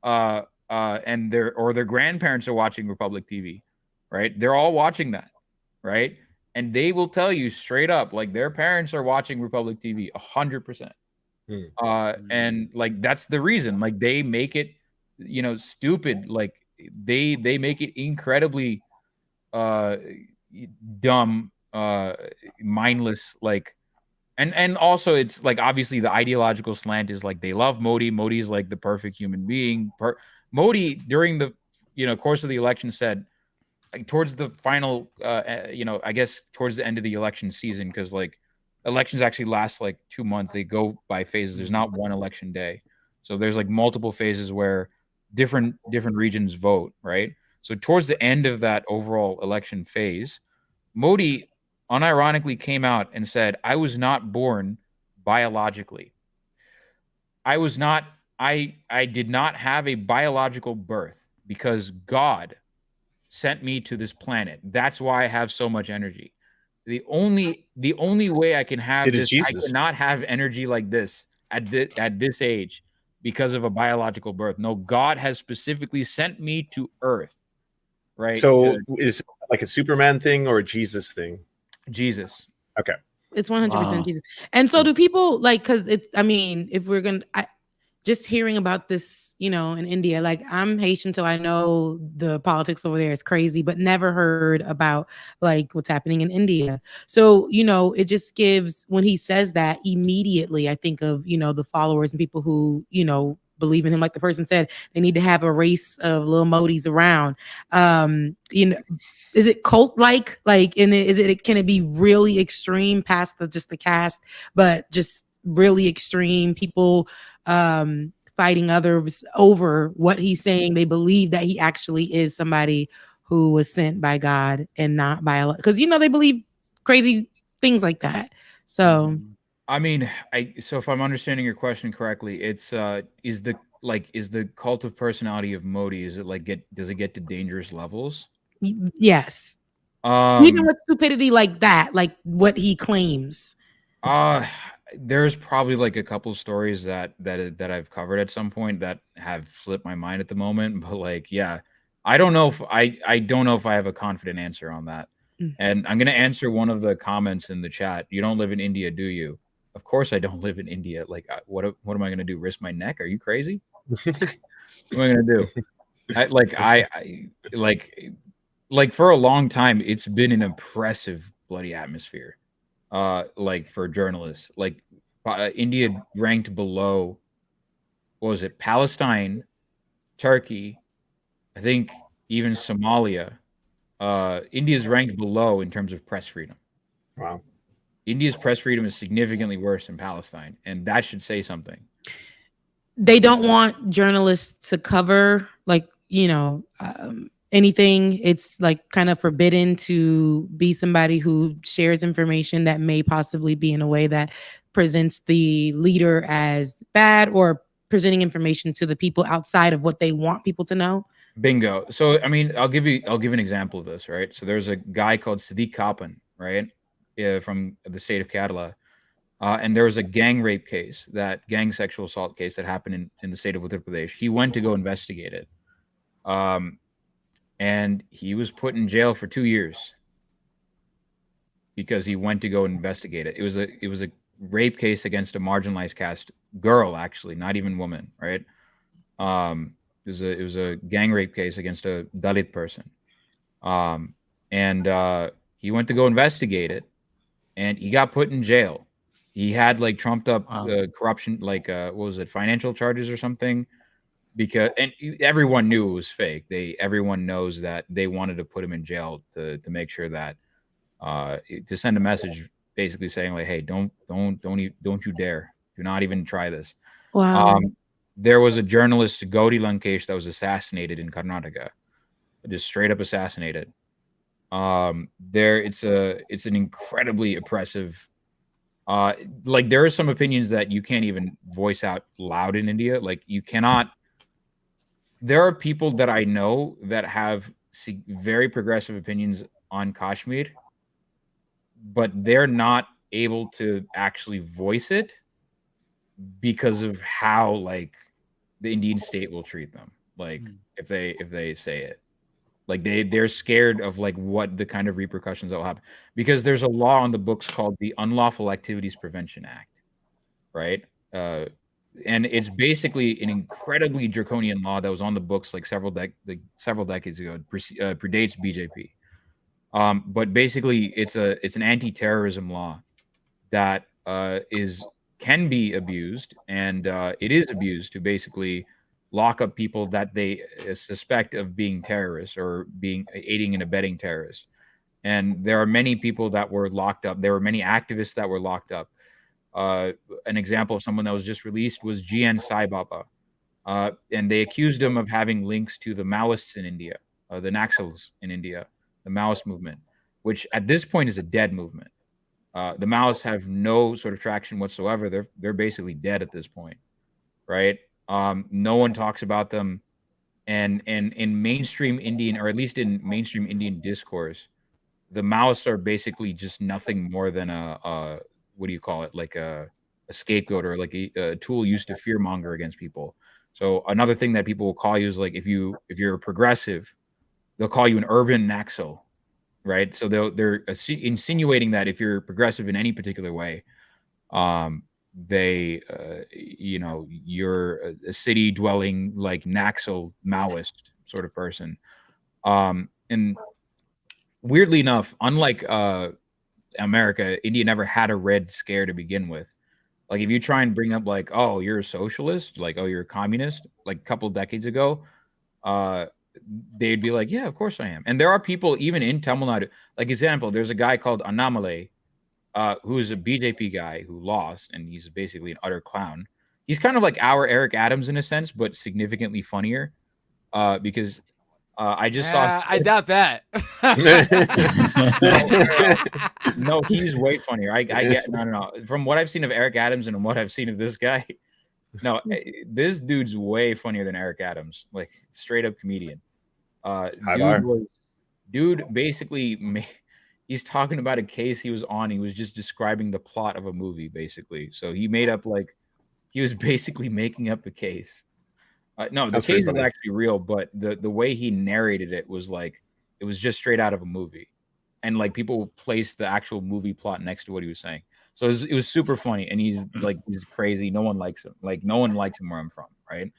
and their grandparents are watching Republic TV, right? They're all watching that, right? And they will tell you straight up, like, their parents are watching Republic TV 100%. And like, that's the reason, like, they make it, you know, stupid. Like they make it incredibly dumb, mindless, like, and also it's like, obviously the ideological slant is like, they love Modi. Modi's like the perfect human being. Modi during the, you know, course of the election said, like, towards the final, you know, I guess towards the end of the election season, because like elections actually last like 2 months. They go by phases. There's not one election day. So there's like multiple phases where different regions vote, right? So towards the end of that overall election phase, Modi unironically came out and said, I was not born biologically. I did not have a biological birth because God sent me to this planet. That's why I have so much energy. The only way I can have this, I cannot have energy like this at this age because of a biological birth. No, God has specifically sent me to Earth, right? So is it like a Superman thing or a Jesus thing? Jesus. Okay. It's 100% Jesus. And so do people, like, because it's, I mean, if we're gonna, just hearing about this, you know, in India, like I'm Haitian, so I know the politics over there is crazy, but never heard about like what's happening in India. So, you know, it just gives, when he says that, immediately I think of, you know, the followers and people who, you know, believe in him. Like the person said, they need to have a race of little Modis around. You know, is it cult like in it, can it be really extreme past just the caste, but just really extreme people fighting others over what he's saying? They believe that he actually is somebody who was sent by God and not by Allah, because you know they believe crazy things like that. So I mean, so if I'm understanding your question correctly, it's is the cult of personality of Modi, is it like does it get to dangerous levels? Yes. Even with stupidity like that, like what he claims. There's probably like a couple stories that I've covered at some point that have slipped my mind at the moment, but like, yeah, I don't know if I don't know if I have a confident answer on that. And I'm going to answer one of the comments in the chat. You don't live in India, do you? Of course I don't live in India. Like, what am I going to do? Risk my neck? Are you crazy? What am I going to do? Like for a long time, it's been an oppressive, bloody atmosphere. Like for journalists, like India ranked below, what was it? Palestine, Turkey, I think even Somalia. India's ranked below in terms of press freedom. Wow. India's press freedom is significantly worse than Palestine, and that should say something. They don't want journalists to cover, like, you know, anything. It's like kind of forbidden to be somebody who shares information that may possibly be in a way that presents the leader as bad, or presenting information to the people outside of what they want people to know. Bingo. So I mean, I'll give an example of this, right? So there's a guy called Sadiq Kapan, right, from the state of Kerala, and there was a gang rape case, gang sexual assault case that happened in the state of Uttar Pradesh. He went to go investigate it, and he was put in jail for 2 years because he went to go investigate it. It was a rape case against a marginalized caste girl, actually, not even woman, right? It was a gang rape case against a Dalit person. And he went to go investigate it, and he got put in jail. He had like trumped up corruption, like what was it, financial charges or something, because and everyone knew it was fake. Everyone knows that they wanted to put him in jail to make sure that to send a message basically saying like, hey, don't you dare, do not even try this. Wow. There was a journalist, Gauri Lankesh, that was assassinated in Karnataka, just straight up assassinated. It's an incredibly oppressive. Like there are some opinions that you can't even voice out loud in India. Like you cannot. There are people that I know that have very progressive opinions on Kashmir, but they're not able to actually voice it because of how like the Indian state will treat them. Like if they say it, like they're scared of like what the kind of repercussions that will happen, because there's a law on the books called the Unlawful Activities Prevention Act, right? And it's basically an incredibly draconian law that was on the books like several decades ago. It predates BJP. But basically it's an anti-terrorism law that can be abused, and it is abused to basically lock up people that they suspect of being terrorists or being aiding and abetting terrorists. And there are many people that were locked up. There were many activists that were locked up. An example of someone that was just released was GN Sai Baba. And they accused him of having links to the Maoists in India, the Naxals in India, the Maoist movement, which at this point is a dead movement. The Maoists have no sort of traction whatsoever. They're basically dead at this point, right? No one talks about them, and in mainstream Indian, or at least in mainstream Indian discourse, the Maoists are basically just nothing more than a what do you call it? Like a scapegoat, or like a tool used to fearmonger against people. So another thing that people will call you is like, if you're a progressive, they'll call you an urban Naxal, right? So they're insinuating that if you're progressive in any particular way, they, you're a city dwelling like Naxal Maoist sort of person. And weirdly enough, unlike America, India never had a Red Scare to begin with. Like, if you try and bring up like, oh, you're a socialist, like, oh, you're a communist, like a couple of decades ago, they'd be like, yeah, of course I am. And there are people even in Tamil Nadu, like example, there's a guy called Annamalai, who is a BJP guy who lost, and he's basically an utter clown. He's kind of like our Eric Adams in a sense, but significantly funnier, because I just saw. I doubt that. No, he's way funnier. I get no. From what I've seen of Eric Adams and what I've seen of this guy, no, this dude's way funnier than Eric Adams. Like, straight up comedian. Dude basically he's talking about a case he was on. He was just describing the plot of a movie, basically. So he made up he was basically making up a case. No, the case is actually real, but the way he narrated it was like it was just straight out of a movie, and like people placed the actual movie plot next to what he was saying. So it was super funny, and he's crazy. No one likes him. Like, no one likes him where I'm from, right?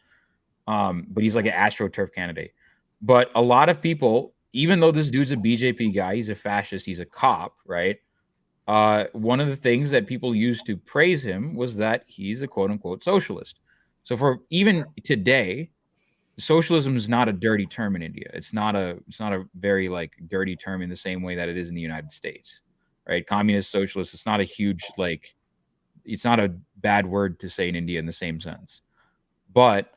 But he's like an AstroTurf candidate. But a lot of people, even though this dude's a BJP guy, he's a fascist, he's a cop, right? One of the things that people used to praise him was that he's a quote unquote socialist. So for even today, socialism is not a dirty term in India. It's not a very like dirty term in the same way that it is in the United States, right? Communist, socialist, it's not a huge it's not a bad word to say in India in the same sense. But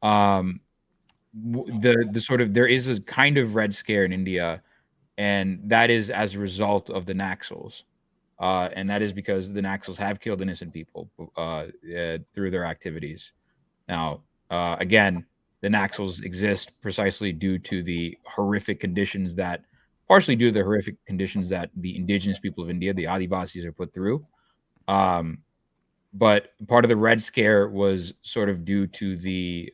the sort of, there is a kind of Red Scare in India, and that is as a result of the Naxals. And that is because the Naxals have killed innocent people through their activities. Now, again, the Naxals exist precisely due to the horrific conditions partially due to the horrific conditions that the indigenous people of India, the Adivasis, are put through. But part of the Red Scare was sort of due to the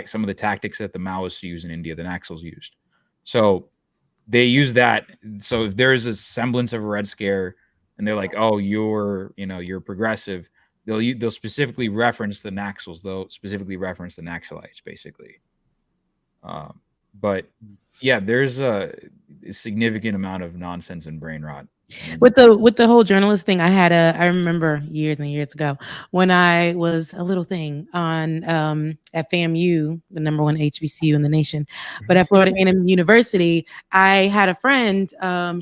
some of the tactics that the Maoists use in India, the Naxals used. So they use that. So if there is a semblance of a Red Scare, and they're like, "Oh, you're progressive," they'll specifically reference the Naxals. They'll specifically reference the Naxalites, basically. But yeah, there's a significant amount of nonsense and brain rot. With the whole journalist thing, I remember years and years ago when I was a little thing on at FAMU, the #1 HBCU in the nation, but at Florida A&M University, I had a friend.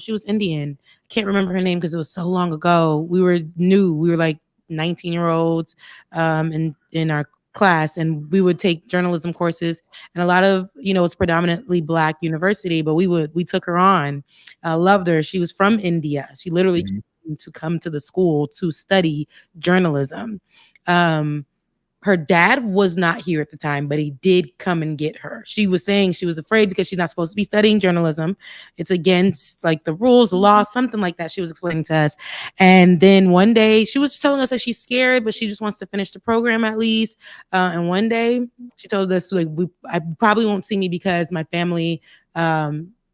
She was Indian. Can't remember her name because it was so long ago. We were new. We were like 19-year-olds in our class, and we would take journalism courses, and a lot of, it's predominantly Black university, but we took her on. Loved her. She was from India. She literally came to come to the school to study journalism. Her dad was not here at the time, but he did come and get her. She was saying she was afraid because she's not supposed to be studying journalism. It's against like the rules, the law, something like that. She was explaining to us. And then one day she was telling us that she's scared, but she just wants to finish the program at least. And one day she told us, like, I probably won't see me because my family,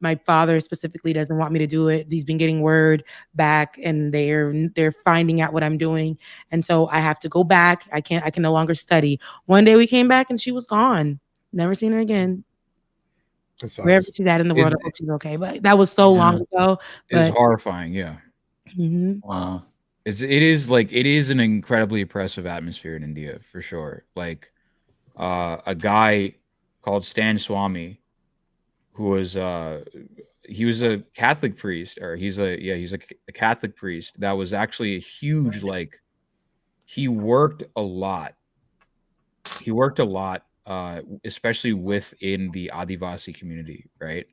my father specifically doesn't want me to do it. He's been getting word back, and they're finding out what I'm doing. And so I have to go back. I can no longer study. One day we came back and she was gone. Never seen her again. Wherever she's at in the world, I hope she's okay. But that was so long ago. It's horrifying. Yeah. Mm-hmm. Wow. It is an incredibly oppressive atmosphere in India for sure. Like a guy called Stan Swami, who was he was a Catholic priest, or he's a Catholic priest that was actually a huge, like, he worked a lot, especially within the Adivasi community, right?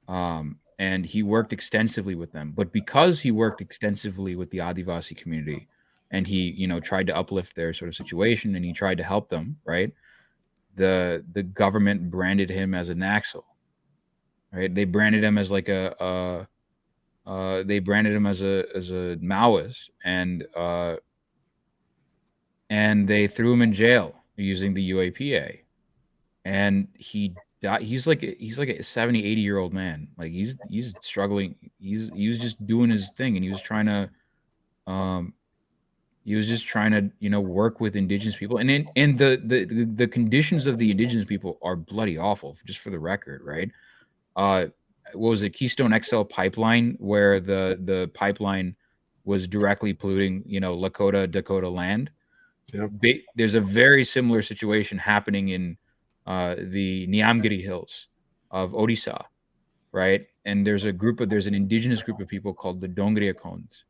And he worked extensively with them, but because he worked extensively with the Adivasi community, and he tried to uplift their sort of situation, and he tried to help them, right? The government branded him as a Naxal. Right, they branded him as like a Maoist, and they threw him in jail using the UAPA, and he died. He's like a 70, 80-year-old man. Like he's struggling. He was just doing his thing, and he was trying to He was just trying to, you know, work with indigenous people, and the conditions of the indigenous people are bloody awful. Just for the record, right? What was it, Keystone XL pipeline, where the pipeline was directly polluting, you know, Dakota land. Yep. There's a very similar situation happening in the Niamgiri Hills of Odisha, right? And there's an indigenous group of people called the Dongriakons,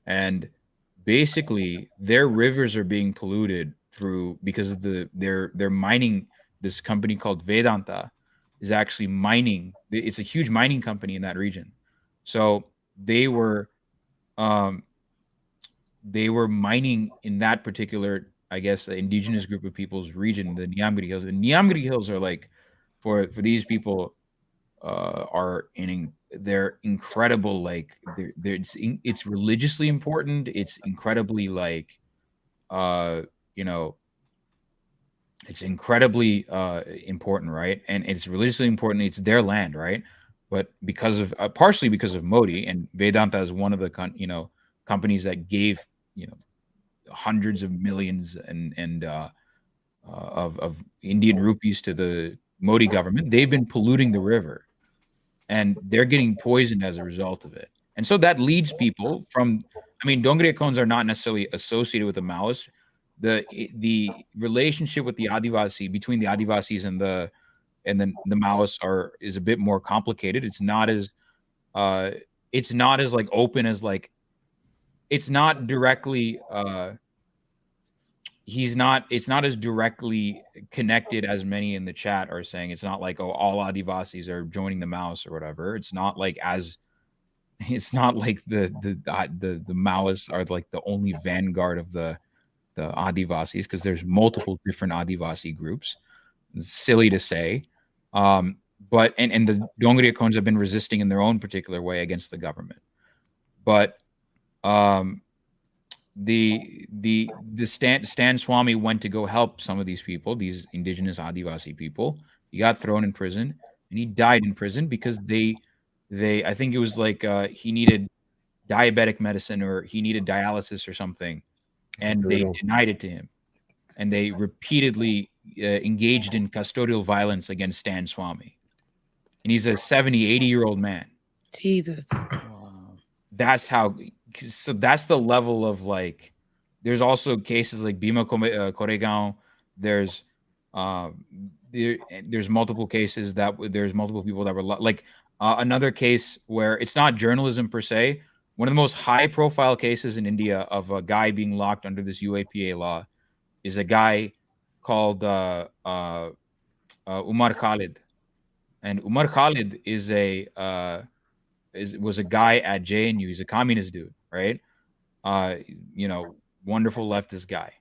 and basically their rivers are being polluted because of they're mining. This company called Vedanta is actually mining. It's a huge mining company in that region. So they were mining in that particular, I guess, indigenous group of people's region, the Niamgiri Hills. The Niamgiri Hills are like, for these people, they're incredible. Like it's religiously important. It's incredibly like, you know, it's incredibly important, right? And it's religiously important. It's their land, right? But because of partially because of Modi, and Vedanta is one of the companies that gave, you know, hundreds of millions and of Indian rupees to the Modi government. They've been polluting the river, and they're getting poisoned as a result of it. And so that leads people from, I mean, Dongriakons are not necessarily associated with the Maoists. The relationship with the Adivasi, between the Adivasis and the Maoists is a bit more complicated. It's not as like open as like, it's not directly it's not as directly connected as many in the chat are saying. It's not like, oh, all Adivasis are joining the Maoists or whatever. It's not like the Maoists are like the only vanguard of the Adivasis, because there's multiple different Adivasi groups. It's silly to say. But the Dongriakons have been resisting in their own particular way against the government. But the Stan Swami went to go help some of these people, these indigenous Adivasi people. He got thrown in prison, and he died in prison because they I think it was like he needed diabetic medicine, or he needed dialysis or something, and they denied it to him, and they repeatedly engaged in custodial violence against Stan Swami. And he's a 80-year-old man. Jesus. That's how. So that's the level of like. There's also cases like Bhima Koregaon. There's multiple cases that there's multiple people that were like another case where it's not journalism per se. One of the most high-profile cases in India of a guy being locked under this UAPA law is a guy called Umar Khalid, and Umar Khalid was a guy at JNU. He's a communist dude, right? Wonderful leftist guy,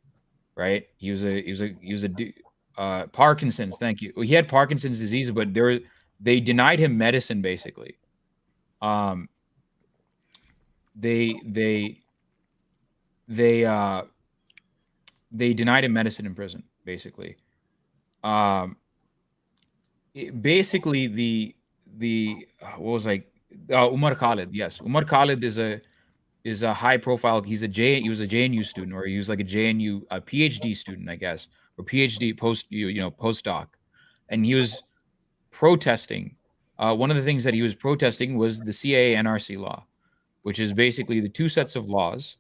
right? He was a Parkinson's. Thank you. He had Parkinson's disease, but they denied him medicine basically. They denied him medicine in prison, basically. Umar Khalid, yes. Umar Khalid is a high profile. He was a JNU student, or he was like a JNU PhD student, I guess, or PhD postdoc, and he was protesting. One of the things that he was protesting was the CAA NRC law, which is basically the two sets of laws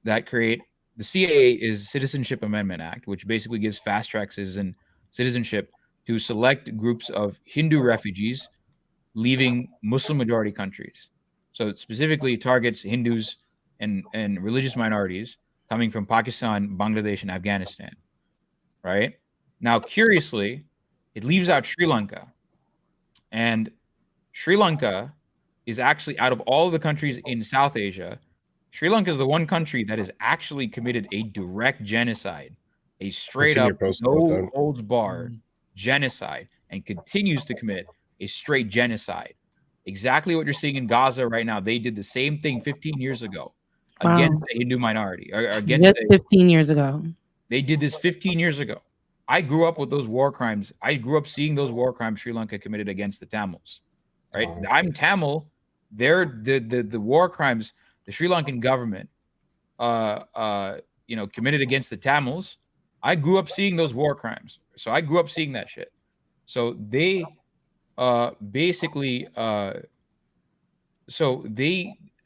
that create. The CAA is Citizenship Amendment Act, which basically gives fast track citizenship to select groups of Hindu refugees leaving Muslim majority countries. So it specifically targets Hindus and religious minorities coming from Pakistan, Bangladesh, and Afghanistan. Right? Now, curiously, it leaves out Sri Lanka. And Sri Lanka is actually, out of all the countries in South Asia, Sri Lanka is the one country that has actually committed a direct genocide, a straight up, no holds barred genocide, and continues to commit a straight genocide. Exactly what you're seeing in Gaza right now. They did the same thing 15 years ago against the Hindu minority. Or against 15 years ago. They did this 15 years ago. I grew up with those war crimes. I grew up seeing those war crimes Sri Lanka committed against the Tamils. Right? I'm Tamil. They're the war crimes. The Sri Lankan government committed against the Tamils, I grew up seeing those war crimes. So I grew up seeing that shit. So they basically, out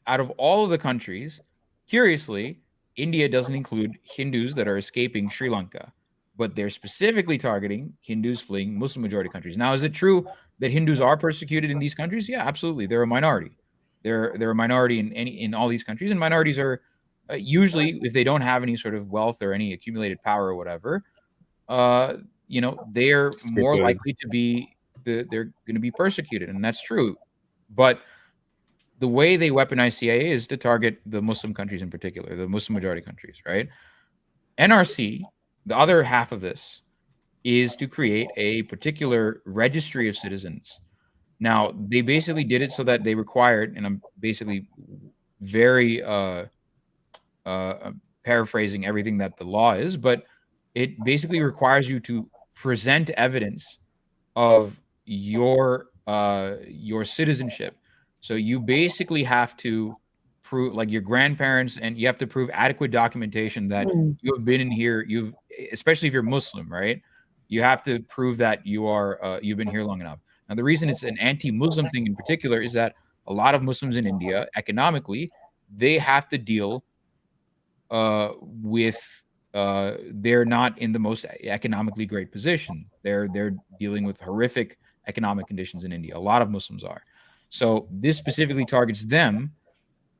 of all of the countries, curiously, India doesn't include Hindus that are escaping Sri Lanka, but they're specifically targeting Hindus fleeing Muslim majority countries. Now, is it true that Hindus are persecuted in these countries? Yeah, absolutely. They're a minority. They're a minority in all these countries, and minorities are usually, if they don't have any sort of wealth or any accumulated power or whatever, they're more likely to be they're going to be persecuted, and that's true. But the way they weaponize CIA is to target the Muslim countries in particular, the Muslim majority countries, right? NRC, the other half of this, is to create a particular registry of citizens. Now, they basically did it so that they required, and I'm basically very paraphrasing everything that the law is, but it basically requires you to present evidence of your citizenship. So you basically have to prove, like your grandparents, and you have to prove adequate documentation that you have been in here. Especially if you're Muslim, right? You have to prove that you've been here long enough. Now, the reason it's an anti-Muslim thing in particular is that a lot of Muslims in India, economically, they have to deal with they're not in the most economically great position. They're dealing with horrific economic conditions in India. A lot of Muslims are. So this specifically targets them,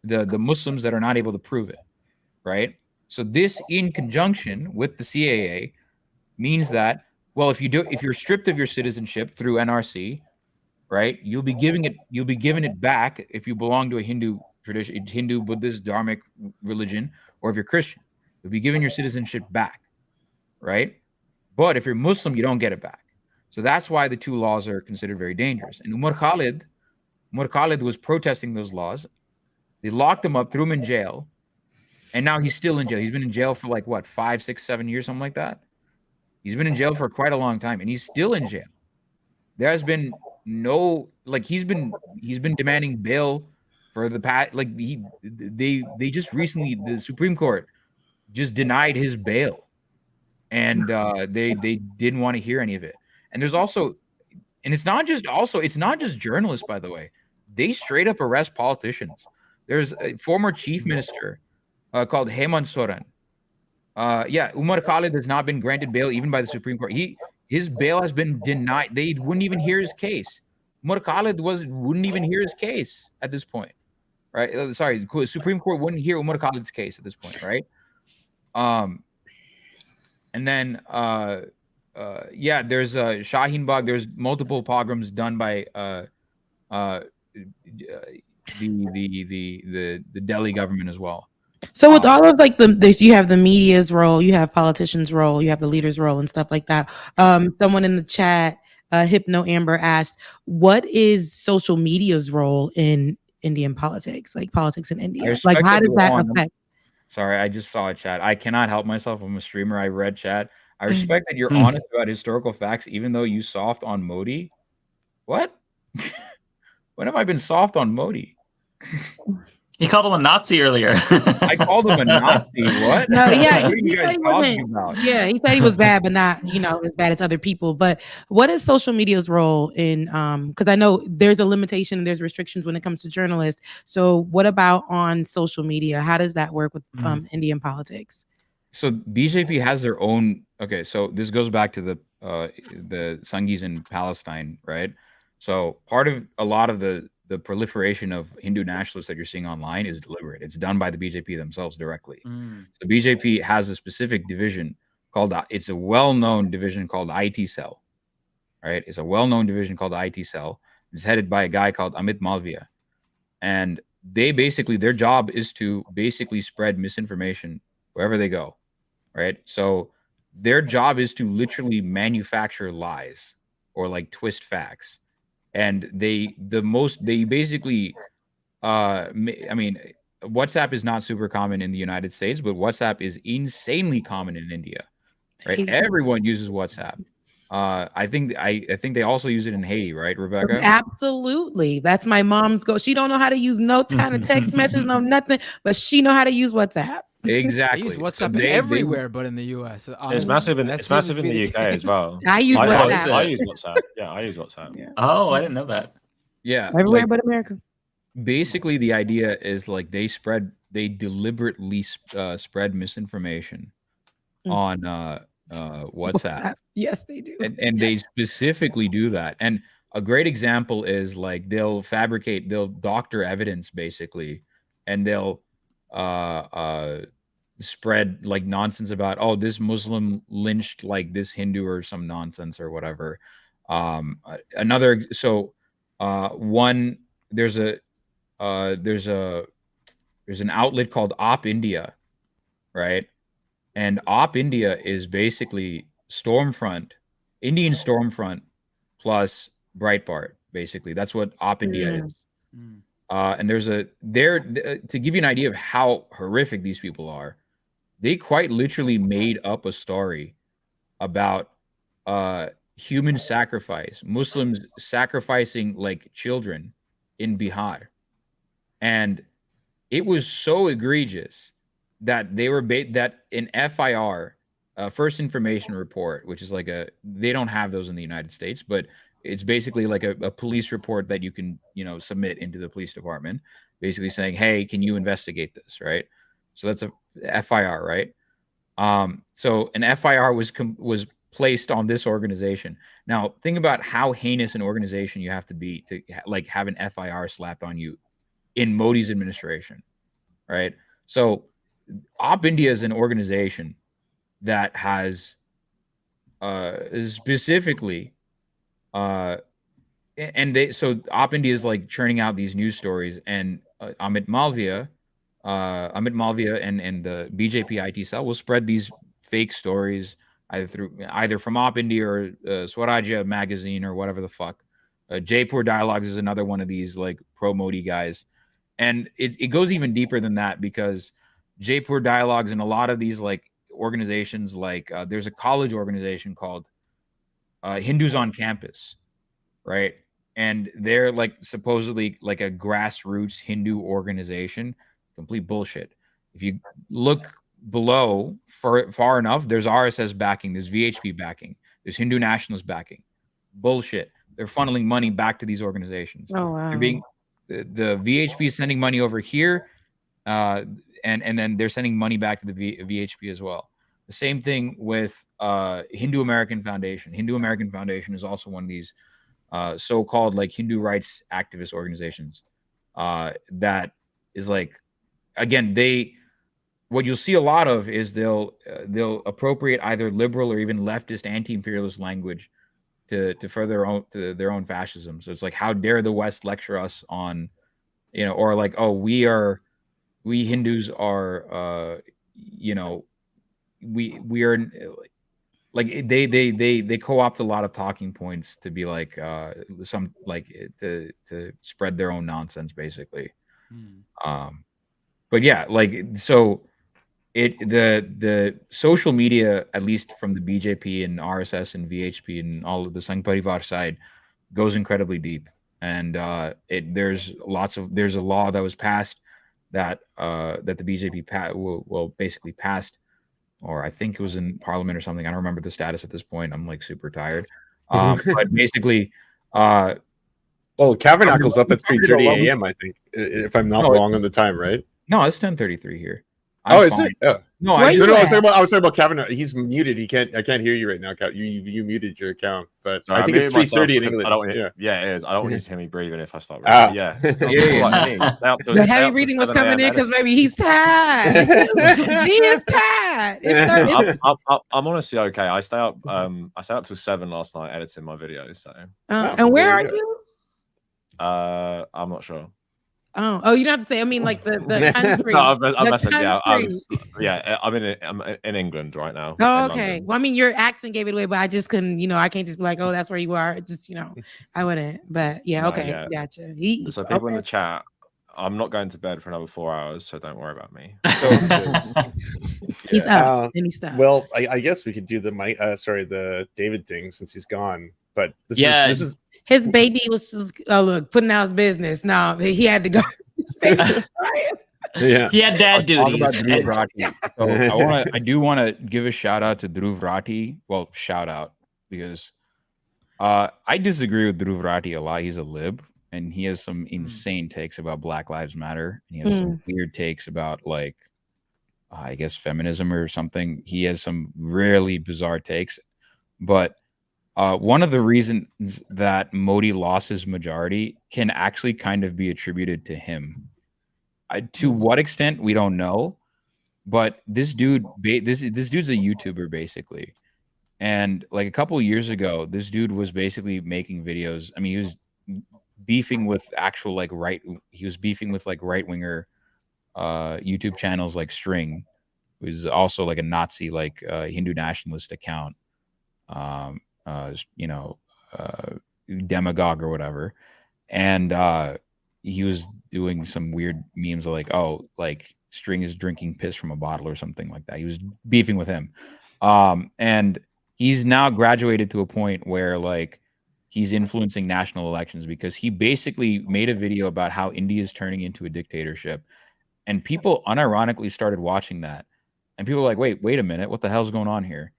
the Muslims that are not able to prove it, right? So this, in conjunction with the CAA, means that, well, if you're stripped of your citizenship through NRC, right, you'll be given it back if you belong to a Hindu tradition, Hindu, Buddhist, Dharmic religion, or if you're Christian, you'll be given your citizenship back, right? But if you're Muslim, you don't get it back. So that's why the two laws are considered very dangerous. And Umar Khalid was protesting those laws. They locked him up, threw him in jail, and now he's still in jail. He's been in jail for like what, 5, 6, 7 years, something like that. He's been in jail for quite a long time, and he's still in jail. There has been no, like, he's been demanding bail for the past, like, they just recently, the Supreme Court just denied his bail, and they didn't want to hear any of it. And there's also, and it's not just journalists, by the way. They straight up arrest politicians. There's a former chief minister called Hemant Soren. Umar Khalid has not been granted bail even by the Supreme Court. His bail has been denied. They wouldn't even hear his case. Umar Khalid wouldn't even hear his case at this point, right? Sorry, the Supreme Court wouldn't hear Umar Khalid's case at this point, right? And then there's Shaheen Bagh. There's multiple pogroms done by the Delhi government as well. So with all of like this, you have the media's role, you have politicians' role, you have the leader's role, and stuff like that. Someone in the chat, Hypno Amber, asked, "What is social media's role in Indian politics? Like politics in India? Like how does that affect?" Sorry, I just saw a chat. I cannot help myself. I'm a streamer. I read chat. I respect that you're honest about historical facts, even though you soft on Modi. What? When have I been soft on Modi? He called him a Nazi earlier. I called him a Nazi. What? No, yeah, what are you guys talking about? Yeah, he said he was bad, but not, as bad as other people. But what is social media's role in? Because I know there's a limitation, there's restrictions when it comes to journalists. So what about on social media? How does that work with Indian politics? So BJP has their own. Okay, so this goes back to the Sangis in Palestine, right? So part of a lot of the proliferation of Hindu nationalists that you're seeing online is deliberate. It's done by the BJP themselves directly. The BJP has a specific division called, it's a well-known division called IT Cell, right? It's a well-known division called IT Cell. It's headed by a guy called Amit Malviya. And they basically, their job is to basically spread misinformation wherever they go, right? So their job is to literally manufacture lies or like twist facts. And they basically, I mean, WhatsApp is not super common in the United States, but WhatsApp is insanely common in India, right? Everyone uses WhatsApp. I think they also use it in Haiti, right, Rebecca? Absolutely. That's my mom's goal. She don't know how to use no kind of text message, no nothing, but she know how to use WhatsApp. Exactly. I use WhatsApp everywhere, but in the US. Honestly. It's massive in the UK as well. I use WhatsApp. I use WhatsApp. Yeah, I use WhatsApp. Yeah. Oh, I didn't know that. Yeah, Everywhere like, but America. basically the idea is like they deliberately spread misinformation on WhatsApp. Yes, they do. And they specifically do that. And a great example is like they'll doctor evidence basically, and they'll spread like nonsense about, oh, this Muslim lynched like this Hindu or some nonsense or whatever. There's an outlet called Op India, right? And Op India is basically Indian Stormfront plus Breitbart, basically. That's what Op India is. And to give you an idea of how horrific these people are, they quite literally made up a story about human sacrifice, Muslims sacrificing like children in Bihar. And it was so egregious that they were that in FIR, First Information Report, which is like they don't have those in the United States, but it's basically like a police report that you can, submit into the police department, basically saying, hey, can you investigate this, right? So that's a FIR, right? So an FIR was placed on this organization. Now, think about how heinous an organization you have to be to like have an FIR slapped on you in Modi's administration, right? So Op India is an organization that has specifically so Op India is like churning out these news stories, and Amit Malviya and the BJP IT cell will spread these fake stories either from Op India or Swarajya magazine or whatever the fuck. Jaipur Dialogues is another one of these like pro Modi guys, and it goes even deeper than that, because Jaipur Dialogues and a lot of these like organizations, like there's a college organization called Hindus on Campus, right? And they're like supposedly like a grassroots Hindu organization. Complete bullshit. If you look below far enough, there's RSS backing, there's VHP backing, there's Hindu nationalist backing. Bullshit. They're funneling money back to these organizations. Oh wow. The VHP is sending money over here, and then they're sending money back to the VHP as well. The same thing with Hindu American Foundation. Hindu American Foundation is also one of these so-called like Hindu rights activist organizations that is like, again, what you'll see a lot of is they'll appropriate either liberal or even leftist anti-imperialist language to further their own fascism. So it's like, how dare the West lecture us on, or like, oh, we Hindus are, we are like, they co-opt a lot of talking points to be like some like to spread their own nonsense, basically. But yeah, like, so the social media, at least from the BJP and RSS and VHP and all of the Sangh Parivar side, goes incredibly deep. And there's a law that was passed that the BJP basically passed, or I think it was in Parliament or something. I don't remember the status at this point. I'm like super tired. But basically, well, Kavernacle's up at 3:30 a.m. I think, if I'm not wrong on the time, right? No, it's 10:33 here. Is it? No, I was talking about Kavernacle. He's muted. I can't hear you right now. You muted your account, but I think it's 3:30 in England. Yeah, it is. I don't want you to hear me breathing if I start. Yeah. The heavy breathing was coming in because maybe he's tired. He is tired. I'm honestly okay. I stay up till 7 last night editing my videos. So. And where are you? I'm not sure. Oh, you don't have to say. I mean, like the country. No, I'm messing. Yeah, I'm in England right now. Oh, okay. Well, I mean, your accent gave it away, but I just couldn't. I can't just be like, oh, that's where you are. Just I wouldn't. But yeah, okay, gotcha. So people in the chat, I'm not going to bed for another 4 hours, so don't worry about me. He's up and he's stuck. Well, I guess we could do the David thing since he's gone. But this is. His baby was putting out his business. No, he had to go. His baby was crying. Yeah. He had dad Talk about duties. Dhruv Rathi. So I do want to give a shout out to Dhruv Rathi. Well, shout out because I disagree with Dhruv Rathi a lot. He's a lib, and he has some insane takes about Black Lives Matter. And he has some weird takes about like I guess feminism or something. He has some really bizarre takes, but one of the reasons that Modi lost his majority can actually kind of be attributed to him. To what extent we don't know, but this dude, this dude's a YouTuber basically, and like a couple of years ago, this dude was basically making videos. I mean, he was beefing with actual like he was beefing with like right winger YouTube channels like String, who's also like a Nazi like Hindu nationalist account, demagogue or whatever, and he was doing some weird memes like, oh, like String is drinking piss from a bottle or something like that. He was beefing with him. And he's now graduated to a point where like he's influencing national elections because he basically made a video about how India is turning into a dictatorship. And people unironically started watching that. And people were like, wait a minute, what the hell's going on here?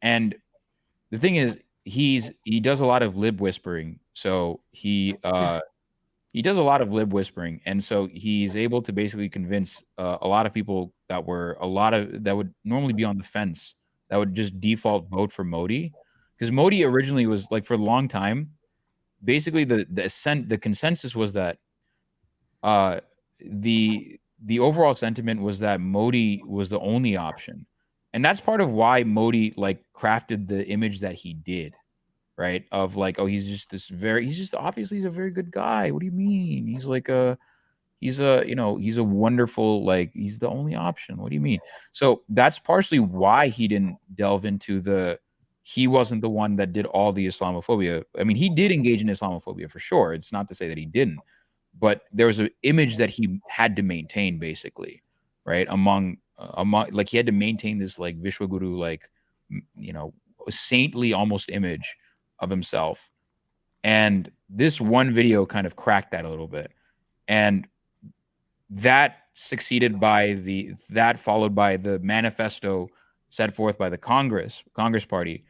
And the thing is, he does a lot of lib whispering. So he does a lot of lib whispering, and so he's able to basically convince a lot of people that would normally be on the fence, that would just default vote for Modi, because Modi originally was like for a long time, basically the consensus was that the overall sentiment was that Modi was the only option, and that's part of why Modi like crafted the image that he did. Right, of like, oh, he's just obviously he's a very good guy. What do you mean? He's a wonderful, like, he's the only option. What do you mean? So that's partially why he didn't delve into he wasn't the one that did all the Islamophobia. I mean, he did engage in Islamophobia for sure. It's not to say that he didn't, but there was an image that he had to maintain basically, right? Among like he had to maintain this like Vishwaguru, like, saintly almost image of himself, and this one video kind of cracked that a little bit, and that succeeded followed by the manifesto set forth by the Congress Party,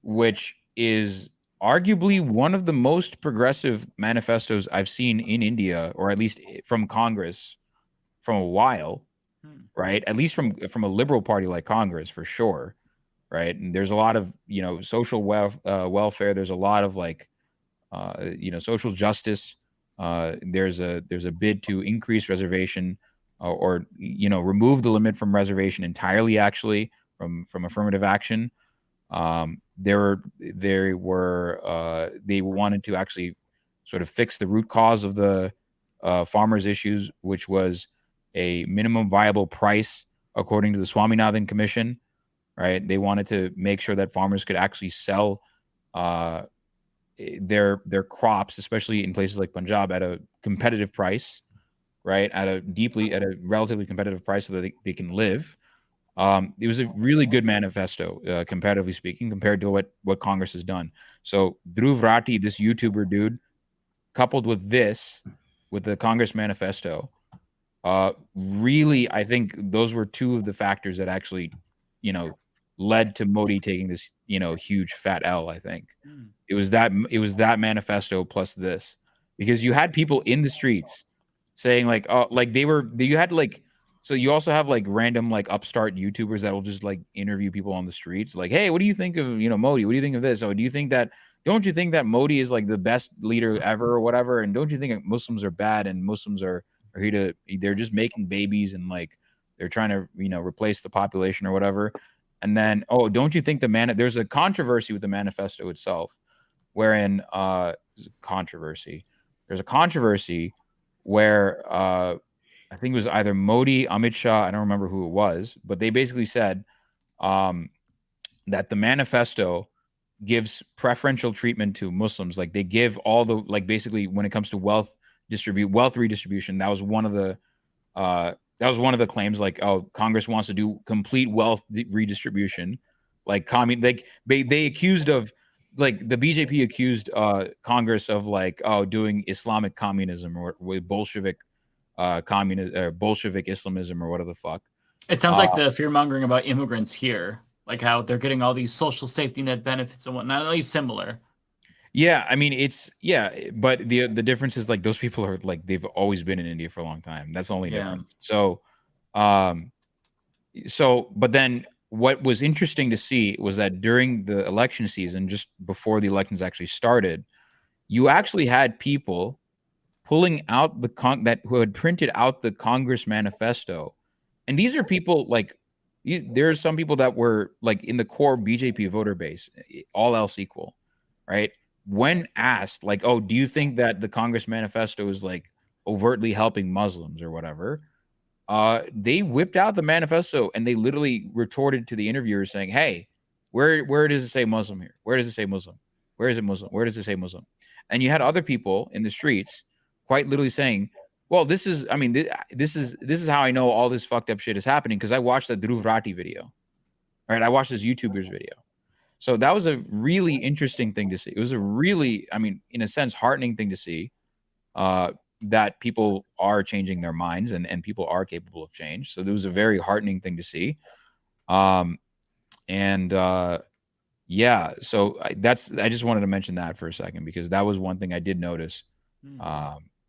which is arguably one of the most progressive manifestos I've seen in India, or at least from Congress from a while, right? At least from a liberal party like Congress, for sure. Right. And there's a lot of, social welfare. There's a lot of like, social justice. There's a bid to increase reservation or remove the limit from reservation entirely, actually, from affirmative action. They wanted to actually sort of fix the root cause of the farmers' issues, which was a minimum viable price, according to the Swaminathan Commission. Right, they wanted to make sure that farmers could actually sell their crops, especially in places like Punjab, at a competitive price, right? At a relatively competitive price, so that they can live. It was a really good manifesto, comparatively speaking, compared to what Congress has done. So Dhruv Rathi, this YouTuber dude, coupled with the Congress manifesto, really, I think those were two of the factors that actually, led to Modi taking this, huge fat L. I think it was that manifesto plus this, because you had people in the streets saying like, oh, like you had like, so you also have like random like upstart YouTubers that will just like interview people on the streets, like, hey, what do you think of Modi? What do you think of this? Oh, don't you think that Modi is like the best leader ever or whatever? And don't you think Muslims are bad and Muslims are here they're just making babies and like they're trying to replace the population or whatever? And then, oh, don't you think there's a controversy with the manifesto itself, wherein there's a controversy where I think it was either Modi, Amit Shah, I don't remember who it was, but they basically said that the manifesto gives preferential treatment to Muslims. Like they give all the, like basically when it comes to wealth redistribution, that was one of the claims, like, oh, Congress wants to do complete wealth redistribution, like they accused of, like the BJP accused Congress of like, oh, doing Islamic communism or Bolshevik communist Bolshevik Islamism or whatever the fuck. It sounds like the fear mongering about immigrants here, like how they're getting all these social safety net benefits and whatnot, at least similar. Yeah, I mean but the difference is like those people are like they've always been in India for a long time. That's the only difference. So, but then what was interesting to see was that during the election season, just before the elections actually started, you actually had people pulling out who had printed out the Congress manifesto, and these are people like there's some people that were like in the core BJP voter base, all else equal, right? When asked, like, oh, do you think that the Congress manifesto is like overtly helping Muslims or whatever? They whipped out the manifesto and they literally retorted to the interviewers saying, hey, where does it say Muslim here? Where does it say Muslim? Where is it Muslim? Where does it say Muslim? And you had other people in the streets quite literally saying, well, this is how I know all this fucked up shit is happening, because I watched the Dhruv Rathi video. Right? I watched this YouTuber's video. So that was a really interesting thing to see. It was a really, I mean, in a sense, heartening thing to see that people are changing their minds and people are capable of change. So there was a very heartening thing to see. Yeah, so I just wanted to mention that for a second, because that was one thing I did notice.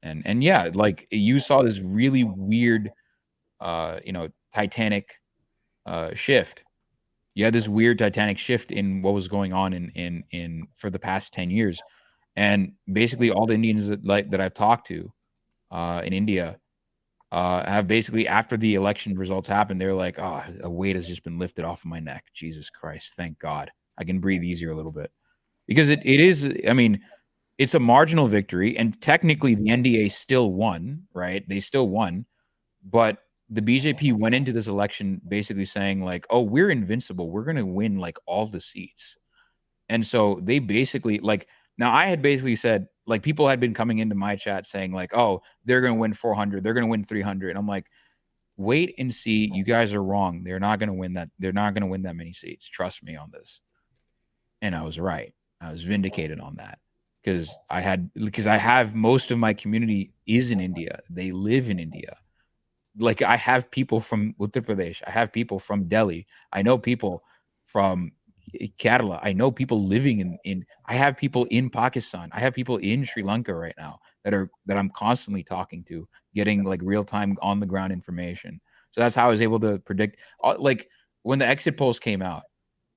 And yeah, like you saw this really weird, Titanic shift. You had this weird Titanic shift in what was going on in for the past 10 years. And basically all the Indians that I've talked to in India have basically, after the election results happened, they're like, oh, a weight has just been lifted off of my neck. Jesus Christ, thank God. I can breathe easier a little bit. Because it is, I mean, it's a marginal victory, and technically the NDA still won, right? They still won, but the BJP went into this election basically saying like, oh, we're invincible. We're going to win like all the seats. And so they basically like, now I had basically said, like, people had been coming into my chat saying like, oh, they're going to win 400. They're going to win 300. And I'm like, wait and see. You guys are wrong. They're not going to win that. They're not going to win that many seats. Trust me on this. And I was right. I was vindicated on that, because I have most of my community is in India. They live in India. Like, I have people from Uttar Pradesh. I have people from Delhi. I know people from Kerala. I know people living in I have people in Pakistan. I have people in Sri Lanka right now that I'm constantly talking to, getting like real-time on the ground information. So that's how I was able to predict, like, when the exit polls came out,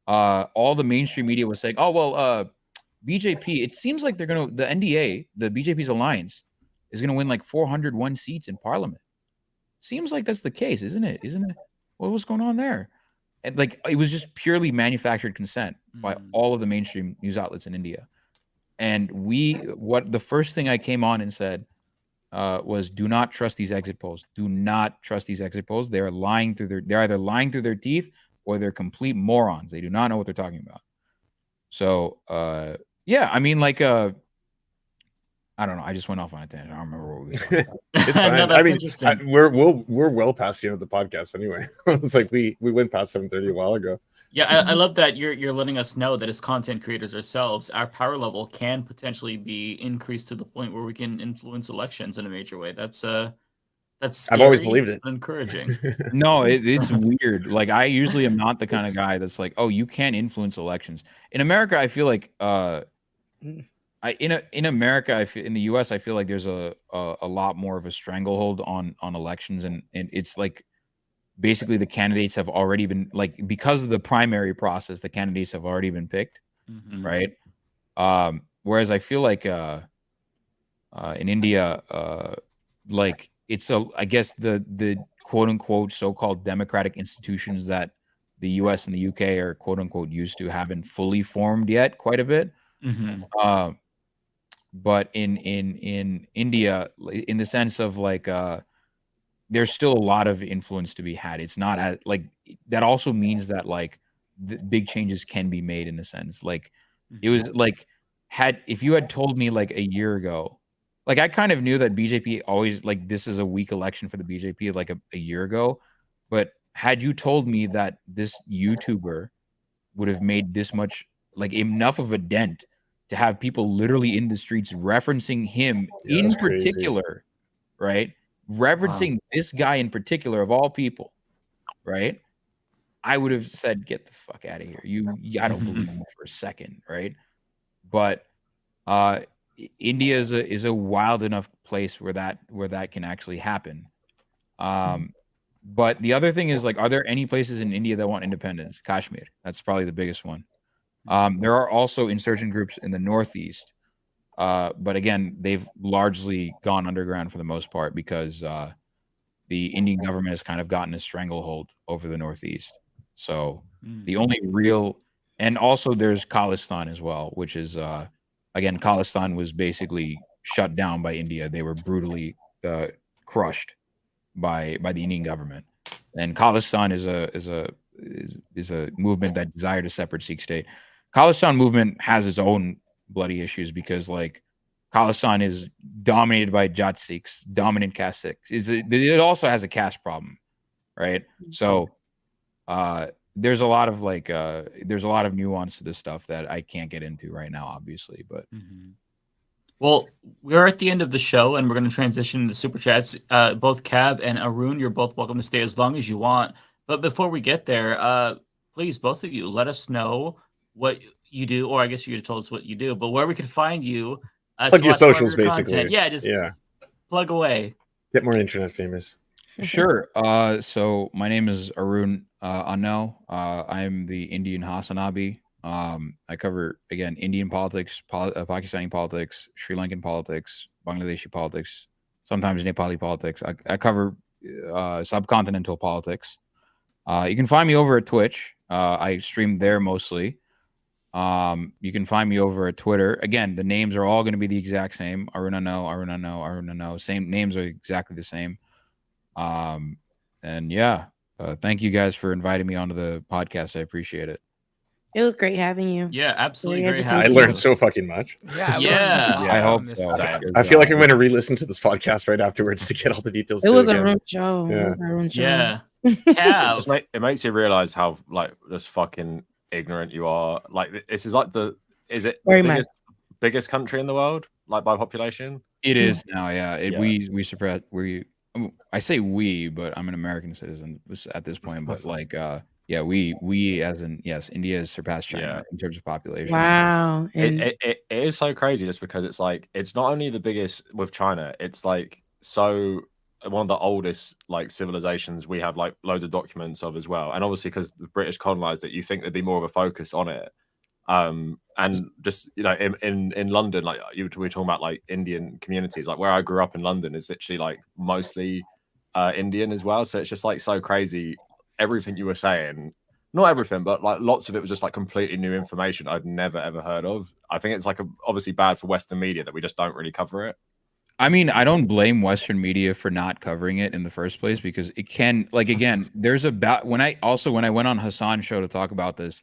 all the mainstream media was saying, oh, well, BJP, it seems like the NDA, the BJP's alliance, is going to win like 401 seats in parliament. Seems like that's the case, isn't it? What was going on there? And like, it was just purely manufactured consent by all of the mainstream news outlets in India. And the first thing I came on and said was, do not trust these exit polls. Do not trust these exit polls. They're either lying through their teeth, or they're complete morons. They do not know what they're talking about. So, yeah, I mean, like, I don't know. I just went off on a tangent. I don't remember what we were talking about. It's fine. No, I mean, interesting. we're well past the end of the podcast anyway. It's like we went past 7:30 a while ago. Yeah, I love that you're letting us know that as content creators ourselves, our power level can potentially be increased to the point where we can influence elections in a major way. That's scary. I've always believed it. And encouraging. No, it's weird. Like, I usually am not the kind of guy that's like, oh, you can't influence elections. In America, I feel like in America, in the US, I feel like there's a lot more of a stranglehold on elections, and it's like basically the candidates have already been, like, because of the primary process, the candidates have already been picked, right? Whereas I feel like in India, like, I guess the quote unquote so-called democratic institutions that the US and the UK are quote unquote used to haven't fully formed yet quite a bit. But in India, in the sense of like, there's still a lot of influence to be had. It's not like, that also means that like the big changes can be made, in a sense. Like, it was like, if you had told me like a year ago, like, I kind of knew that BJP always, like, this is a weak election for the BJP like a year ago, but had you told me that this YouTuber would have made this much, like, enough of a dent to have people literally in the streets referencing him in particular, right? referencing this guy in particular, of all people, right? I would have said, "Get the fuck out of here." I don't believe him for a second, right? But India is a wild enough place where that can actually happen. But the other thing is, like, are there any places in India that want independence? Kashmir, that's probably the biggest one. There are also insurgent groups in the northeast, but again, they've largely gone underground for the most part because the Indian government has kind of gotten a stranglehold over the northeast. So the only real, and also there's Khalistan as well, which is again, Khalistan was basically shut down by India. They were brutally crushed by the Indian government, and Khalistan is a movement that desired a separate Sikh state. Khalistan movement has its own bloody issues because, like, Khalistan is dominated by Jat Sikhs, dominant caste Sikhs. It also has a caste problem, right? So there's a lot of nuance to this stuff that I can't get into right now, obviously, but. Well, we're at the end of the show, and we're going to transition to Super Chats. Both Cav and Arun, you're both welcome to stay as long as you want. But before we get there, please, both of you, let us know what you do, or I guess you told us what you do, but where we can find you. Plug your socials, basically. Content. Yeah, just plug away. Get more internet famous. Sure. So my name is ArunAnnow. I'm the Indian Hasanabi. I cover, again, Indian politics, Pakistani politics, Sri Lankan politics, Bangladeshi politics, sometimes Nepali politics. I cover subcontinental politics. You can find me over at Twitch. I stream there mostly. You can find me over at Twitter. Again, the names are all going to be the exact same. ArunAnnow. Same names are exactly the same. And yeah, thank you guys for inviting me onto the podcast. I appreciate it. It was great having you. Yeah, absolutely. Very I learned so fucking much. I hope so. I feel like I'm going to re-listen to this podcast right afterwards to get all the details. It was a room show. Yeah. It makes you realize how, like, just fucking ignorant you are. Like, this is like biggest country in the world, like, by population? It is now, yeah. We surpassed. I say we, but I'm an American citizen at this point. But like, we as in, yes, India has surpassed China in terms of population. Wow. It is so crazy just because it's like, it's not only the biggest with China, it's like so one of the oldest, like, civilizations we have, like, loads of documents of as well. And obviously because the British colonized it, you think there'd be more of a focus on it. And just, you know, in London, like, we were talking about, like, Indian communities, like, where I grew up in London is literally, like, mostly Indian as well. So it's just, like, so crazy. Everything you were saying, not everything, but, like, lots of it was just, like, completely new information I'd never ever heard of. I think it's, like, obviously bad for Western media that we just don't really cover it. I mean, I don't blame Western media for not covering it in the first place, because it can, like, again, there's when I went on Hassan's show to talk about this,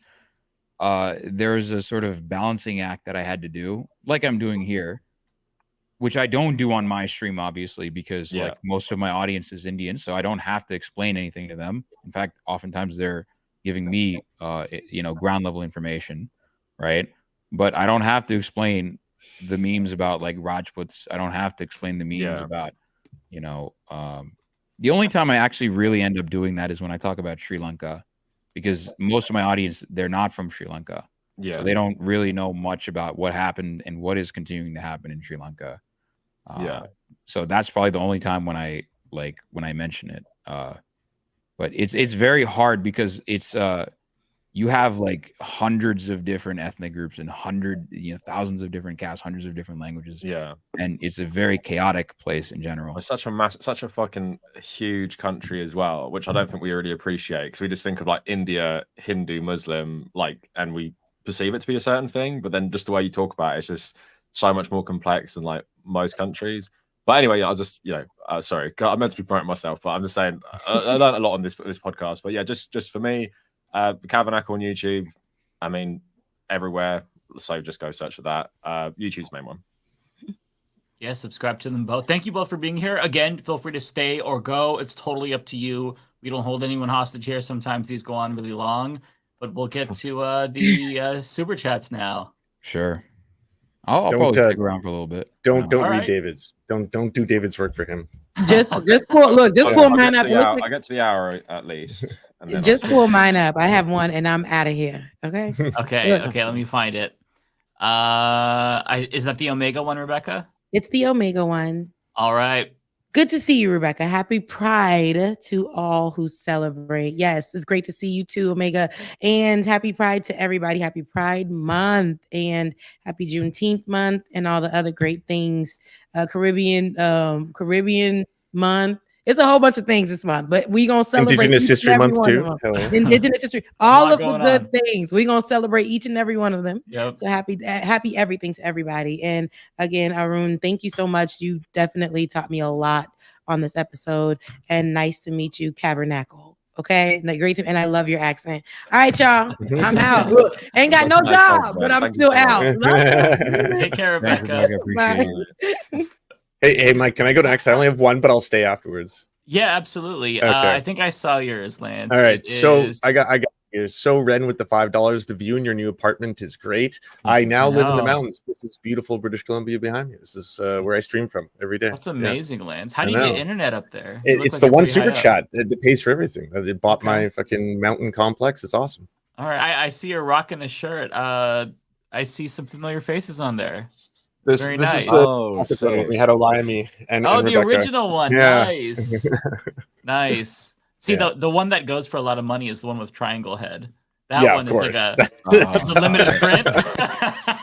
there's a sort of balancing act that I had to do, like I'm doing here, which I don't do on my stream, obviously, because like most of my audience is Indian, so I don't have to explain anything to them. In fact, oftentimes they're giving me, ground level information, right? But I don't have to explain the memes about, like, Rajputs. I don't have to explain the memes about, the only time I actually really end up doing that is when I talk about Sri Lanka, because most of my audience, they're not from Sri Lanka. So they don't really know much about what happened and what is continuing to happen in Sri Lanka. So that's probably the only time when I mention it. But it's very hard because it's you have, like, hundreds of different ethnic groups and thousands of different castes, hundreds of different languages. And it's a very chaotic place in general. It's such a fucking huge country as well, which I don't think we really appreciate, because we just think of, like, India, Hindu, Muslim, like, and we perceive it to be a certain thing, but then just the way you talk about it, it's just so much more complex than, like, most countries. But anyway, I'll just, sorry, I meant to be promoting myself, but I'm just saying I learned a lot on this podcast. But yeah, just for me, the Kavernacle on YouTube, I mean, everywhere. So just go search for that. YouTube's the main one. Yeah, subscribe to them both. Thank you both for being here. Again, feel free to stay or go. It's totally up to you. We don't hold anyone hostage here. Sometimes these go on really long, but we'll get to the super chats now. Sure. I'll probably stick around for a little bit. Don't read David's. Don't do David's work for him. Just pull mine up. I get to the hour at least. And then Just pull mine up. I have one, and I'm out of here. Okay. Okay. Let me find it. Is that the Omega one, Rebecca? It's the Omega one. All right. Good to see you, Rebecca. Happy Pride to all who celebrate. Yes, it's great to see you too, Omega. And happy Pride to everybody. Happy Pride Month and happy Juneteenth month and all the other great things. Caribbean month. It's a whole bunch of things this month, but we're going to celebrate Indigenous History Month too. Indigenous History. All of the good things. We're going to celebrate each and every one of them. Yep. So happy everything to everybody. And again, Arun, thank you so much. You definitely taught me a lot on this episode. And nice to meet you, Kavernacle. Okay, great to, and I love your accent. All right, y'all, I'm out. Look, ain't got no job, but I'm still out. Take care, Rebecca. Hey, Mike, can I go next? I only have one, but I'll stay afterwards. Yeah, absolutely. Okay. I think I saw yours, Lance. All right, I got here. So Ren with the $5. The view in your new apartment is great. I now live in the mountains. This is beautiful British Columbia behind me. This is where I stream from every day. That's amazing, Lance. How do you get internet up there? It's the one super chat. It pays for everything. They bought my fucking mountain complex. It's awesome. All right, I see you're rocking a shirt. I see some familiar faces on there. This is the episode when we had Olayemi and the Rebecca. original one. Yeah. Nice. Nice. See, the one that goes for a lot of money is the one with triangle head. That one is like it's a limited print.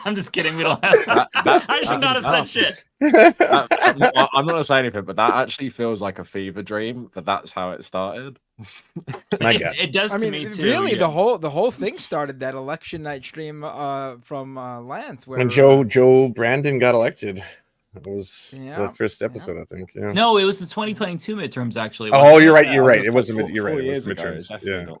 I'm just kidding. We don't have I should not have said shit. I'm not gonna say anything, but that actually feels like a fever dream. But that's how it started. It does to me too. Really, the whole thing started that election night stream from Lance, where when Joe Brandon got elected. It was the first episode, I think. Yeah. No, it was the 2022 midterms, actually. Oh, you're right. You're right. It wasn't. You're right. It was midterms.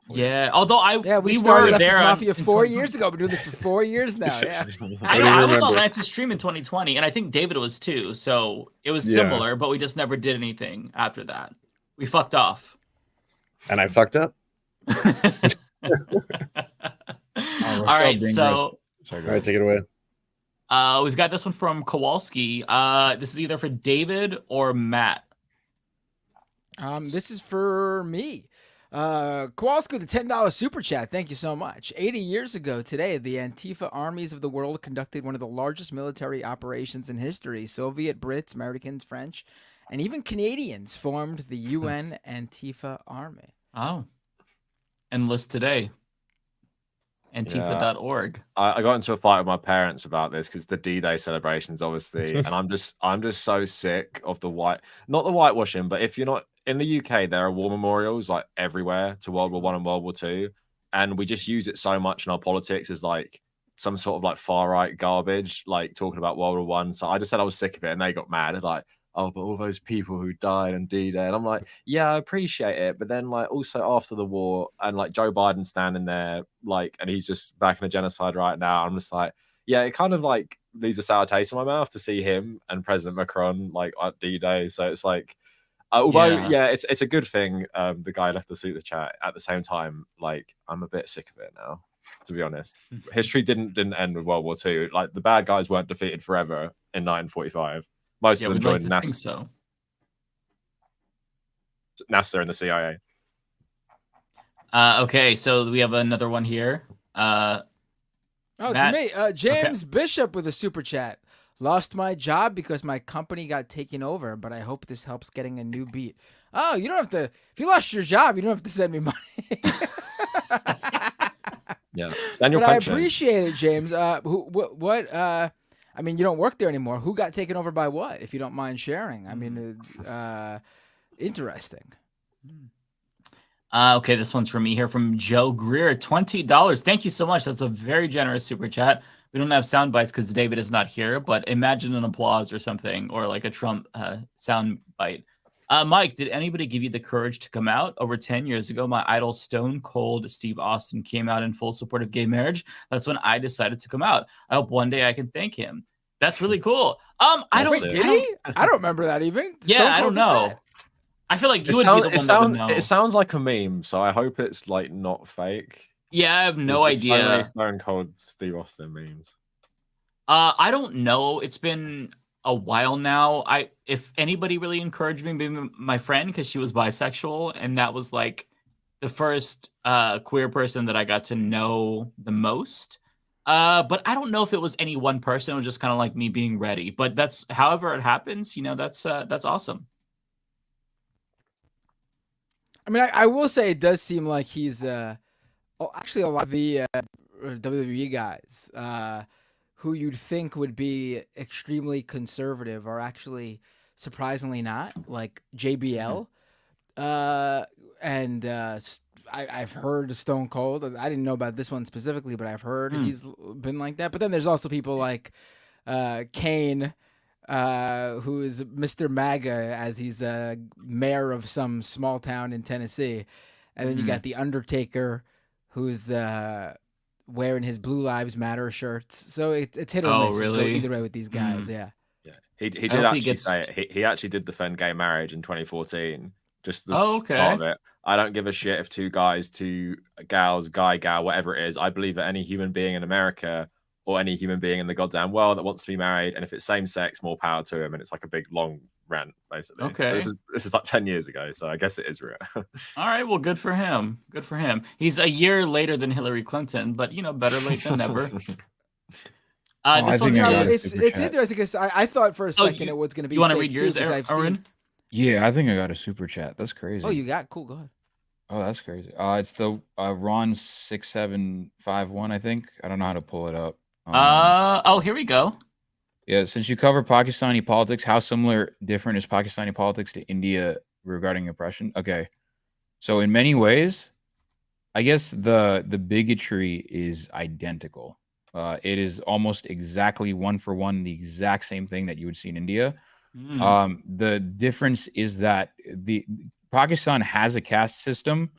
Yeah. Although we started Leftist Mafia 4 years ago. We're doing this for 4 years now. Yeah. I was on Lance's stream in 2020, and I think David was too. So it was similar, but we just never did anything after that. We fucked off. And I fucked up. All right. So. All right, take it away. We've got this one from Kowalski. This is either for David or Matt. This is for me. Kowalski with the $10 super chat. Thank you so much. 80 years ago today, the Antifa armies of the world conducted one of the largest military operations in history. Soviet, Brits, Americans, French, and even Canadians formed the UN Antifa army. Oh. Enlist today. Antifa.org. I got into a fight with my parents about this because the D-Day celebrations, obviously, and I'm just so sick of not the whitewashing, but if you're not in the UK, there are war memorials like everywhere to World War I and World War II, and we just use it so much in our politics as like some sort of like far right garbage, like talking about World War I. So I just said I was sick of it, and they got mad, like, oh, but all those people who died on D-Day. And I'm like, yeah, I appreciate it. But then, like, also after the war, and like Joe Biden standing there, like, and he's just backing a genocide right now. I'm just like, yeah, it kind of like leaves a sour taste in my mouth to see him and President Macron like at D-Day. So it's like, although, it's a good thing. The guy left the super chat. At the same time, like, I'm a bit sick of it now, to be honest. History didn't end with World War II. Like, the bad guys weren't defeated forever in 1945. Most of them joined NASA. Think so. NASA and the CIA. Okay, so we have another one here. Matt, it's me. James Bishop with a super chat. Lost my job because my company got taken over, but I hope this helps getting a new beat. Oh, you don't have to. If you lost your job, you don't have to send me money. Yeah, but I appreciate it, James. What? I mean, you don't work there anymore. Who got taken over by what, if you don't mind sharing? I mean, interesting. Okay, this one's from me here from Joe Greer, $20. Thank you so much. That's a very generous super chat. We don't have sound bites because David is not here, but imagine an applause or something, or like a Trump sound bite. Mike, did anybody give you the courage to come out? Over 10 years ago, my idol Stone Cold Steve Austin came out in full support of gay marriage. That's when I decided to come out. I hope one day I can thank him. That's really cool. Did he? I don't remember that even. Yeah, I don't know. I feel like you would be the one that would know. It sounds like a meme, so I hope it's like not fake. Yeah, I have no idea. So many Stone Cold Steve Austin memes. I don't know. It's been a while now. If anybody really encouraged me, maybe my friend, because she was bisexual, and that was like the first queer person that I got to know the most. But I don't know if it was any one person. It was just kind of like me being ready. But that's however it happens. You know, that's awesome. I mean, I will say it does seem like he's actually a lot of the WWE guys who you'd think would be extremely conservative are actually surprisingly not, like JBL. And I've heard Stone Cold. I didn't know about this one specifically, but I've heard he's been like that. But then there's also people like Kane, who is Mr. MAGA, as he's a mayor of some small town in Tennessee. And then you got The Undertaker, who's wearing his Blue Lives Matter shirts. So it's hit or miss. Really? Go either way with these guys, yeah. Yeah, he did actually say it. He actually did defend gay marriage in 2014. Just the start of it. I don't give a shit if two guys, two gals, guy, gal, whatever it is. I believe that any human being in America or any human being in the goddamn world that wants to be married, and if it's same sex, more power to him. And it's like a big long rant, basically. Okay. So this is like 10 years ago, so I guess it is real. All right, well, good for him. Good for him. He's a year later than Hillary Clinton, but you know, better late than never. It's interesting because I thought for a second it was going to be. You want to read yours, Arun? Yeah, I think I got a super chat. That's crazy. Oh, you got cool. Go ahead. Oh, that's crazy. It's the Ron6751. I think I don't know how to pull it up. Here we go. Yeah, since you cover Pakistani politics, how different is Pakistani politics to India regarding oppression? Okay, so in many ways, I guess the bigotry is identical. It is almost exactly one for one the exact same thing that you would see in India. The difference is that Pakistan has a caste system,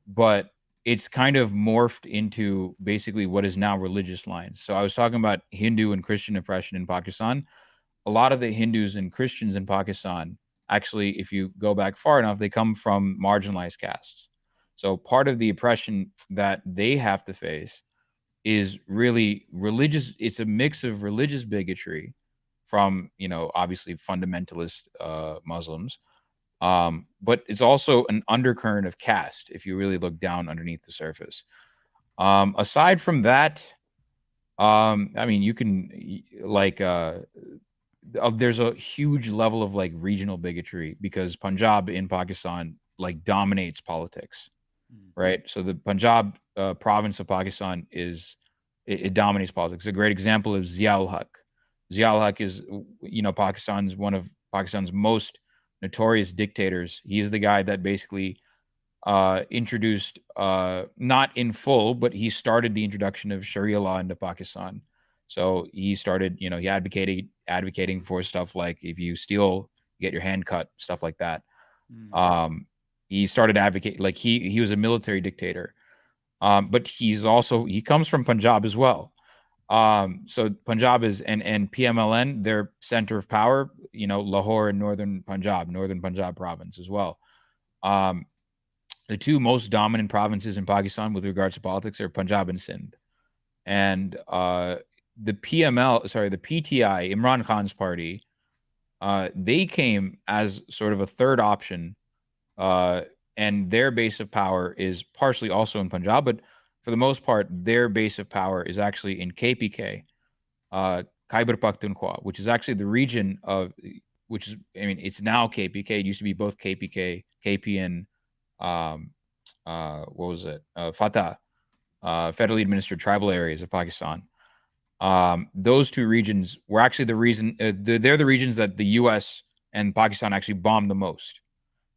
but it's kind of morphed into basically what is now religious lines. So I was talking about Hindu and Christian oppression in Pakistan. A lot of the Hindus and Christians in Pakistan, actually, if you go back far enough, they come from marginalized castes. So part of the oppression that they have to face is really religious. It's a mix of religious bigotry from, obviously fundamentalist Muslims. But it's also an undercurrent of caste if you really look down underneath the surface. Aside from that, I mean, you can there's a huge level of like regional bigotry because Punjab in Pakistan like dominates politics, right? So the Punjab province of Pakistan it dominates politics. A great example is Zia-ul Haq. Zia-ul Haq is, one of Pakistan's most notorious dictators. He's the guy that basically introduced, not in full, but he started the introduction of Sharia law into Pakistan. So he started, he advocating for stuff like if you steal, you get your hand cut, stuff like that. He started advocating, like he was a military dictator. But he comes from Punjab as well. So Punjab is and PMLN, their center of power, Lahore and northern Punjab province as well. The two most dominant provinces in Pakistan with regards to politics are Punjab and Sindh. And the PTI, Imran Khan's party, they came as sort of a third option, and their base of power is partially also in Punjab, but for the most part, their base of power is actually in KPK, Khyber Pakhtunkhwa, which is actually the region it's now KPK. It used to be both KPK, KPN, Fatah, federally administered tribal areas of Pakistan. Those two regions were actually the reason, they're the regions that the US and Pakistan actually bombed the most.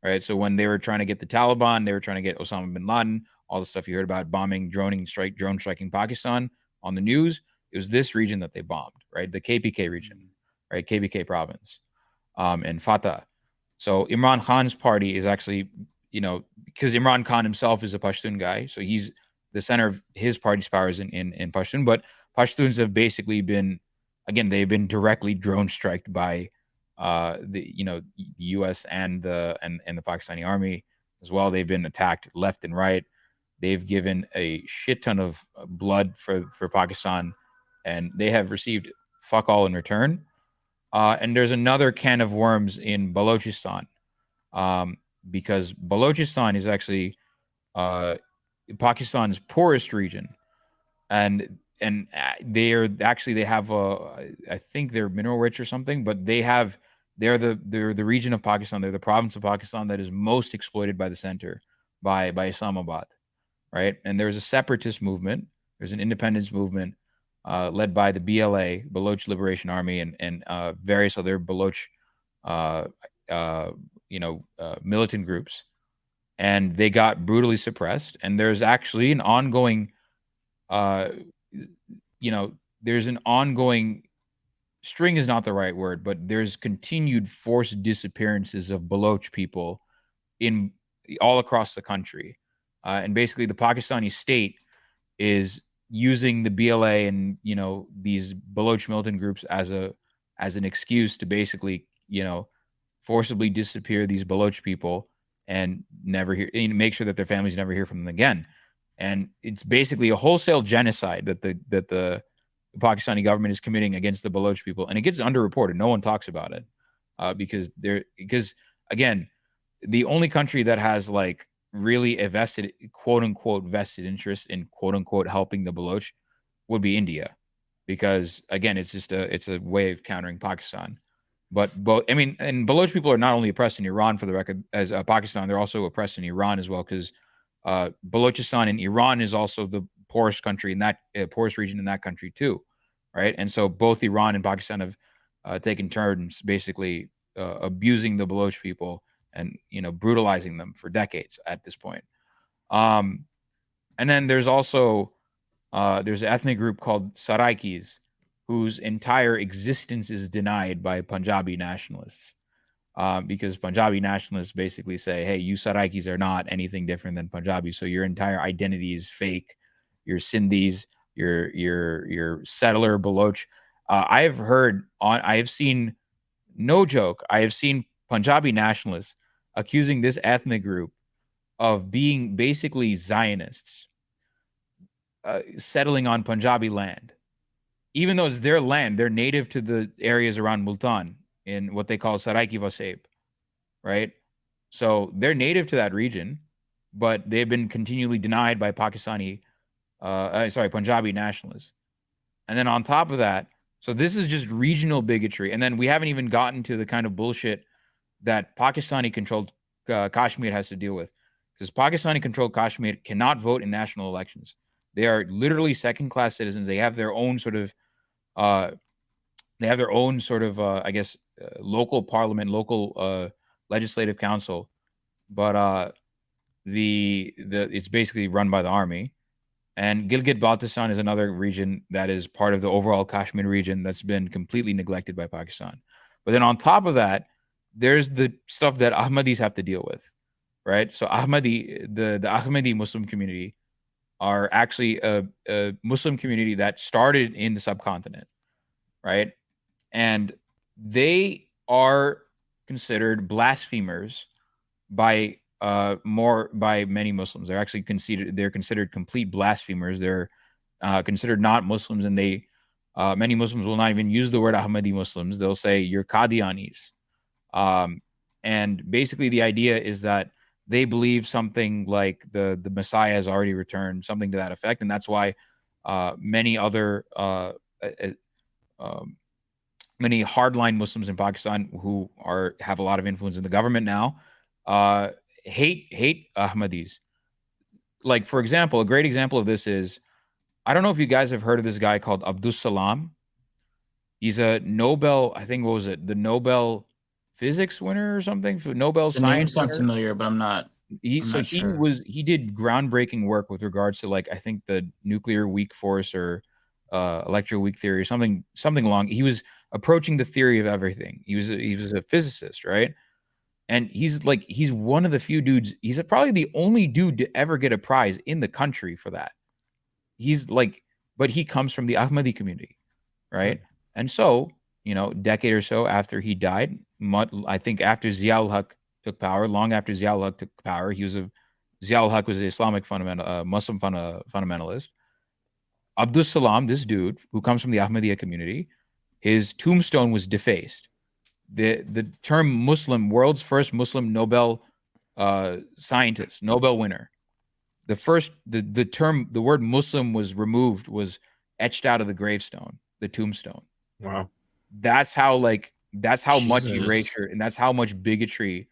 Right. So when they were trying to get the Taliban, they were trying to get Osama bin Laden, all the stuff you heard about bombing, drone striking Pakistan on the news, it was this region that they bombed, right? The KPK region, right? KPK province, and Fatah. So Imran Khan's party is actually, because Imran Khan himself is a Pashtun guy, so he's the center of his party's powers in Pashtun. But Pashtuns have basically been, again, they've been directly drone striked by the U.S. and the Pakistani army as well. They've been attacked left and right. They've given a shit ton of blood for Pakistan, and they have received fuck all in return. And there's another can of worms in Balochistan, because Balochistan is actually Pakistan's poorest region, and they have I think they're mineral rich or something, but they're the region of Pakistan, they're the province of Pakistan that is most exploited by the center, by Islamabad, right? And there's a separatist movement, there's an independence movement led by the BLA, Baloch Liberation Army, and various other Baloch militant groups, and they got brutally suppressed. And there's actually an ongoing there's an ongoing, string is not the right word, but there's continued forced disappearances of Baloch people in all across the country. And basically the Pakistani state is using the BLA and, these Baloch militant groups as an excuse to basically, forcibly disappear these Baloch people and make sure that their families never hear from them again. And it's basically a wholesale genocide that the Pakistani government is committing against the Baloch people, and it gets underreported. No one talks about it because again, the only country that has like really a vested, quote unquote, vested interest in quote unquote helping the Baloch would be India, because again, it's a way of countering Pakistan. But and Baloch people are not only oppressed in Iran, for the record, as Pakistan, they're also oppressed in Iran as well, because Balochistan in Iran is also the poorest country in that poorest region in that country too, right? And so both Iran and Pakistan have taken turns basically abusing the Baloch people and brutalizing them for decades at this point. And then there's also there's an ethnic group called Saraikis, whose entire existence is denied by Punjabi nationalists. Because Punjabi nationalists basically say, hey, you Saraikis are not anything different than Punjabi, so your entire identity is fake. You're Sindhis, you're settler Baloch. I have seen, no joke, I have seen Punjabi nationalists accusing this ethnic group of being basically Zionists, settling on Punjabi land. Even though it's their land, they're native to the areas around Multan, in what they call Saraiki Vaseb, right? So they're native to that region, but they've been continually denied by Punjabi nationalists. And then on top of that, so this is just regional bigotry. And then we haven't even gotten to the kind of bullshit that Pakistani-controlled Kashmir has to deal with. Because Pakistani-controlled Kashmir cannot vote in national elections. They are literally second-class citizens. They have their own sort of local parliament, local legislative council, but it's basically run by the army. And Gilgit-Baltistan is another region that is part of the overall Kashmir region that's been completely neglected by Pakistan. But then on top of that, there's the stuff that Ahmadis have to deal with, right? So the Ahmadi Muslim community are actually a Muslim community that started in the subcontinent, right? And they are considered blasphemers by many Muslims. They're actually considered complete blasphemers. They're considered not Muslims, and many Muslims will not even use the word Ahmadi Muslims. They'll say you're Qadianis. And basically the idea is that they believe something like the Messiah has already returned, something to that effect. And that's why many other many hardline Muslims in Pakistan who have a lot of influence in the government now hate Ahmadis. Like, for example, a great example of this is, I don't know if you guys have heard of this guy called Abdus Salam. He's a Nobel, I think, what was it? The Nobel physics winner or something? For Nobel The science name sounds winner. familiar, but I'm not sure. He did groundbreaking work with regards to, like, I think the nuclear weak force or electroweak theory or something along. He was approaching the theory of everything. He was a physicist, right? And he's one of the few dudes. He's probably the only dude to ever get a prize in the country for that. But he comes from the Ahmadi community, right? And so, a decade or so after he died, I think after Ziaul Haq took power, long after Ziaul Haq took power, Ziaul Haq was an Islamic Muslim fundamentalist. Abdus Salam, this dude who comes from the Ahmadiyya community, his tombstone was defaced. The term Muslim, world's first Muslim Nobel scientist, Nobel winner, the word Muslim was removed, was etched out of the gravestone, the tombstone. Wow. That's how much Jesus. erasure and that's how much bigotry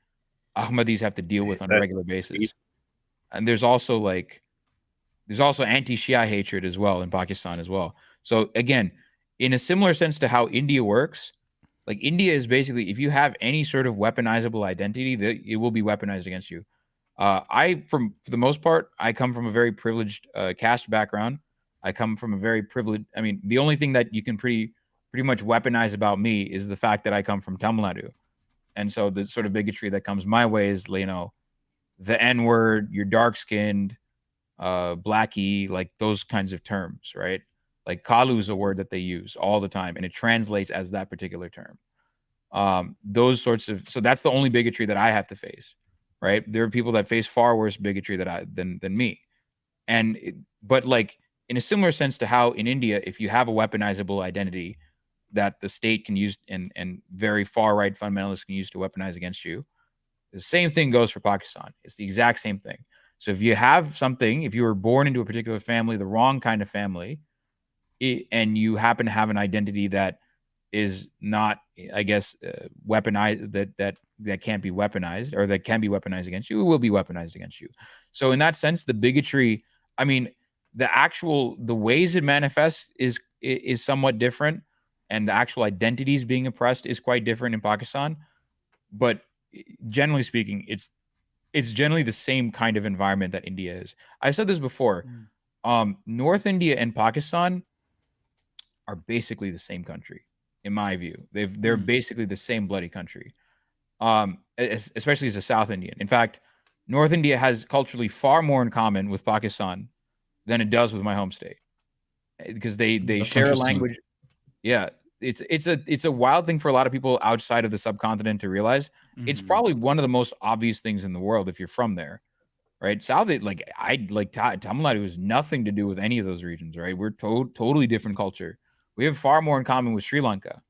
Ahmadis have to deal with on a regular basis. And there's also anti-Shia hatred as well in Pakistan as well. So again, in a similar sense to how India works, like India is basically, if you have any sort of weaponizable identity, that it will be weaponized against you. For the most part, I come from a very privileged caste background. I come from a very privileged. I mean, the only thing that you can pretty much weaponize about me is the fact that I come from Tamil Nadu, and so the sort of bigotry that comes my way is, you know, the N-word, you're dark-skinned, blackie, like those kinds of terms, right? Like Kalu is a word that they use all the time, and it translates as that particular term. Those sorts of, so that's the only bigotry that I have to face, right? There are people that face far worse bigotry than me, but like in a similar sense to how in India, if you have a weaponizable identity that the state can use and very far right fundamentalists can use to weaponize against you, the same thing goes for Pakistan. It's the exact same thing. So if you have something, if you were born into a particular family, the wrong kind of family, and you happen to have an identity that is not, I guess, weaponized, that can't be weaponized, or that can be weaponized against you, it will be weaponized against you. So in that sense, the bigotry, I mean, the ways it manifests is somewhat different, and the actual identities being oppressed is quite different in Pakistan. But generally speaking, it's generally the same kind of environment that India is. I said this before. North India and Pakistan are basically the same country, in my view. They're basically the same bloody country, especially as a South Indian. In fact, North India has culturally far more in common with Pakistan than it does with my home state, because they share a language. Yeah, it's a wild thing for a lot of people outside of the subcontinent to realize. It's probably one of the most obvious things in the world if you're from there, right? Tamil Nadu has nothing to do with any of those regions, right? We're totally different culture. We have far more in common with Sri Lanka,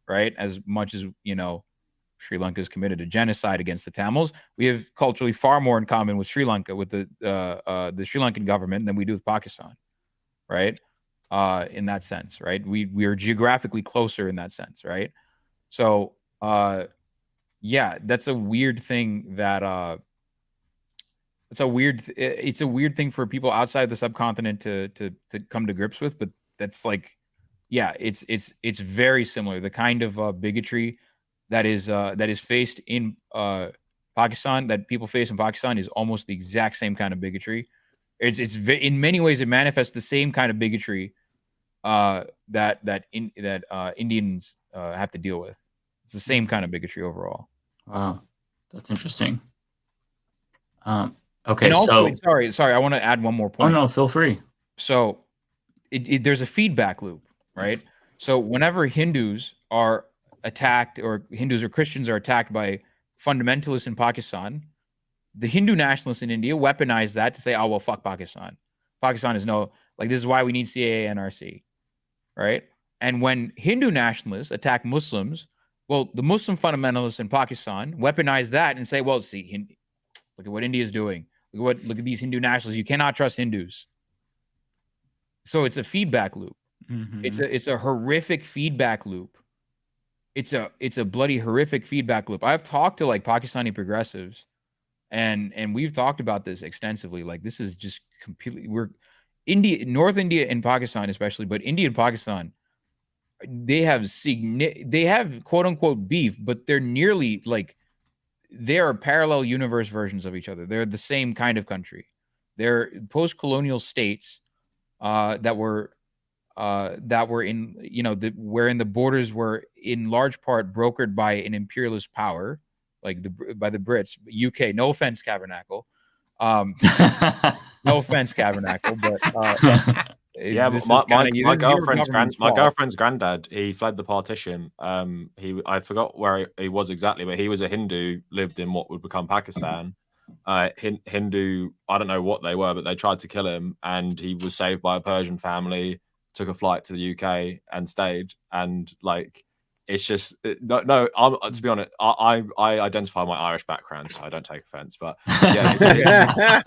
right? As much as, you know, Sri Lanka is committed to genocide against the Tamils, we have culturally far more in common with Sri Lanka, with the Sri Lankan government, than we do with Pakistan, right? In that sense, right? We are geographically closer in that sense, right? So, yeah, that's a weird thing that it's a weird thing for people outside the subcontinent to come to grips with, but that's like, yeah, it's very similar. The kind of bigotry that is faced in Pakistan, that people face in Pakistan, is almost the exact same kind of bigotry. It's in many ways it manifests the same kind of bigotry that Indians have to deal with. It's the same kind of bigotry overall. Wow, that's interesting. Okay, and also, sorry, I want to add one more point. Oh no, feel free. So there's a feedback loop, right? So whenever Hindus are attacked, or Hindus or Christians are attacked by fundamentalists in Pakistan, the Hindu nationalists in India weaponize that to say, oh, well, fuck Pakistan. Pakistan is this is why we need CAA, NRC, right? And when Hindu nationalists attack Muslims, well, the Muslim fundamentalists in Pakistan weaponize that and say, well, see, look at what India is doing. Look at these Hindu nationalists. You cannot trust Hindus. So it's a feedback loop. It's a horrific feedback loop. It's a bloody horrific feedback loop. I've talked to like Pakistani progressives, and we've talked about this extensively. Like, this is just completely, North India and Pakistan especially, but India and Pakistan, they have quote unquote beef, but they're nearly like, they are parallel universe versions of each other. They're the same kind of country. They're post-colonial states that were in, you know, wherein the borders were in large part brokered by an imperialist power, like by the Brits, UK. No offense, Kavernacle. No offense, Kavernacle, but yeah, my girlfriend's granddad, he fled the partition. I forgot where he was exactly, but he was a Hindu, lived in what would become Pakistan. Hindu, I don't know what they were, but they tried to kill him, and he was saved by a Persian family, took a flight to the UK and stayed, and like it's just no. To be honest, I identify my Irish background, so I don't take offense. But yeah,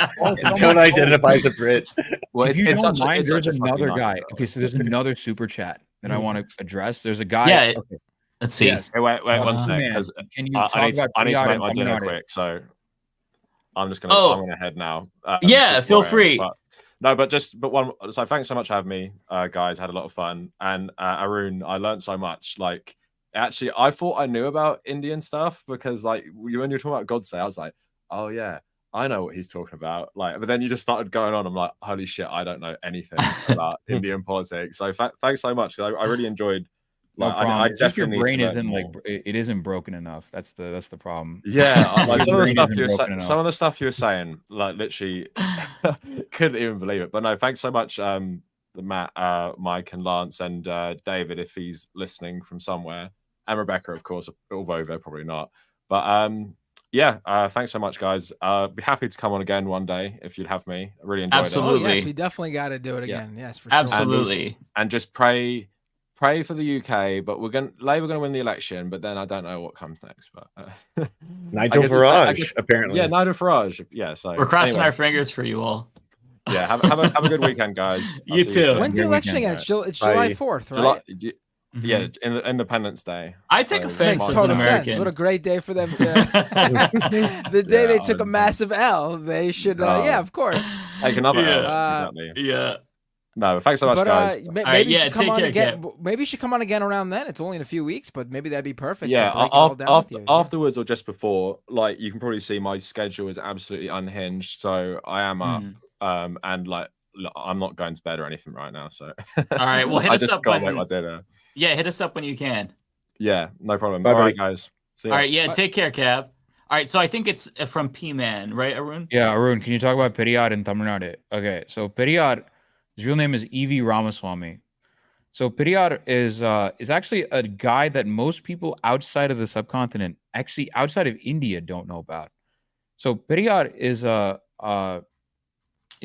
don't identify as a Brit. Well, if you don't mind, there's another guy. Okay, so there's another super chat that I want to address. There's a guy. Yeah. Okay. Let's see. Yes. Hey, wait 1 second, because I need to make my dinner quick. So I'm just gonna I'm gonna head now. Yeah, feel free. But one. So thanks so much for having me, guys. Had a lot of fun. And Arun, I learned so much. Like, actually, I thought I knew about Indian stuff because, like, when you were talking about God say, I was like, oh yeah, I know what he's talking about. Like, but then you just started going on. I'm like, holy shit, I don't know anything about Indian politics. So thanks so much. I really enjoyed. Like, I just your brain isn't like it isn't broken enough. That's the problem. Yeah, like some of the stuff you were saying, like literally couldn't even believe it. But no, thanks so much, Matt, Mike, and Lance, and David, if he's listening from somewhere, and Rebecca, of course, although they're probably not. But yeah, thanks so much, guys. Be happy to come on again one day if you'd have me. I really enjoyed it. Oh, yes, we definitely got to do it again. Yes, for sure. Absolutely. And just pray for the UK, but Labour gonna win the election, but then I don't know what comes next. But Nigel Farage, apparently. Yeah, Nigel Farage. Yeah, so we're crossing our fingers for you all. Yeah, have a good weekend, guys. You too. When's the election again? It's July 4th, right? Yeah, Independence Day. I take offense as an American. What a great day for them to. The day they took a massive L, they should. Yeah, of course. Take another L. Exactly. Yeah. No, thanks so much, guys. Maybe you should come on again. Maybe you should come on again around then. It's only in a few weeks, but maybe that'd be perfect. Yeah, afterwards or just before, like you can probably see my schedule is absolutely unhinged. So I am up, and like I'm not going to bed or anything right now. So all right, well, hit us up when my dinner. Yeah, hit us up when you can. Yeah, no problem. Bye, all right, guys. See ya. All right, yeah, take care, Cav. All right, so I think it's from P-Man, right, Arun? Yeah, Arun, can you talk about Periyar in Tamil Nadu? Okay, so Periyar, his real name is E.V. Ramaswamy. So Periyar is actually a guy that most people outside of the subcontinent, actually outside of India, don't know about. So Periyar is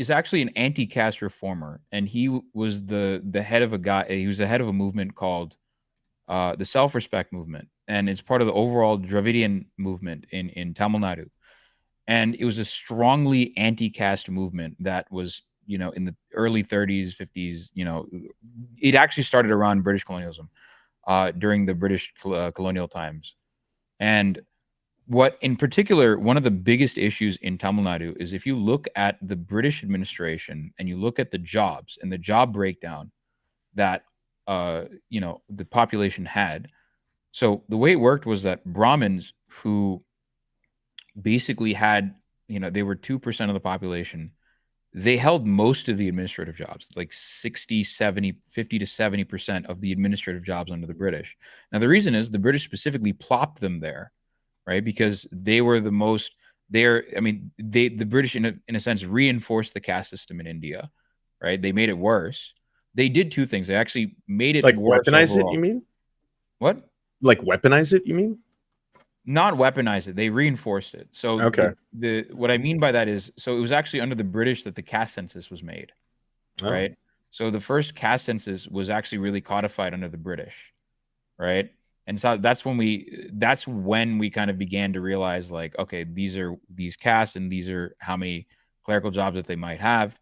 actually an anti-caste reformer, and he was the head of a movement called the Self-Respect Movement, and it's part of the overall Dravidian movement in Tamil Nadu. And it was a strongly anti-caste movement that was, in the early 30s, 50s, it actually started around British colonialism during the British colonial times. And what in particular, one of the biggest issues in Tamil Nadu is if you look at the British administration and you look at the jobs and the job breakdown that, the population had. So the way it worked was that Brahmins, who basically had, they were 2% of the population, they held most of the administrative jobs, like 50 to 70% of the administrative jobs under the British. Now, the reason is the British specifically plopped them there, right? Because they were the British, in a sense, reinforced the caste system in India, right? They made it worse. They did two things. They actually made it like worse weaponize overall. it, you mean? What? Like weaponize it, you mean? Not weaponize it. They reinforced it. So okay. What I mean by that is, so it was actually under the British that the caste census was made, right? So the first caste census was actually really codified under the British, right? And so that's when we kind of began to realize, like, okay, these are these castes and these are how many clerical jobs that they might have.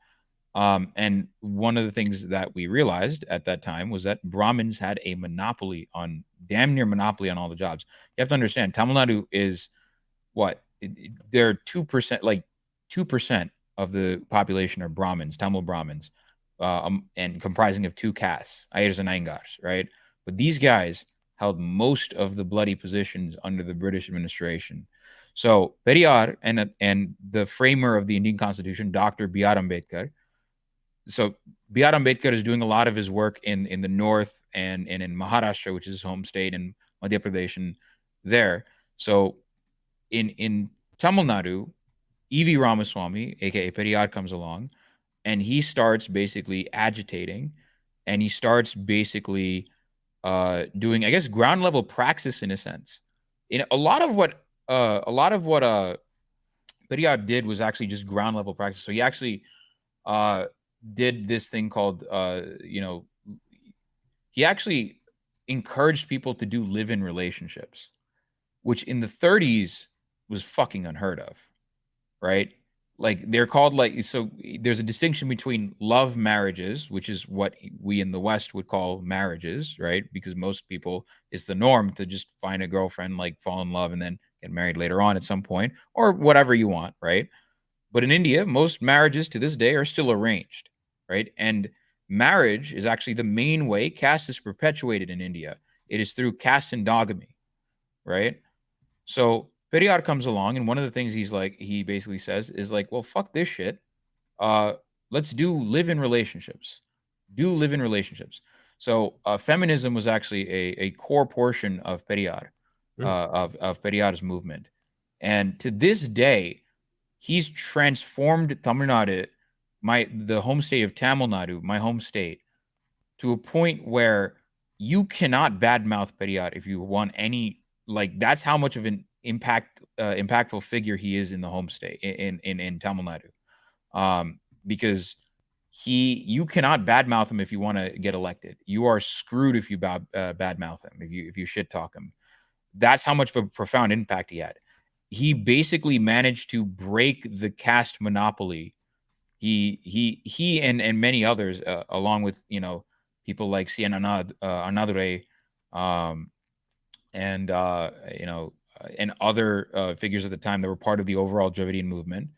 And one of the things that we realized at that time was that Brahmins had a damn near monopoly on all the jobs. You have to understand, Tamil Nadu is they're 2%, like 2% of the population are Brahmins, Tamil Brahmins, and comprising of two castes, Ayers and Ayengars, right? But these guys held most of the bloody positions under the British administration. So Periyar and the framer of the Indian Constitution, Dr. B.R. Ambedkar. So B.R. Ambedkar is doing a lot of his work in the north and in Maharashtra, which is his home state, and Madhya Pradesh there. So in Tamil Nadu, E.V. Ramaswamy, aka Periyar, comes along, and he starts basically agitating, and he starts basically doing, I guess, ground level praxis in a sense. In a lot of what Periyar did was actually just ground level practice. So he actually did this thing called he actually encouraged people to do live-in relationships, which in the 30s was fucking unheard of, right? Like they're called so there's a distinction between love marriages, which is what we in the West would call marriages, right? Because most people, it's the norm to just find a girlfriend, like fall in love and then get married later on at some point, or whatever you want, right? But in India, most marriages to this day are still arranged, right? And marriage is actually the main way caste is perpetuated in India. It is through caste endogamy, right? So Periyar comes along, and one of the things he basically says is like, well, fuck this shit. Let's do live-in relationships. Do live-in relationships. So feminism was actually a core portion of Periyar, of Periyar's movement. And to this day, he's transformed Tamil Nadu, the home state of Tamil Nadu, my home state, to a point where you cannot badmouth Periyar if you want any. Like, that's how much of an impactful figure he is in the home state in Tamil Nadu, because you cannot badmouth him if you want to get elected. You are screwed if you badmouth him, if you shit talk him. That's how much of a profound impact he had. He basically managed to break the caste monopoly. He and many others, along with people like Anadure, and and other figures at the time that were part of the overall Dravidian movement.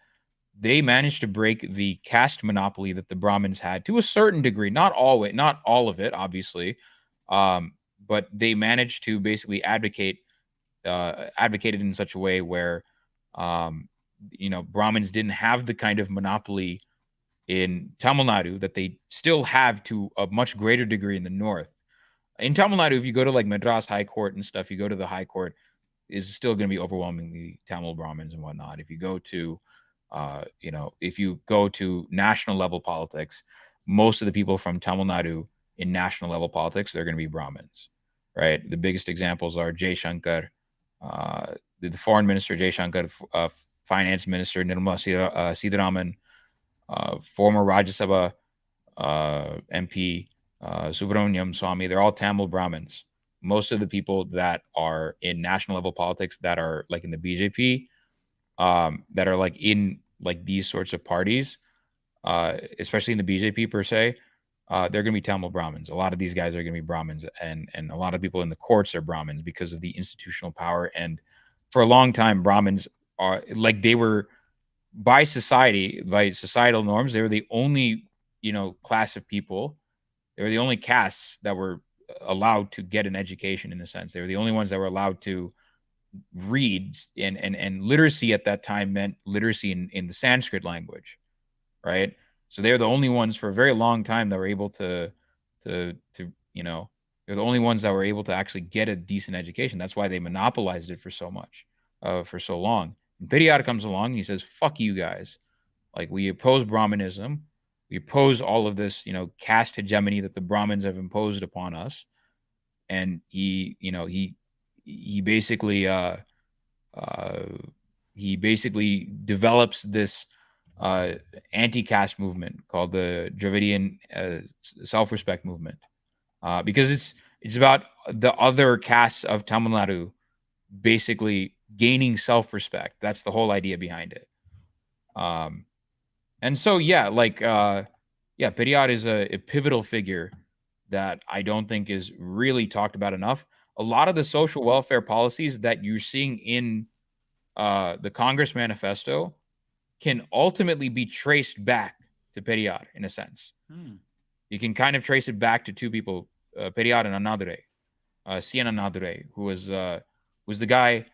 They managed to break the caste monopoly that the Brahmins had to a certain degree, not all of it, obviously, but they managed to basically advocated in such a way where Brahmins didn't have the kind of monopoly in Tamil Nadu that they still have to a much greater degree in the north. In Tamil Nadu, if you go to like Madras High Court and stuff, you go to the High Court, is still going to be overwhelmingly Tamil Brahmins and whatnot. If you go to, if you go to national level politics, most of the people from Tamil Nadu in national level politics, they're going to be Brahmins, right? The biggest examples are Jay Shankar, the foreign minister Jay Shankar, finance minister Nirmala Sitharaman, former Rajya Sabha MP Subramaniam Swamy. They're all Tamil Brahmins. Most of the people that are in national level politics that are like in the BJP, that are like in like these sorts of parties, especially in the BJP per se, they're going to be Tamil Brahmins. A lot of these guys are going to be Brahmins, and a lot of people in the courts are Brahmins because of the institutional power. And for a long time, Brahmins are like, they were by societal norms, they were the only class of people. They were the only castes that were allowed to get an education, in a sense. They were the only ones that were allowed to read, and literacy at that time meant literacy in the Sanskrit language, right? So they're the only ones for a very long time that were able to they're the only ones that were able to actually get a decent education. That's why they monopolized it for so long. And Periyar comes along and he says, fuck you guys. Like, we oppose Brahmanism. We oppose all of this, caste hegemony that the Brahmins have imposed upon us. And he basically develops this anti-caste movement called the Dravidian self-respect movement, because it's about the other castes of Tamil Nadu basically gaining self-respect. That's the whole idea behind it. And so, Periyar is a pivotal figure that I don't think is really talked about enough. A lot of the social welfare policies that you're seeing in the Congress manifesto can ultimately be traced back to Periyar, in a sense. You can kind of trace it back to two people, Periyar and Anadure, C.N. Anadure, who was the guy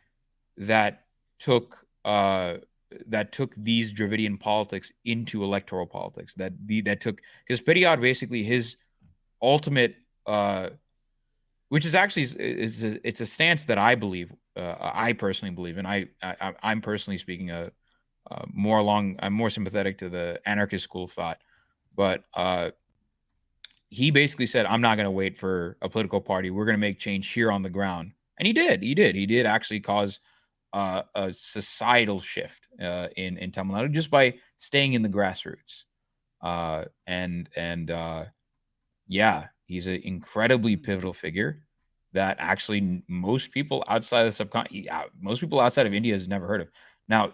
that took these Dravidian politics into electoral politics. Because Periyar, basically, his ultimate, which is actually it's a stance that I believe, I personally believe, and I'm personally speaking I'm more sympathetic to the anarchist school of thought, but he basically said, I'm not going to wait for a political party. We're going to make change here on the ground. And he did actually cause a societal shift in Tamil Nadu just by staying in the grassroots. He's an incredibly pivotal figure that actually most people outside of most people outside of India has never heard of. Now,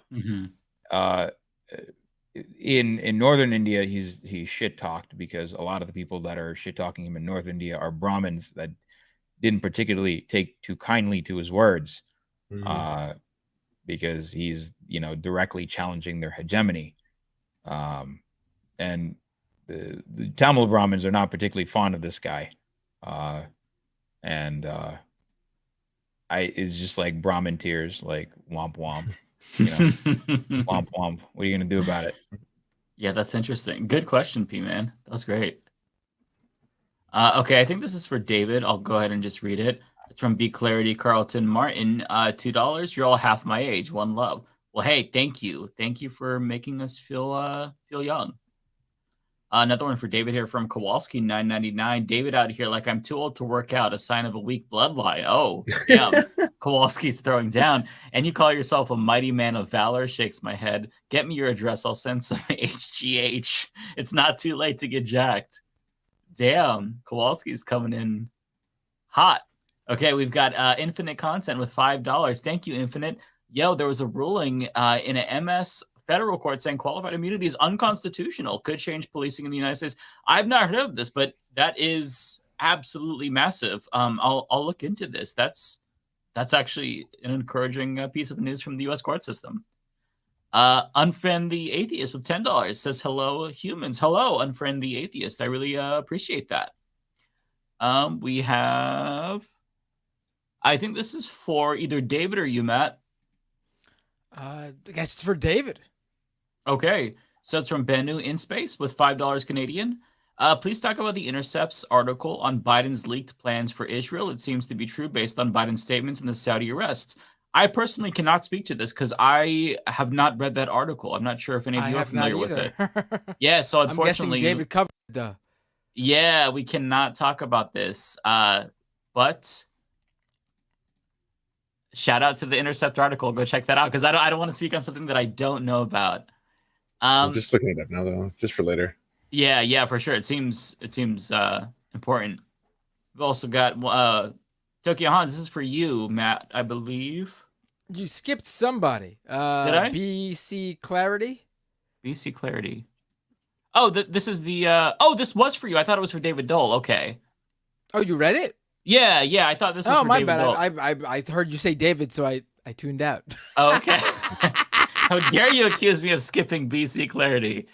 in northern India, he's shit talked because a lot of the people that are shit talking him in North India are Brahmins that didn't particularly take too kindly to his words, because he's directly challenging their hegemony, and the Tamil Brahmins are not particularly fond of this guy, it's just like Brahmin tears, like womp womp. Womp womp. What are you gonna do about it? Yeah, that's interesting. Good question, P-Man. That was great. Okay, I think this is for David. I'll go ahead and just read it. It's from B Clarity Carlton Martin. $2. You're all half my age. One love. Well, hey, thank you. Thank you for making us feel young. Another one for David here from Kowalski, $9.99. David out here like I'm too old to work out, a sign of a weak bloodline. Oh, damn. Kowalski's throwing down. And you call yourself a mighty man of valor? Shakes my head. Get me your address. I'll send some HGH. It's not too late to get jacked. Damn. Kowalski's coming in hot. Okay, we've got Infinite Content with $5. Thank you, Infinite. Yo, there was a ruling in an MS federal court saying qualified immunity is unconstitutional, could change policing in the United States. I've not heard of this, but that is absolutely massive. I'll look into this. That's actually an encouraging piece of news from the U.S. court system. Unfriend the Atheist with $10 says, hello, humans. Hello, Unfriend the Atheist. I really appreciate that. We have, I think this is for either David or you, Matt. I guess it's for David. Okay, so it's from Bennu in Space with $5 Canadian. Please talk about the Intercept's article on Biden's leaked plans for Israel. It seems to be true based on Biden's statements and the Saudi arrests. I personally cannot speak to this because I have not read that article. I'm not sure if any of you are familiar with it. Yeah, so unfortunately, I'm guessing David covered the. Yeah, we cannot talk about this. But shout out to the Intercept article. Go check that out because I don't want to speak on something that I don't know about. I'm just looking it up now, though, just for later. Yeah, for sure. It seems important. We've also got Tokyo Hans. This is for you, Matt, I believe. You skipped somebody. Did I? BC Clarity. BC Clarity. Oh, this is the. This was for you. I thought it was for David Doel. Okay. Oh, you read it? Yeah. I thought this was for my David bad. Doel. I heard you say David, so I tuned out. Okay. How dare you accuse me of skipping BC Clarity?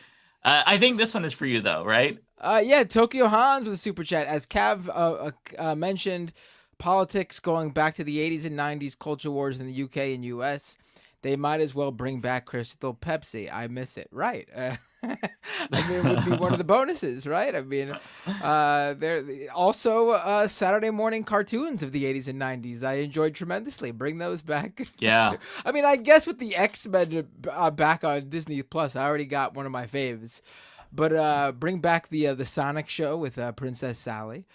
I think this one is for you, though, right? Yeah, Tokyo Hans with a super chat. As Cav mentioned, politics going back to the 80s and 90s, culture wars in the UK and US. They might as well bring back Crystal Pepsi. I miss it. Right. I mean, it would be one of the bonuses, right? I mean, there also Saturday morning cartoons of the 80s and 90s. I enjoyed tremendously. Bring those back. Yeah. I mean, I guess with the X-Men back on Disney Plus, I already got one of my faves. But bring back the Sonic show with Princess Sally.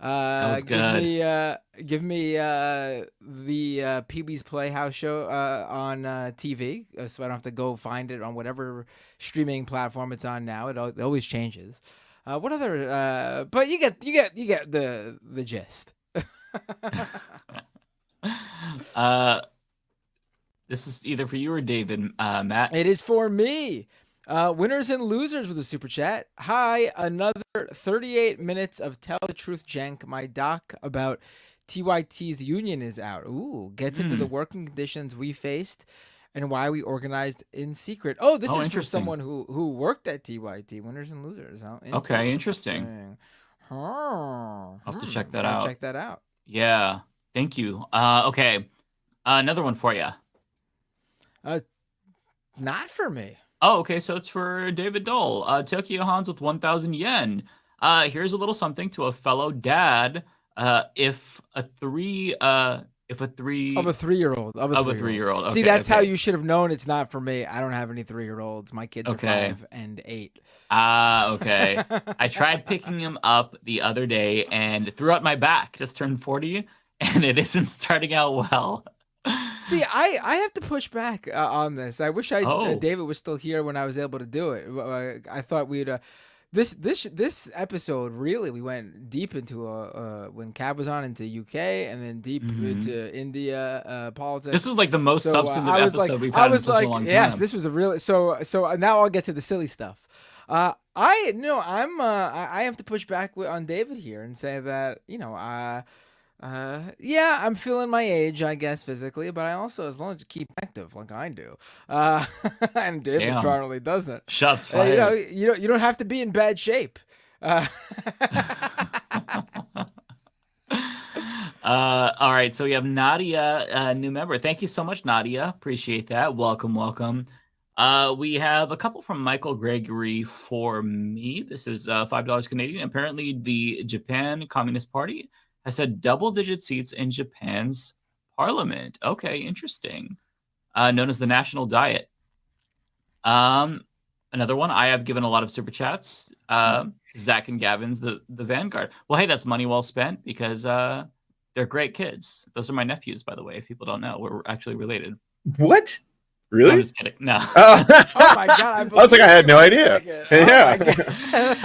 That was good. Give me the Pee-wee's Playhouse show on TV, so I don't have to go find it on whatever streaming platform it's on now. It always changes. What other? But you get the gist. This is either for you or David, Matt. It is for me. Winners and losers with a super chat. Hi, another 38 minutes of Tell the Truth Jank. My doc about TYT's union is out. Ooh, gets into the working conditions we faced and why we organized in secret. Oh, this is from someone who worked at TYT. Winners and losers. Okay, interesting. I'll have to check that out. Check that out. Yeah, thank you. Okay, another one for you. Not for me. Oh, okay. So it's for David Doel. Tokyo Hans with 1,000 yen. Here's a little something to a fellow dad. If a three-year-old. Okay, see, that's how you should have known it's not for me. I don't have any 3-year-olds. My kids are 5 and 8. Okay. I tried picking him up the other day and threw out my back. Just turned 40, and it isn't starting out well. See, I have to push back on this. I wish David was still here when I was able to do it. I thought we'd This episode really we went deep into when Cav was on into UK and then deep into India politics. This is like the most substantive episode we've had in such a long time. Yes, this was a really so now I'll get to the silly stuff. I have to push back on David here and say that yeah, I'm feeling my age, I guess, physically, but I also, as long as you keep active like I do, and David apparently doesn't. Shots fired. You don't have to be in bad shape. All right, so we have Nadia, new member. Thank you so much, Nadia. Appreciate that. Welcome. We have a couple from Michael Gregory for me. This is $5 Canadian. Apparently, the Japan Communist Party has had double-digit seats in Japan's parliament. Okay, interesting. Known as the National Diet. Another one, I have given a lot of super chats. Zach and Gavin's the Vanguard. Well, hey, that's money well spent because they're great kids. Those are my nephews, by the way, if people don't know. We're actually related. What? Really? I'm just kidding. No. Oh my god! I was like, I had no idea. Yeah.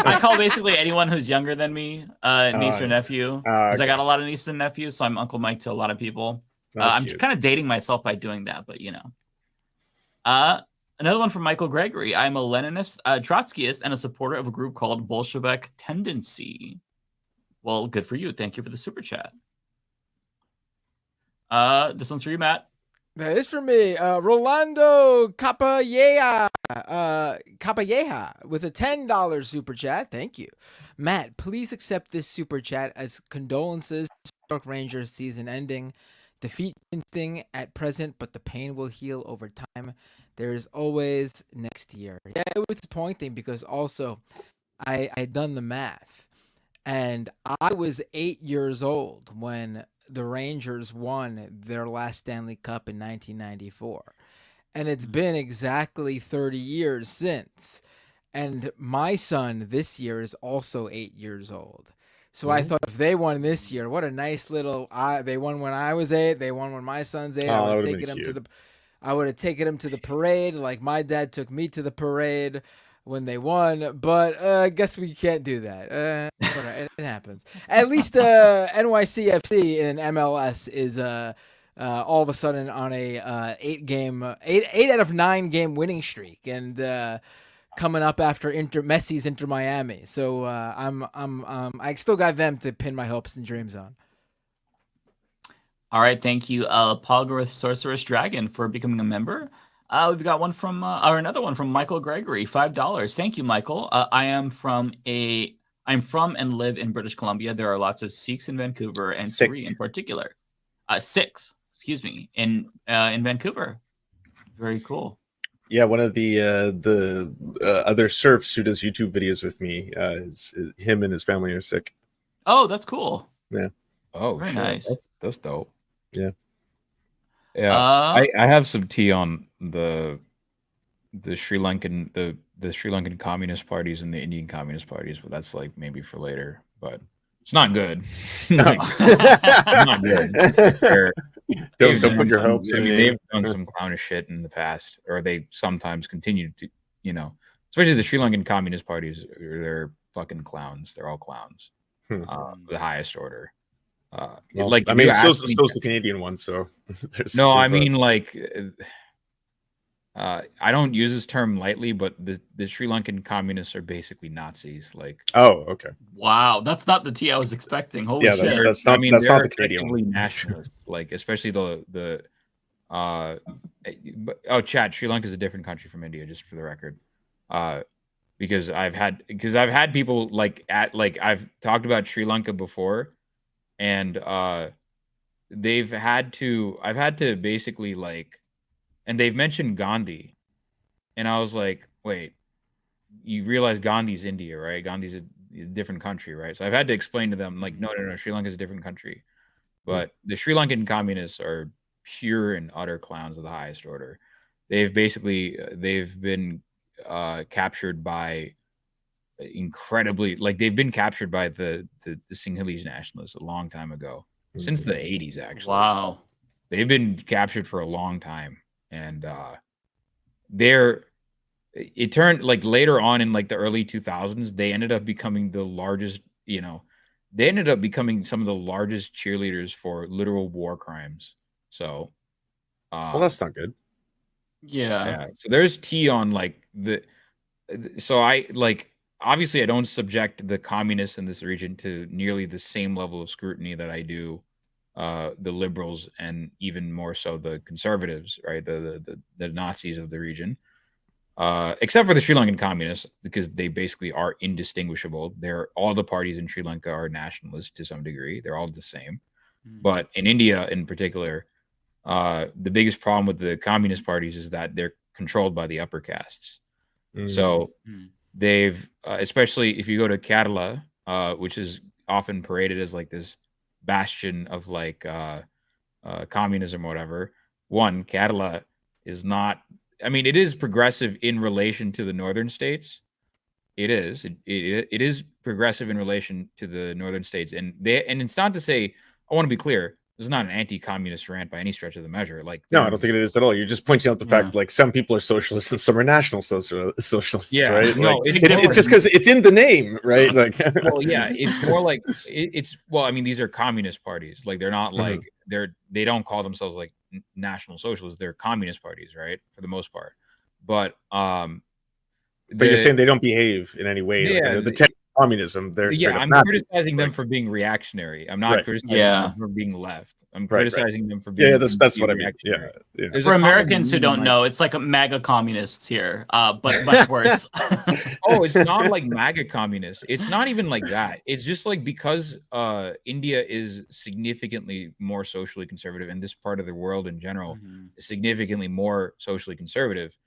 I call basically anyone who's younger than me niece or nephew because I got a lot of nieces and nephews, so I'm Uncle Mike to a lot of people. I'm kind of dating myself by doing that, but another one from Michael Gregory. I'm a Leninist, Trotskyist, and a supporter of a group called Bolshevik Tendency. Well, good for you. Thank you for the super chat. This one's for you, Matt. That is for me. Rolando Capalleja with a $10 super chat. Thank you. Matt, please accept this super chat as condolences to York Rangers season ending. Defeat instinct at present, but the pain will heal over time. There is always next year. Yeah, it was disappointing because also I'd done the math. And I was 8 years old when the Rangers won their last Stanley Cup in 1994. And it's been exactly 30 years since. And my son this year is also 8 years old. So I thought if they won this year, what a nice little they won when I was 8, they won when my son's 8. I would have taken him to the parade like my dad took me to the parade when they won, but I guess we can't do that. It happens. At least NYCFC in MLS is all of a sudden on a 8 out of 9 game winning streak, and coming up after Messi's Inter Miami. So I still got them to pin my hopes and dreams on. All right, thank you, Palgarith Sorceress Dragon, for becoming a member. We've got one from another one from Michael Gregory, $5. Thank you, Michael. I'm from and live in British Columbia. There are lots of Sikhs in Vancouver, and 3 in particular. 6, excuse me, in Vancouver. Very cool. Yeah, one of the other serfs who does YouTube videos with me, him and his family are Sikh. Oh, that's cool. Yeah. Oh, very sure. nice. That's dope. Yeah. Yeah, I have some tea on the Sri Lankan the Sri Lankan communist parties and the Indian communist parties, but that's like maybe for later. But it's not good. It's not good. Don't put your hopes in. They've done some clownish shit in the past, or they sometimes continue to. Especially the Sri Lankan communist parties. They're fucking clowns. They're all clowns. The highest order. So's the Canadian one. So I mean, I don't use this term lightly, but the Sri Lankan communists are basically Nazis. Oh, okay. Wow, that's not the tea I was expecting. Holy shit! That's not the Canadian one. Nationalists, especially chat. Sri Lanka is a different country from India, just for the record. Because I've had people I've talked about Sri Lanka before. And I've had to basically and they've mentioned Gandhi, and I was like, wait, you realize Gandhi's India, right? Gandhi's a different country, right? So I've had to explain to them no, Sri Lanka is a different country, but the Sri Lankan communists are pure and utter clowns of the highest order. They've been captured by they've been captured by the Sinhalese nationalists a long time ago, since the 80s actually. Wow, they've been captured for a long time, and they're it turned like later on in like the early 2000s, they ended up becoming the largest, they ended up becoming some of the largest cheerleaders for literal war crimes. So, well, that's not good. Yeah. So there's tea on like so I like, obviously I don't subject the communists in this region to nearly the same level of scrutiny that I do the liberals, and even more so the conservatives, right? The Nazis of the region. Except for the Sri Lankan communists, because they basically are indistinguishable. All the parties in Sri Lanka are nationalist to some degree. They're all the same. But in India in particular, the biggest problem with the communist parties is that they're controlled by the upper castes. So they've, especially if you go to Kerala, which is often paraded as like this bastion of like communism or whatever. One, Kerala is not, I mean, it is progressive in relation to the northern states. It is. It is progressive in relation to the northern states. And it's not to say, I want to be clear, this is not an anti-communist rant by any stretch of the measure. Like, no, I don't think it is at all. You're just pointing out the fact like some people are socialists and some are national socialists, right? No, like, it's just because it's in the name, right? Like, well, yeah, it's more like it's well, I mean, these are communist parties. Like, they're not like they don't call themselves like national socialists. They're communist parties, right? For the most part. But you're saying they don't behave in any way. Yeah, like, the communism. They're I'm criticizing them for being reactionary. I'm not criticizing them for being left. I'm criticizing them for being that's what I mean. Yeah. For Americans who don't know, it's like a MAGA communists here, but much worse. Oh, it's not like MAGA communists. It's not even like that. It's just like because India is significantly more socially conservative, and this part of the world in general is significantly more socially conservative.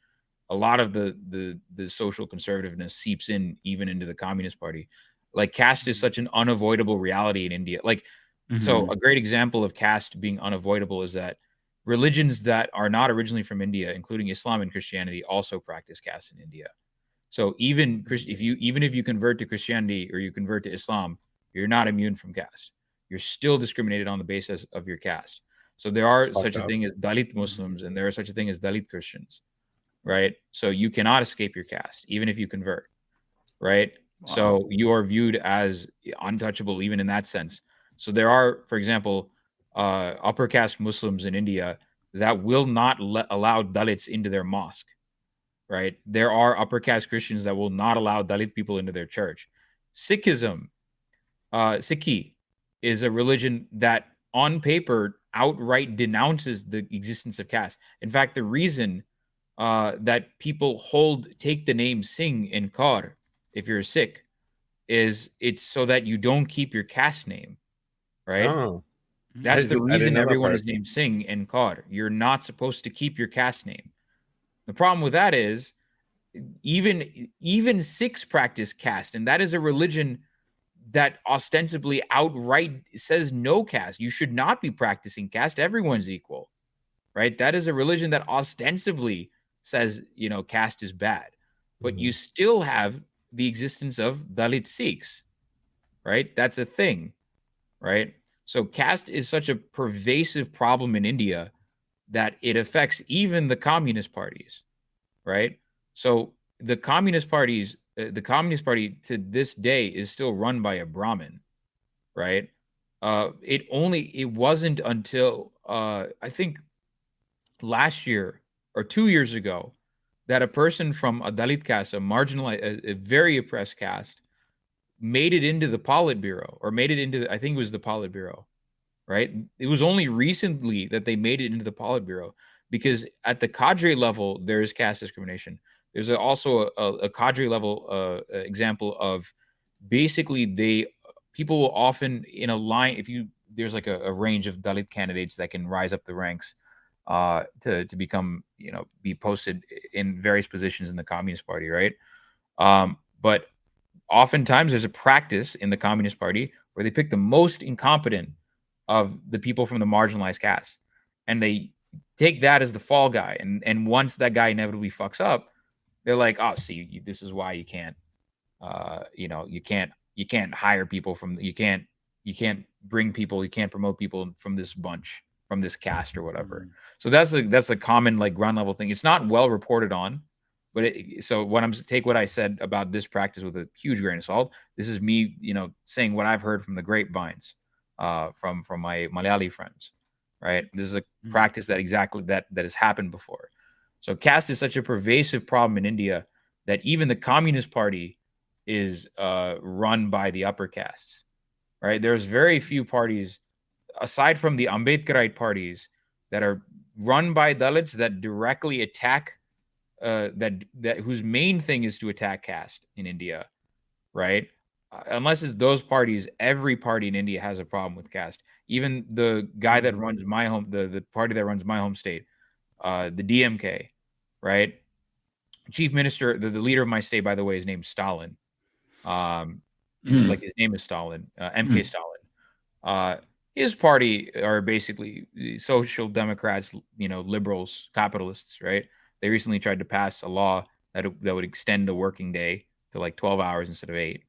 A lot of the social conservativeness seeps in even into the Communist Party. Like, caste is such an unavoidable reality in India. Like, so a great example of caste being unavoidable is that religions that are not originally from India, including Islam and Christianity, also practice caste in India. So even if you convert to Christianity or you convert to Islam, you're not immune from caste. You're still discriminated on the basis of your caste. So there are such a thing as Dalit Muslims, and there are such a thing as Dalit Christians. Right. So you cannot escape your caste, even if you convert. Right. Wow. So you are viewed as untouchable, even in that sense. So there are, for example, upper caste Muslims in India that will not allow Dalits into their mosque. Right. There are upper caste Christians that will not allow Dalit people into their church. Sikhism, Sikhi, is a religion that on paper outright denounces the existence of caste. In fact, the reason that people take the name Singh in Kaur, if you're a Sikh, is it's so that you don't keep your caste name, right? Oh, that's the reason everyone is named Singh in Kaur. You're not supposed to keep your caste name. The problem with that is even Sikhs practice caste, and that is a religion that ostensibly outright says no caste. You should not be practicing caste. Everyone's equal, right? That is a religion that ostensibly says, caste is bad, but you still have the existence of Dalit Sikhs, right? That's a thing, right? So caste is such a pervasive problem in India that it affects even the communist parties, right? So the communist Party to this day is still run by a Brahmin, right? It wasn't until I think last year or 2 years ago that a person from a Dalit caste, a very oppressed caste, made it into the Politburo, or made it into, I think it was the Politburo, right? It was only recently that they made it into the Politburo, because at the cadre level, there is caste discrimination. There's also a cadre level example of basically people will often in a line, there's like a range of Dalit candidates that can rise up the ranks to become, be posted in various positions in the Communist Party, right? But oftentimes there's a practice in the Communist Party where they pick the most incompetent of the people from the marginalized caste, and they take that as the fall guy. And once that guy inevitably fucks up, they're like, oh, see, this is why you can't, you can't hire people from, you can't bring people, you can't promote people from this bunch, from this caste or whatever. So that's a common like ground level thing. It's not well reported on, But so what take what I said about this practice with a huge grain of salt. This is me, saying what I've heard from the grapevines, from my Malayali friends, right? This is a practice that has happened before. So caste is such a pervasive problem in India that even the Communist Party is run by the upper castes, right? There's very few parties, aside from the Ambedkarite parties, that are run by Dalits that directly attack, that whose main thing is to attack caste in India, right? Unless it's those parties, every party in India has a problem with caste. Even the guy that runs my home, the party that runs my home state, the DMK, right? Chief Minister, the leader of my state, by the way, is named Stalin. Like his name is Stalin, MK Stalin. His party are basically social democrats, liberals, capitalists, right? They recently tried to pass a law that would extend the working day to like 12 hours instead of 8.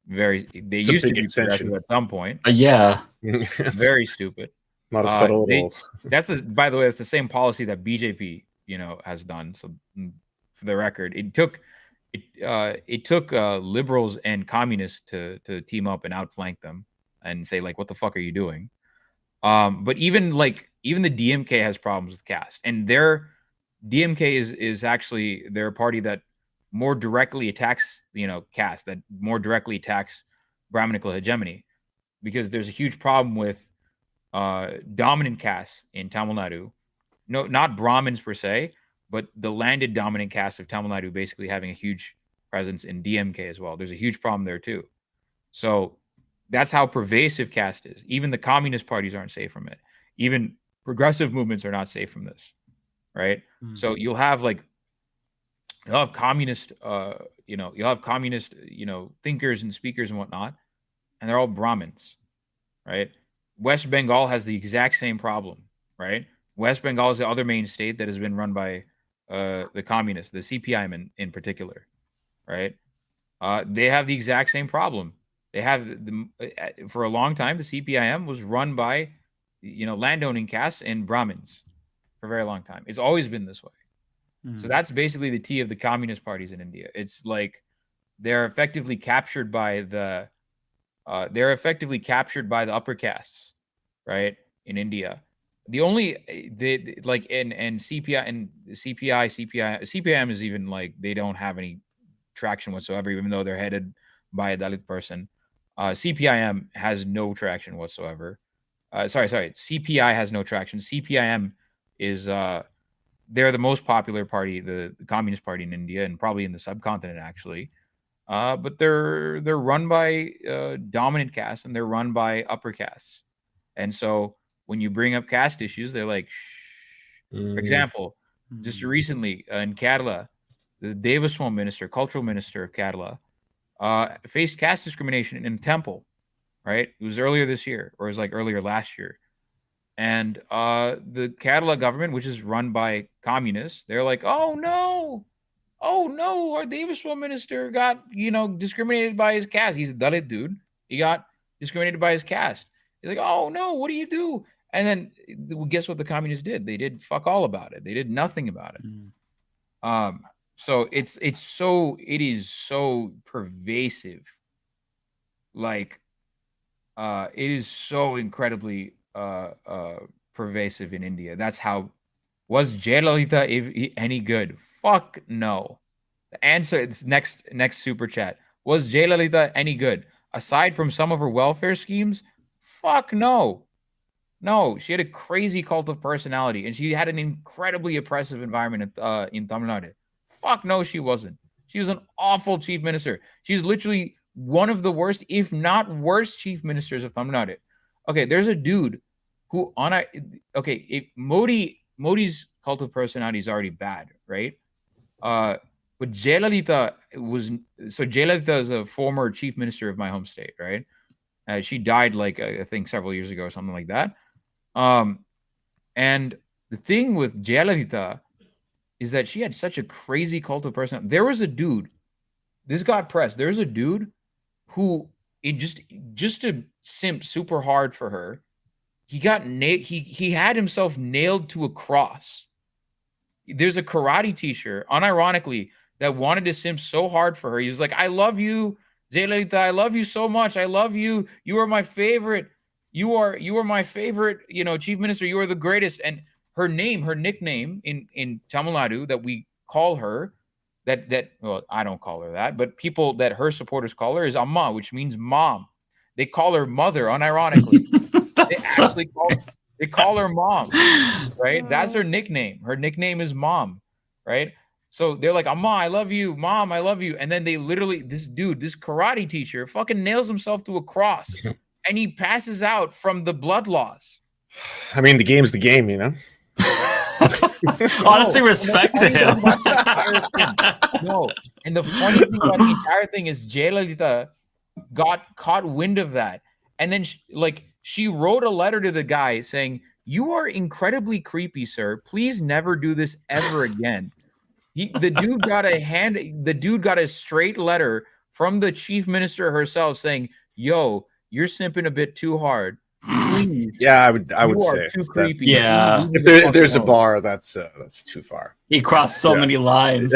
They used to be progressive at some point. Yeah. Very stupid. Not a subtle at all. By the way, that's the same policy that BJP, has done. So for the record, it took liberals and communists to team up and outflank them and say, like, what the fuck are you doing? But even the DMK has problems with caste, and their DMK is actually their party that more directly attacks, caste, that more directly attacks Brahminical hegemony, because there's a huge problem with dominant castes in Tamil Nadu. No, not Brahmins per se, but the landed dominant caste of Tamil Nadu basically having a huge presence in DMK as well. There's a huge problem there too. So that's how pervasive caste is. Even the communist parties aren't safe from it. Even progressive movements are not safe from this, right? So you'll have communist, thinkers and speakers and whatnot, and they're all Brahmins, right? West Bengal has the exact same problem, right? West Bengal is the other main state that has been run by the communists, the CPIM in particular, right? They have the exact same problem. They have for a long time, the CPIM was run by, landowning castes and Brahmins for a very long time. It's always been this way. So that's basically the T of the communist parties in India. It's like they're effectively captured by the upper castes, right? In India, CPIM is even like they don't have any traction whatsoever, even though they're headed by a Dalit person. CPIM has no traction whatsoever. CPI has no traction. CPIM is they're the most popular party, the Communist Party in India, and probably in the subcontinent actually. But they're run by dominant castes, and they're run by upper castes. And so when you bring up caste issues, they're like, shh. For example, just recently in Kerala, the Devaswam minister, cultural minister of Kerala, faced caste discrimination in a temple, right? It was earlier this year, or it was like earlier last year. And the Kerala government, which is run by communists, they're like, oh no, our Devaswam minister got, discriminated by his caste. He's a Dalit dude. He got discriminated by his caste. He's like, oh no, what do you do? And then guess what the communists did? They did fuck all about it. They did nothing about it. So it is so pervasive. Like, it is so incredibly pervasive in India. That's how. Was Jayalalitha any good? Fuck no. The answer is next super chat. Was Jayalalitha any good? Aside from some of her welfare schemes, fuck no. No, she had a crazy cult of personality, and she had an incredibly oppressive environment in Tamil Nadu. Fuck no, she wasn't. She was an awful chief minister. She's literally one of the worst, if not worst, chief ministers of Tamil Nadu. Okay, there's a dude who Modi's cult of personality is already bad, right? But Jayalalitha Jayalalitha is a former chief minister of my home state, right? She died I think several years ago or something like that. And the thing with Jayalalitha is that she had such a crazy cult of personality. There was a dude, this got pressed. There's a dude who just to simp super hard for her, he had himself nailed to a cross. There's a karate teacher. Unironically, that wanted to simp so hard for her. He was like, I love you, Jayalalitha. I love you so much. I love you. You are my favorite. You are my favorite, chief minister. You are the greatest. And her nickname in Tamil Nadu that we call her, well, I don't call her that, but people that her supporters call her is Amma, which means mom. They call her mother, unironically. They call her mom, right? That's her nickname. Her nickname is mom, right? So they're like, Amma, I love you. Mom, I love you. And then they literally, this karate teacher fucking nails himself to a cross and he passes out from the blood loss. I mean, the game's the game, Honestly, respect to him. No. And the funny thing about the entire thing is Jayalalitha got caught wind of that. And then she wrote a letter to the guy saying, you are incredibly creepy, sir. Please never do this ever again. The dude got a straight letter from the chief minister herself saying, yo, you're simping a bit too hard. Please. Yeah, I would say too creepy. Yeah. If there's a bar, that's too far. He crossed so many lines.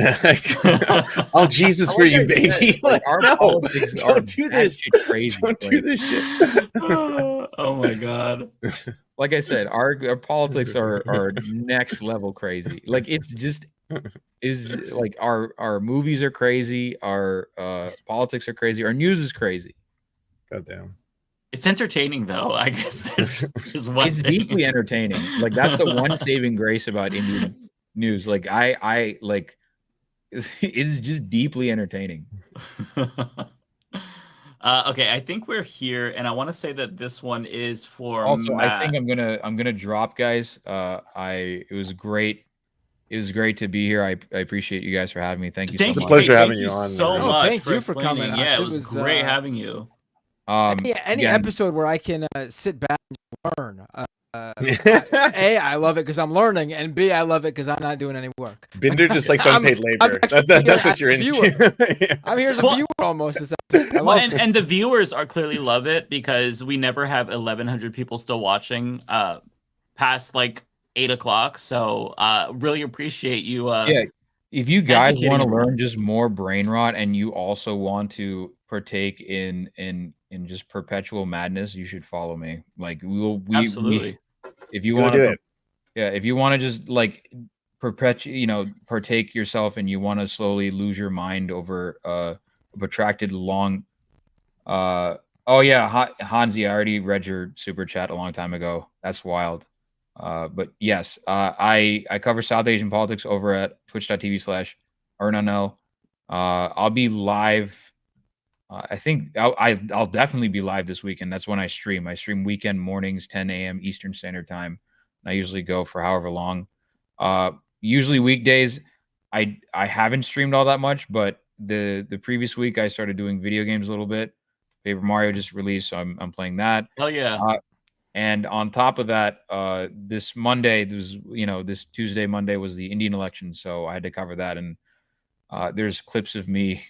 Oh, Jesus for you, baby. No, don't do this. Crazy. Don't do this shit. Oh my God. Like I said, our politics are next level crazy. Like it's just is like our movies are crazy, our politics are crazy, our news is crazy. Goddamn. It's entertaining though. I guess there's one it's thing. Deeply entertaining. Like that's the one saving grace about Indian news. Like I like it's just deeply entertaining. Okay, I think we're here, and I want to say that this one is for also Matt. I think I'm gonna drop, guys. It was great. It was great to be here. I appreciate you guys for having me. Thank you so much. It's a pleasure having you Thank on. so much. Thank you for coming. Explaining. Yeah, It it was was, great having you. Any Again, episode where I can sit back and learn. A, I love it because I'm learning, and B, I love it because I'm not doing any work. Binder just likes unpaid labor. That's what you're into. Yeah. I'm here as a viewer almost. This episode. I love it. And the viewers are clearly love it because we never have 1,100 people still watching past like 8 o'clock. So really appreciate you. Yeah, if you guys educating want to everyone. learn just more brain rot and you also want to partake in just perpetual madness, you should follow me. Like Absolutely. If you Go want do to, it. yeah, if you want to just like partake yourself and you want to slowly lose your mind over a protracted long. Oh yeah, Hansi, I already read your super chat a long time ago. That's wild. But yes, I cover South Asian politics over at twitch.tv/ArunAnnow. I'll be live. I think I'll definitely be live this weekend. That's when I stream. I stream weekend mornings, 10 a.m. Eastern Standard Time. And I usually go for however long. Usually weekdays, I haven't streamed all that much, but the previous week I started doing video games a little bit. Paper Mario just released, so I'm playing that. Hell yeah. And on top of that, this Monday, this Tuesday, Monday was the Indian election, so I had to cover that. And there's clips of me.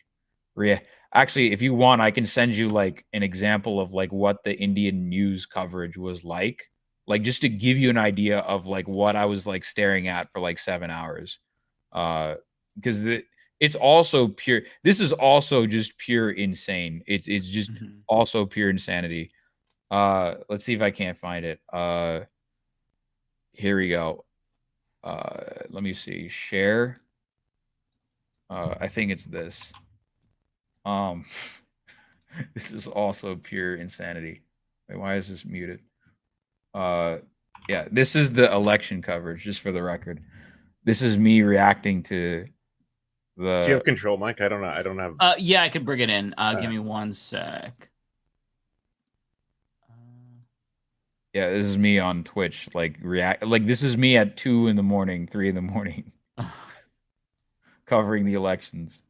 Actually, if you want, I can send you like an example of like what the Indian news coverage was like just to give you an idea of like what I was like staring at for like 7 hours. Because it's also pure. This is also just pure insane. It's just also pure insanity. Let's see if I can't find it. Here we go. Let me see. Share. I think it's this. This is also pure insanity. Wait, why is this muted? Yeah, this is the election coverage, just for the record. This is me reacting to the. Do you have control, Mike? I don't know. I don't have. Yeah, I could bring it in. Give me 1 sec. Yeah, this is me on Twitch. Like this is me at 2 in the morning, 3 in the morning, covering the elections.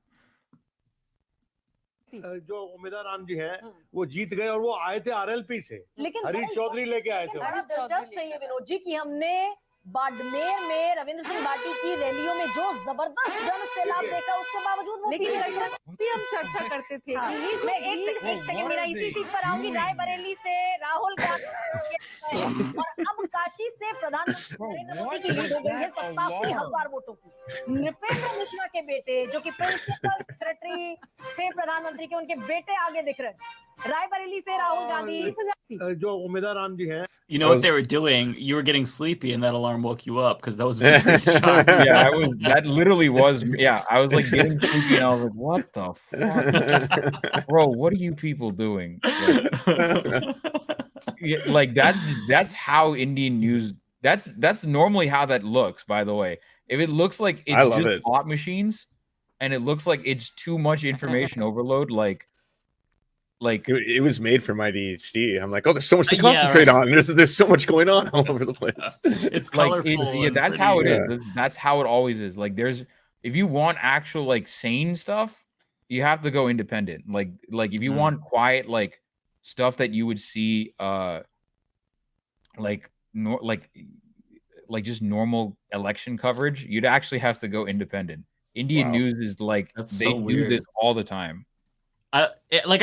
जो उम्मीदवार राम जी हैं वो जीत गए और वो आए थे RLP से हरीश चौधरी लेके आए थे दिलचस्प नहीं है विनोद जी कि हमने बाड़मेर में रविंद्र सिंह भाटी की रैलियों में जो जबरदस्त जन सैलाब देखा उसके बावजूद वो लेकिन हम चर्चा करते थे मैं एक सेकंड मेरा इसी सीट पर आऊंगी रायबरेली से राहुल गांधी और अब काशी से प्रधानमंत्री नरेंद्र मोदी की लीड हो गई है 87,000 वोटों की। नृपेंद्र मिश्रा के बेटे जो कि प्रिंसिपल सेक्रेटरी थे प्रधानमंत्री के, उनके बेटे आगे दिख रहे हैं। रायबरेली से राहुल गांधी जो उम्मीदवार राम जी हैं, You know what they were doing? You were getting sleepy, and that alarm woke you up because that was very strong. Yeah, that literally was. Yeah, I was like getting sleepy, and I was like, "What the fuck, bro? What are you people doing?" Like that's how Indian news. That's normally how that looks. By the way, if it looks like it's just thought machines, and it looks like it's too much information overload, like it was made for my ADHD. I'm like, oh, there's so much to concentrate on. There's so much going on all over the place. It's colorful. Like, that's how it is. That's how it always is. Like if you want actual like sane stuff, you have to go independent. Like if you want quiet like stuff that you would see like just normal election coverage, you'd actually have to go independent. Indian news is like they do this all the time. I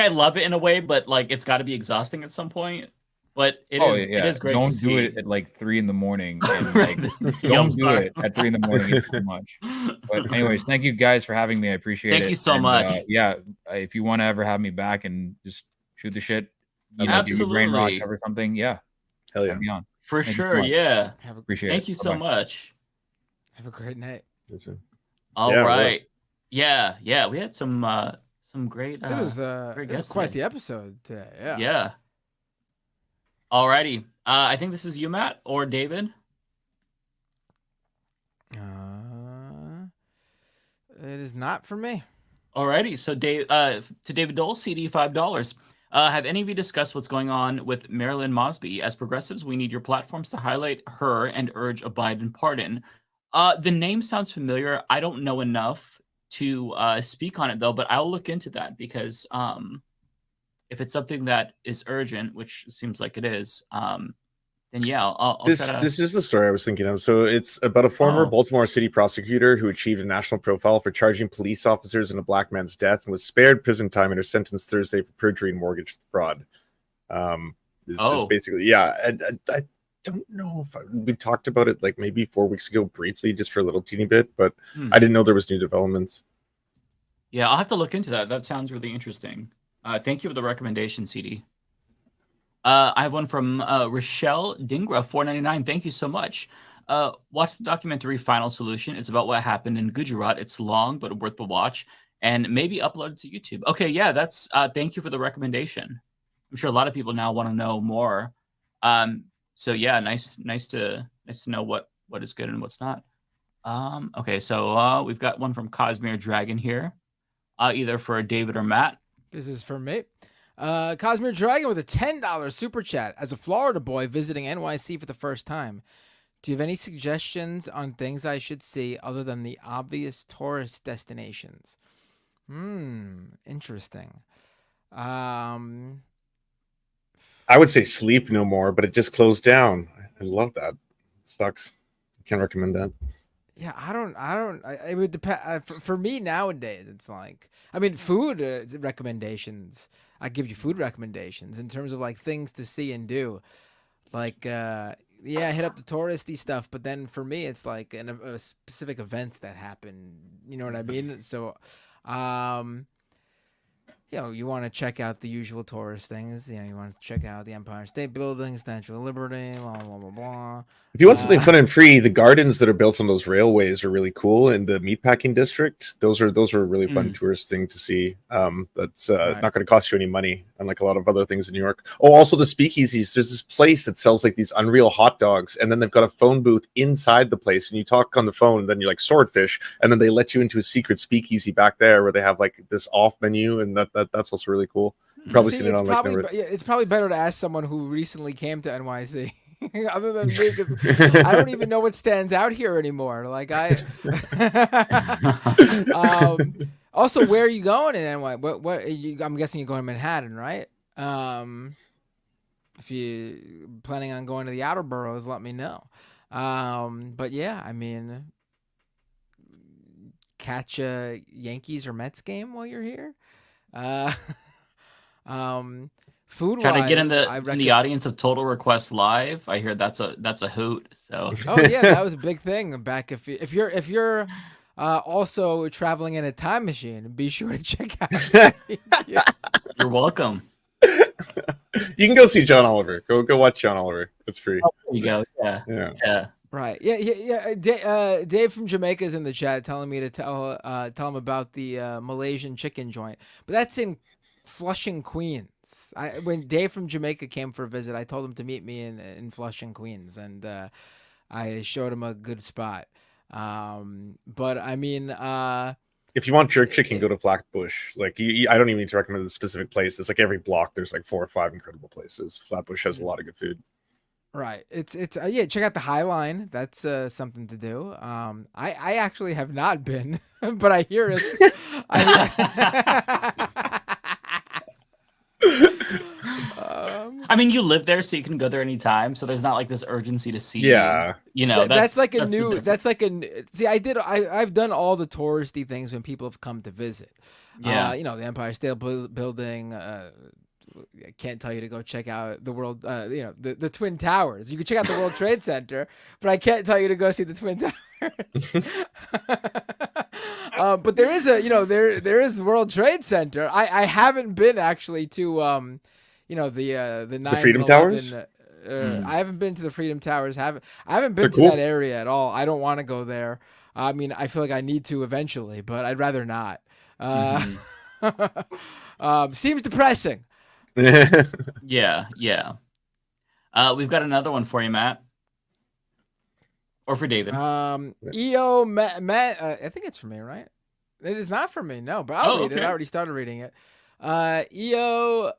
love it in a way, but like it's got to be exhausting at some point. But it is great. Don't do it at like 3 a.m. and like don't do it at 3 a.m. It's too much. But anyways, thank you guys for having me. I appreciate it. Thank you so much. Yeah, if you want to ever have me back and just shoot the shit, absolutely, give me brain rot, cover something, yeah, hell yeah, be on. For sure, yeah. Appreciate it. Thank you so much. Have a great night. All right. Yeah, we had some great. It was quite the episode today. Yeah. Yeah. Alrighty. I think this is you, Matt, or David. It is not for me. Alrighty. So, to David Doel, CD $5. Have any of you discussed what's going on with Marilyn Mosby? As progressives, we need your platforms to highlight her and urge a Biden pardon. The name sounds familiar. I don't know enough to speak on it, though, but I'll look into that because if it's something that is urgent, which seems like it is, then yeah, I'll this is the story I was thinking of. So it's about a former Baltimore City prosecutor who achieved a national profile for charging police officers in a black man's death and was spared prison time and her sentenced Thursday for perjury and mortgage fraud. This is basically, I don't know if we talked about it like maybe 4 weeks ago briefly, just for a little teeny bit, but I didn't know there was new developments. Yeah, I'll have to look into that. That sounds really interesting. Thank you for the recommendation, CD. I have one from Rochelle Dingra, $4.99. Thank you so much. Watch the documentary Final Solution. It's about what happened in Gujarat. It's long, but worth the watch, and maybe uploaded to YouTube. Okay, yeah, that's. Thank you for the recommendation. I'm sure a lot of people now want to know more. So yeah, nice to know what is good and what's not. Okay, so we've got one from Cosmere Dragon here, either for David or Matt. This is for me. Cosmere Dragon with a $10 super chat. As a Florida boy visiting NYC for the first time, do you have any suggestions on things I should see other than the obvious tourist destinations? Interesting. I would say Sleep No More, but it just closed down. I love that. It sucks. Can't recommend that. Yeah, it would depend. For me nowadays, it's like, I mean, food recommendations. I give you food recommendations in terms of like things to see and do. Like, hit up the touristy stuff. But then for me, it's like a specific events that happen. You know what I mean? So, you want to check out the usual tourist things. You want to check out the Empire State Building, Statue of Liberty, blah, blah, blah, blah. If you want something fun and free, the gardens that are built on those railways are really cool in the meatpacking district. Those are a really fun tourist thing to see. That's not going to cost you any money, unlike a lot of other things in New York. Oh, also the speakeasies. There's this place that sells like these unreal hot dogs, and then they've got a phone booth inside the place, and you talk on the phone, and then you're like Swordfish, and then they let you into a secret speakeasy back there where they have like this off menu, and that's also really cool. You've probably seen it on it's probably better to ask someone who recently came to NYC. Other than me, because I don't even know what stands out here anymore. Like also, where are you going in NY? I'm guessing you're going to Manhattan, right? If you're planning on going to the outer boroughs, let me know. But yeah, I mean, catch a Yankees or Mets game while you're here. Food Try to get in wise, the audience of Total Request Live. I hear that's a hoot. So oh yeah, that was a big thing back. If you're also traveling in a time machine, be sure to check out. You're welcome. You can go see John Oliver. Go watch John Oliver. It's free. Oh, there you go. Yeah. Right. Yeah. Dave from Jamaica is in the chat telling me to tell him about the Malaysian chicken joint, but that's in Flushing, Queens. When Dave from Jamaica came for a visit, I told him to meet me in Flushing, Queens, and I showed him a good spot. But I mean, if you want jerk chicken, go to Flatbush. Like, I don't even need to recommend a specific place. It's like every block, there's like 4 or 5 incredible places. Flatbush has a lot of good food. Right. It's yeah. Check out the High Line. That's something to do. I actually have not been, but I hear it's. I mean, you live there, so you can go there anytime. So there's not like this urgency to see. Yeah. You know, that's like a new. That's like a. See, I've done all the touristy things when people have come to visit. Yeah. You know, the Empire State Building. I can't tell you to go check out the world, the Twin Towers. You can check out the World Trade Center, but I can't tell you to go see the Twin Towers. But there is there is the World Trade Center. I haven't been actually to, the Freedom Towers. I haven't been to the Freedom Towers. I haven't been to that area at all. I don't want to go there. I mean, I feel like I need to eventually, but I'd rather not. Seems depressing. Yeah. We've got another one for you, Matt, or for David. EO Matt, I think it's for me, right? It is not for me, no, but I'll read it. I already started reading it. EO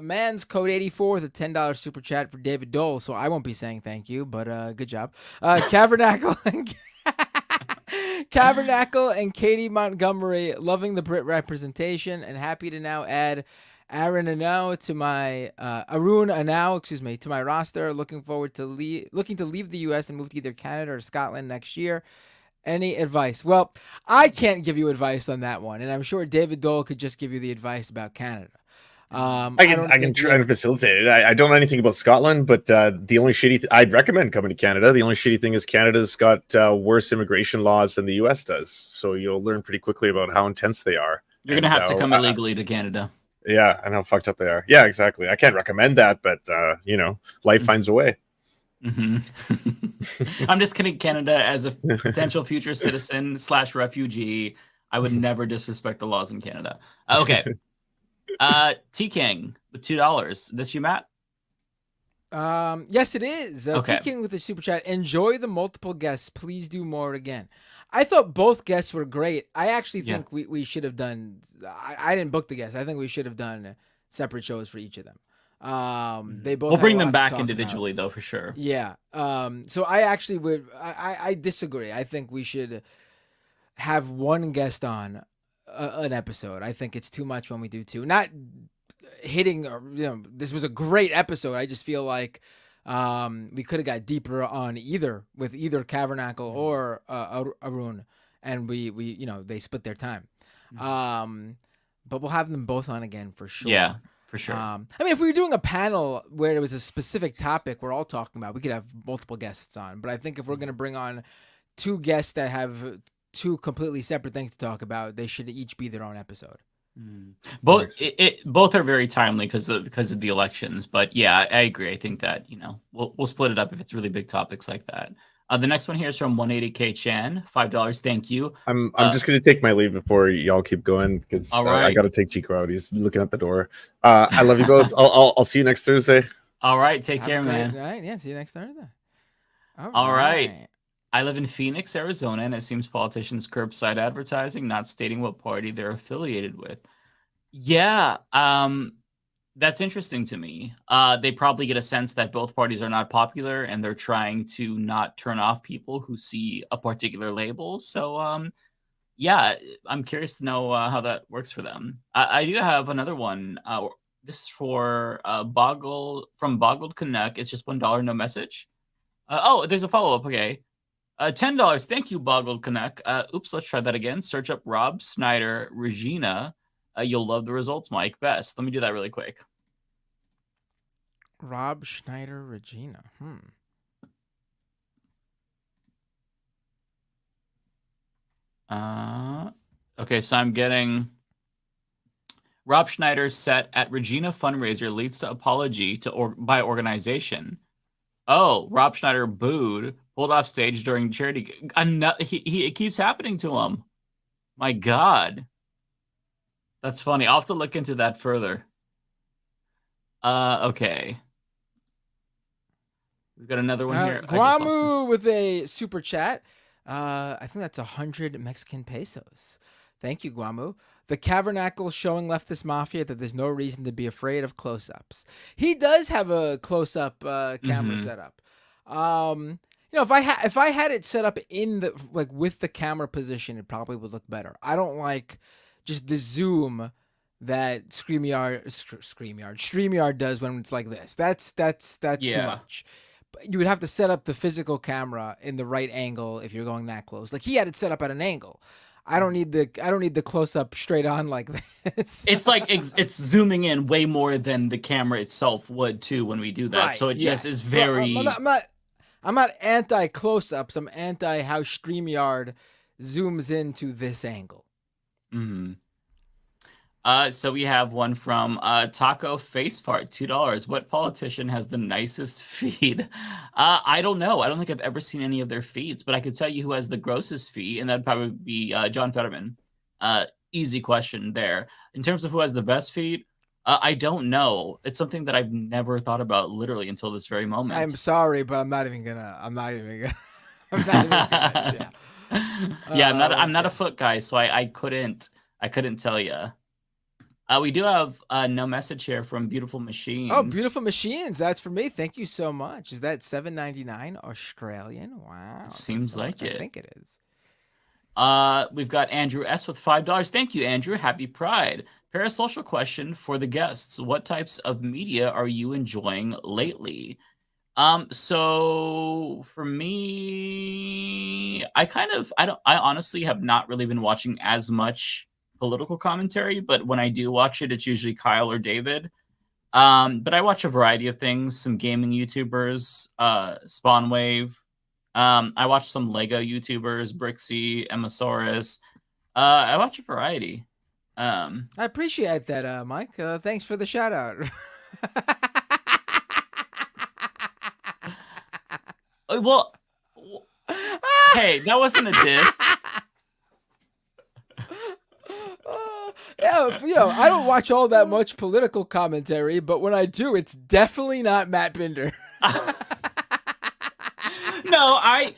Man's Code 84 with a $10 super chat for David Doel, so I won't be saying thank you, but good job. Kavernacle and Katie Montgomery, loving the Brit representation and happy to now add ArunAnnow to my ArunAnnow, to my roster. Looking to leave the U.S. and move to either Canada or Scotland next year. Any advice? Well, I can't give you advice on that one, and I'm sure David Doel could just give you the advice about Canada. I can try to facilitate it. I don't know anything about Scotland, but the only shitty I'd recommend coming to Canada. The only shitty thing is Canada's got worse immigration laws than the U.S. does, so you'll learn pretty quickly about how intense they are. You're gonna have to come illegally to Canada. Yeah, and how fucked up they are. Yeah, exactly. I can't recommend that, but life finds a way. Mm-hmm. I'm just kidding. Canada, as a potential future citizen / refugee, I would never disrespect the laws in Canada. Okay. T King with $2. This you, Matt? Yes, it is. Okay. T King with the super chat. Enjoy the multiple guests. Please do more again. I thought both guests were great. I actually think we should have done. I didn't book the guests. I think we should have done separate shows for each of them. They both. We'll bring them back individually, though, for sure. Yeah. So I actually would. I disagree. I think we should have one guest on an episode. I think it's too much when we do two. Not hitting. This was a great episode. I just feel like we could have got deeper on either Kavernacle or Arun, and we they split their time. But we'll have them both on again for sure. Yeah. For sure. I mean, if we were doing a panel where it was a specific topic we're all talking about, we could have multiple guests on. But I think if we're going to bring on two guests that have two completely separate things to talk about, they should each be their own episode. Both are very timely because of the elections. But yeah, I agree. I think that we'll split it up if it's really big topics like that. The next one here is from 180K Chan, $5. Thank you. I'm just going to take my leave before y'all keep going because right. I got to take Chico out. He's looking at the door. I love you both. I'll see you next Thursday. All right, take care, man. Right, yeah, see you next Thursday. All right. I live in Phoenix, Arizona, and it seems politicians curbside advertising, not stating what party they're affiliated with. Yeah, that's interesting to me. They probably get a sense that both parties are not popular and they're trying to not turn off people who see a particular label. So, yeah, I'm curious to know how that works for them. I do have another one. This is for from Boggled Connect. It's just $1, no message. There's a follow-up. Okay. $10. Thank you, Boggled Connect. Oops, let's try that again. Search up Rob Snyder, Regina. You'll love the results, Mike. Best. Let me do that really quick. Rob Schneider Regina. Okay, so I'm getting Rob Schneider's set at Regina fundraiser leads to apology by organization. Oh, Rob Schneider booed, pulled off stage during charity. It keeps happening to him. My God. That's funny. I'll have to look into that further. Okay. We've got another one here. Guamu with a super chat. I think that's 100 Mexican pesos. Thank you, Guamu. The Kavernacle showing Leftist Mafia that there's no reason to be afraid of close-ups. He does have a close-up camera setup. You know, if I had it set up in the with the camera position, it probably would look better. I don't like just the zoom that StreamYard does when it's like this. That's too much. But you would have to set up the physical camera in the right angle if you're going that close. Like he had it set up at an angle. I don't need the close up straight on like this. It's like it's zooming in way more than the camera itself would too when we do that. Right, so it just is very. So I'm not anti close ups. I'm anti how StreamYard zooms into this angle. So we have one from Taco Facefart, $2. What politician has the nicest feed? I don't know. I don't think I've ever seen any of their feeds, but I could tell you who has the grossest feed, and that'd probably be John Fetterman. Easy question there. In terms of who has the best feed, I don't know. It's something that I've never thought about literally until this very moment. I'm sorry, but I'm not even gonna. Yeah, I'm not a foot guy, so I couldn't tell you. We do have no message here from Beautiful Machines. Oh, Beautiful Machines. That's for me. Thank you so much. Is that $7.99 Australian? Wow. Seems like it. I think it is. We've got Andrew S. with $5. Thank you, Andrew. Happy Pride. Parasocial question for the guests. What types of media are you enjoying lately? So for me, I honestly have not really been watching as much political commentary, but when I do watch it, it's usually Kyle or David. But I watch a variety of things, some gaming YouTubers, Spawnwave. I watch some Lego YouTubers, Brixie, Emmasaurus. I watch a variety. I appreciate that, Mike. Thanks for the shout out. Well, hey, that wasn't a diss. Yeah, I don't watch all that much political commentary, but when I do, it's definitely not Matt Binder. No, I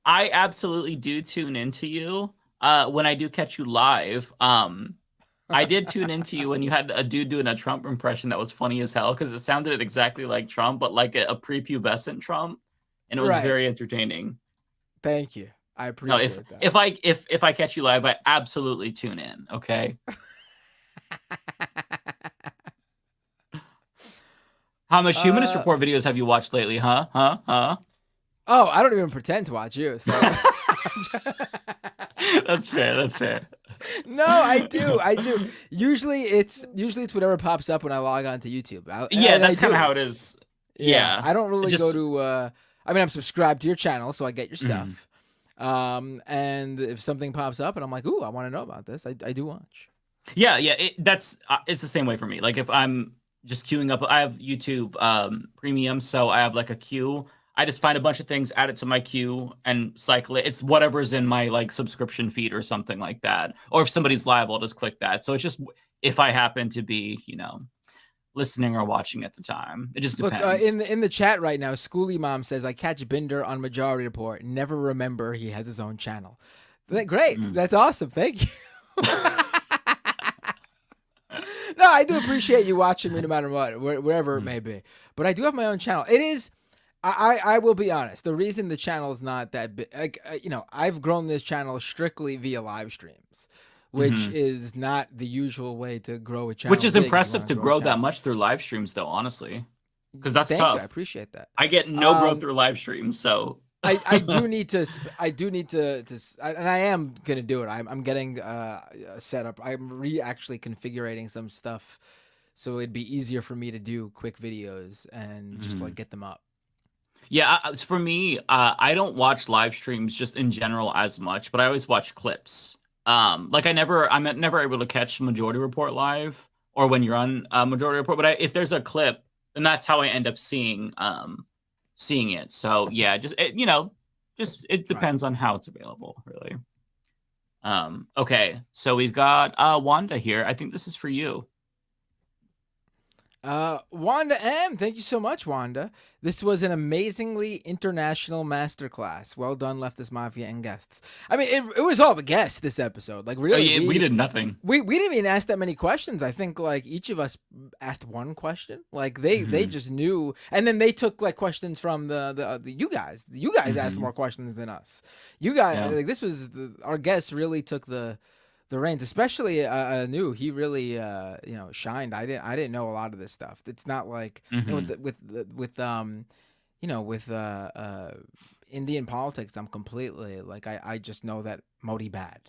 absolutely do tune into you when I do catch you live. I did tune into you when you had a dude doing a Trump impression that was funny as hell because it sounded exactly like Trump, but like a prepubescent Trump, and it was very entertaining. Thank you. I appreciate that. If I catch you live, I absolutely tune in. Okay. How much Humanist Report videos have you watched lately? Huh? Oh, I don't even pretend to watch you. So. That's fair. No, I do. Usually it's whatever pops up when I log on to YouTube. That's kind of how it is. Yeah. I don't really go to. I'm subscribed to your channel, so I get your stuff. And if something pops up and I'm like, ooh, I want to know about this, I do watch. Yeah, it's the same way for me. Like if I'm just queuing up, I have YouTube Premium, so I have like a queue. I just find a bunch of things, add it to my queue, and cycle it. It's whatever's in my like subscription feed or something like that. Or if somebody's live, I'll just click that. So it's just if I happen to be, listening or watching at the time. It just depends. Look, in the chat right now, Schoolie Mom says, I catch Binder on Majority Report. Never remember he has his own channel. Great. That's awesome. Thank you. No, I do appreciate you watching me no matter what, wherever it may be. But I do have my own channel. It is, I will be honest, the reason the channel is not that big, I've grown this channel strictly via live streams, which is not the usual way to grow a channel. Which is impressive to grow that much through live streams, though, honestly. Because that's tough. I appreciate that. I get no growth through live streams, so... I do need to, and I am going to do it. I'm getting set up. I'm actually configuring some stuff so it'd be easier for me to do quick videos and just like get them up. Yeah, for me, I don't watch live streams just in general as much, but I always watch clips. Like I'm never able to catch Majority Report live or when you're on Majority Report. But if there's a clip, then that's how I end up seeing it. So yeah, it depends on how it's available, really. Okay, so we've got Wanda here. I think this is for you. Wanda M, thank you so much, Wanda. This was an amazingly international masterclass. Well done, Leftist Mafia and guests. I mean, it was all the guests this episode. Like, really, we did nothing. We didn't even ask that many questions. I think like each of us asked one question. Like they just knew, and then they took like questions from the you guys. You guys asked more questions than us. You guys, like this was our guests really took the reins, especially New. He really shined. I didn't know a lot of this stuff. It's not like with Indian politics. I'm completely like I just know that Modi bad.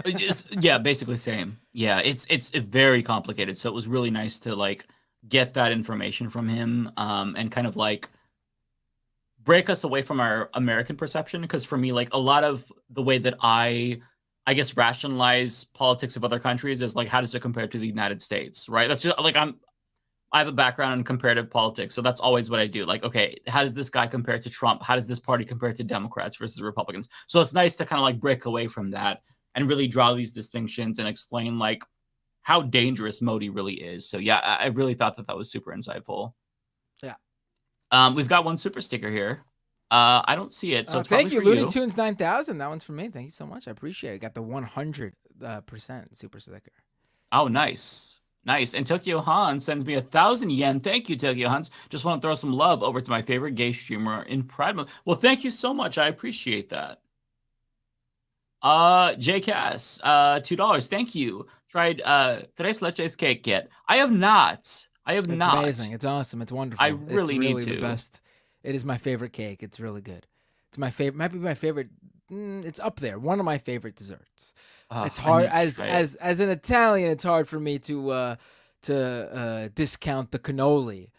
Yeah, basically same. Yeah, it's very complicated. So it was really nice to like get that information from him and kind of like break us away from our American perception. Because for me, like a lot of the way that I guess rationalize politics of other countries is like, how does it compare to the United States, right? That's just like I have a background in comparative politics, so that's always what I do. Like, okay, how does this guy compare to Trump? How does this party compare to Democrats versus Republicans? So it's nice to kind of like break away from that and really draw these distinctions and explain like how dangerous Modi really is. So yeah, I really thought that was super insightful. Yeah. We've got one super sticker here. I don't see it. So thank you, Looney Tunes 9000. That one's for me. Thank you so much. I appreciate it. Got the 100% super sticker. Oh, nice. And Tokyo Han sends me 1,000 yen. Thank you, Tokyo Hans. Just want to throw some love over to my favorite gay streamer in Pride Month. Well, thank you so much. I appreciate that. JCass, $2. Thank you. Tried tres leches cake yet? I have not. It's amazing. It's awesome. It's wonderful. I really need to. The best. It is my favorite cake. It's really good. It's my favorite. Might be my favorite. It's up there. One of my favorite desserts. It's hard as an Italian. It's hard for me to discount the cannoli,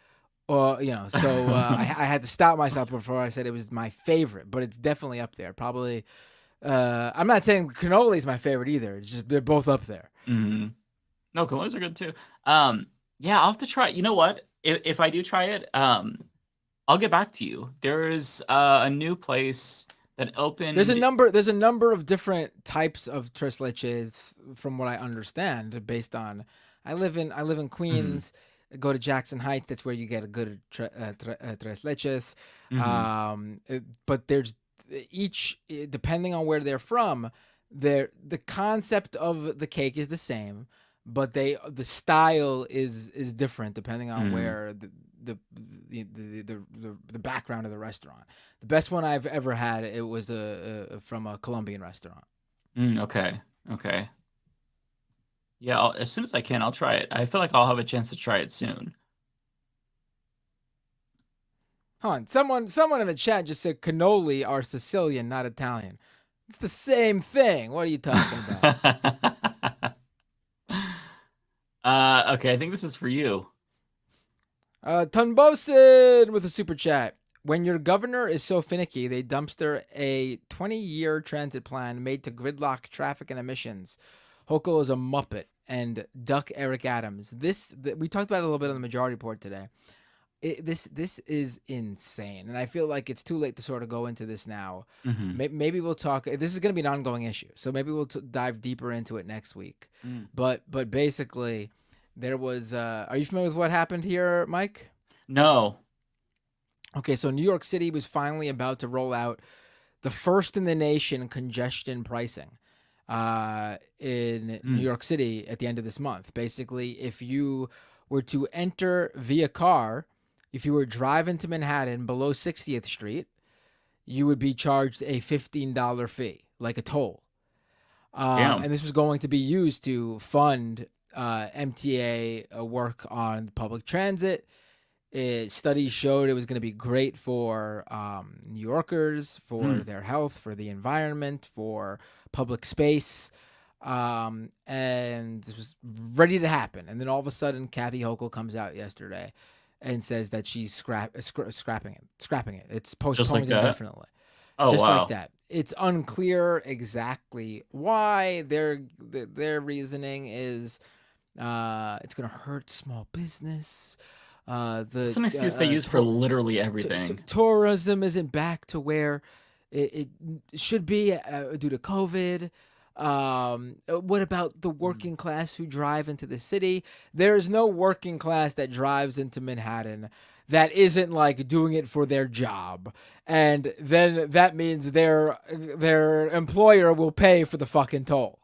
or So I had to stop myself before I said it was my favorite, but it's definitely up there. Probably. I'm not saying cannoli is my favorite either. It's just they're both up there. Mm-hmm. No, cannolis are good too. Yeah, I'll have to try. You know what? If I do try it, I'll get back to you. There is a new place that opened. There's a number of different types of tres leches, from what I understand. Based on, I live in Queens. Go to Jackson Heights. That's where you get a good tres leches. But there's each, depending on where they're from, the concept of the cake is the same, but the style is different depending on where the background of the restaurant. The best one I've ever had, it was from a Colombian restaurant. Okay. Yeah, as soon as I can, I'll try it. I feel like I'll have a chance to try it soon. Hold on, someone in the chat just said cannoli are Sicilian, not Italian. It's the same thing. What are you talking about? Okay, I think this is for you. Tunbosin with a super chat. When your governor is so finicky, they dumpster a 20-year transit plan made to gridlock traffic and emissions. Hochul is a muppet and duck Eric Adams. We talked about it a little bit on the Majority Report today. This is insane, and I feel like it's too late to sort of go into this now. Maybe we'll talk. This is going to be an ongoing issue, so maybe we'll dive deeper into it next week. But basically, there was. Are you familiar with what happened here, Mike? No. Okay, so New York City was finally about to roll out the first in the nation congestion pricing in New York City at the end of this month. Basically, if you were to enter via car, if you were driving to Manhattan below 60th Street, you would be charged a $15 fee, like a toll. And this was going to be used to fund MTA work on public transit. Studies showed it was going to be great for New Yorkers, for their health, for the environment, for public space. And this was ready to happen. And then all of a sudden, Kathy Hochul comes out yesterday and says that she's scrapping it. It's postponed indefinitely. Oh, just wow. like that. It's unclear exactly why. Their reasoning is it's going to hurt small business. It's an excuse they use for literally everything. Tourism isn't back to where it should be due to COVID. What about the working class who drive into the city? There's no working class that drives into Manhattan that isn't like doing it for their job. And then that means their employer will pay for the fucking toll.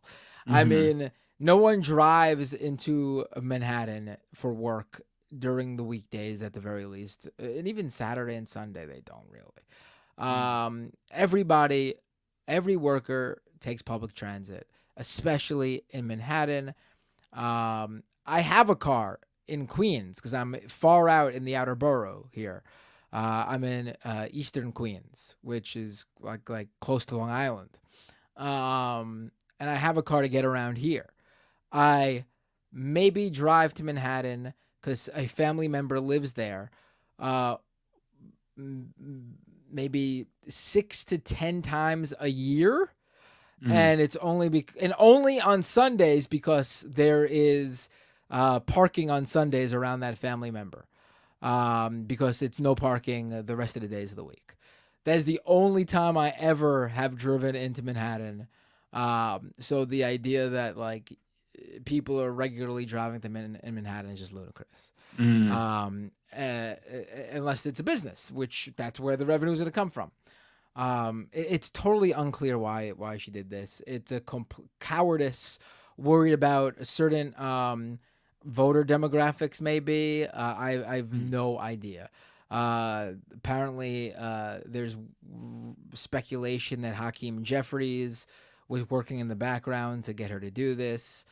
I mean, no one drives into Manhattan for work during the weekdays at the very least. And even Saturday and Sunday, they don't really. Every worker takes public transit, especially in Manhattan. I have a car in Queens because I'm far out in the outer borough here. I'm in Eastern Queens, which is like close to Long Island. And I have a car to get around here. I maybe drive to Manhattan because a family member lives there. Maybe 6 to 10 times a year. And it's only on Sundays because there is parking on Sundays around that family member, because it's no parking the rest of the days of the week. That is the only time I ever have driven into Manhattan. So the idea that like people are regularly driving them in Manhattan is just ludicrous. Unless it's a business, which that's where the revenue is going to come from. It's totally unclear why she did this. It's a cowardice, worried about a certain voter demographics, maybe. I have no idea. Apparently, there's speculation that Hakeem Jeffries was working in the background to get her to do this.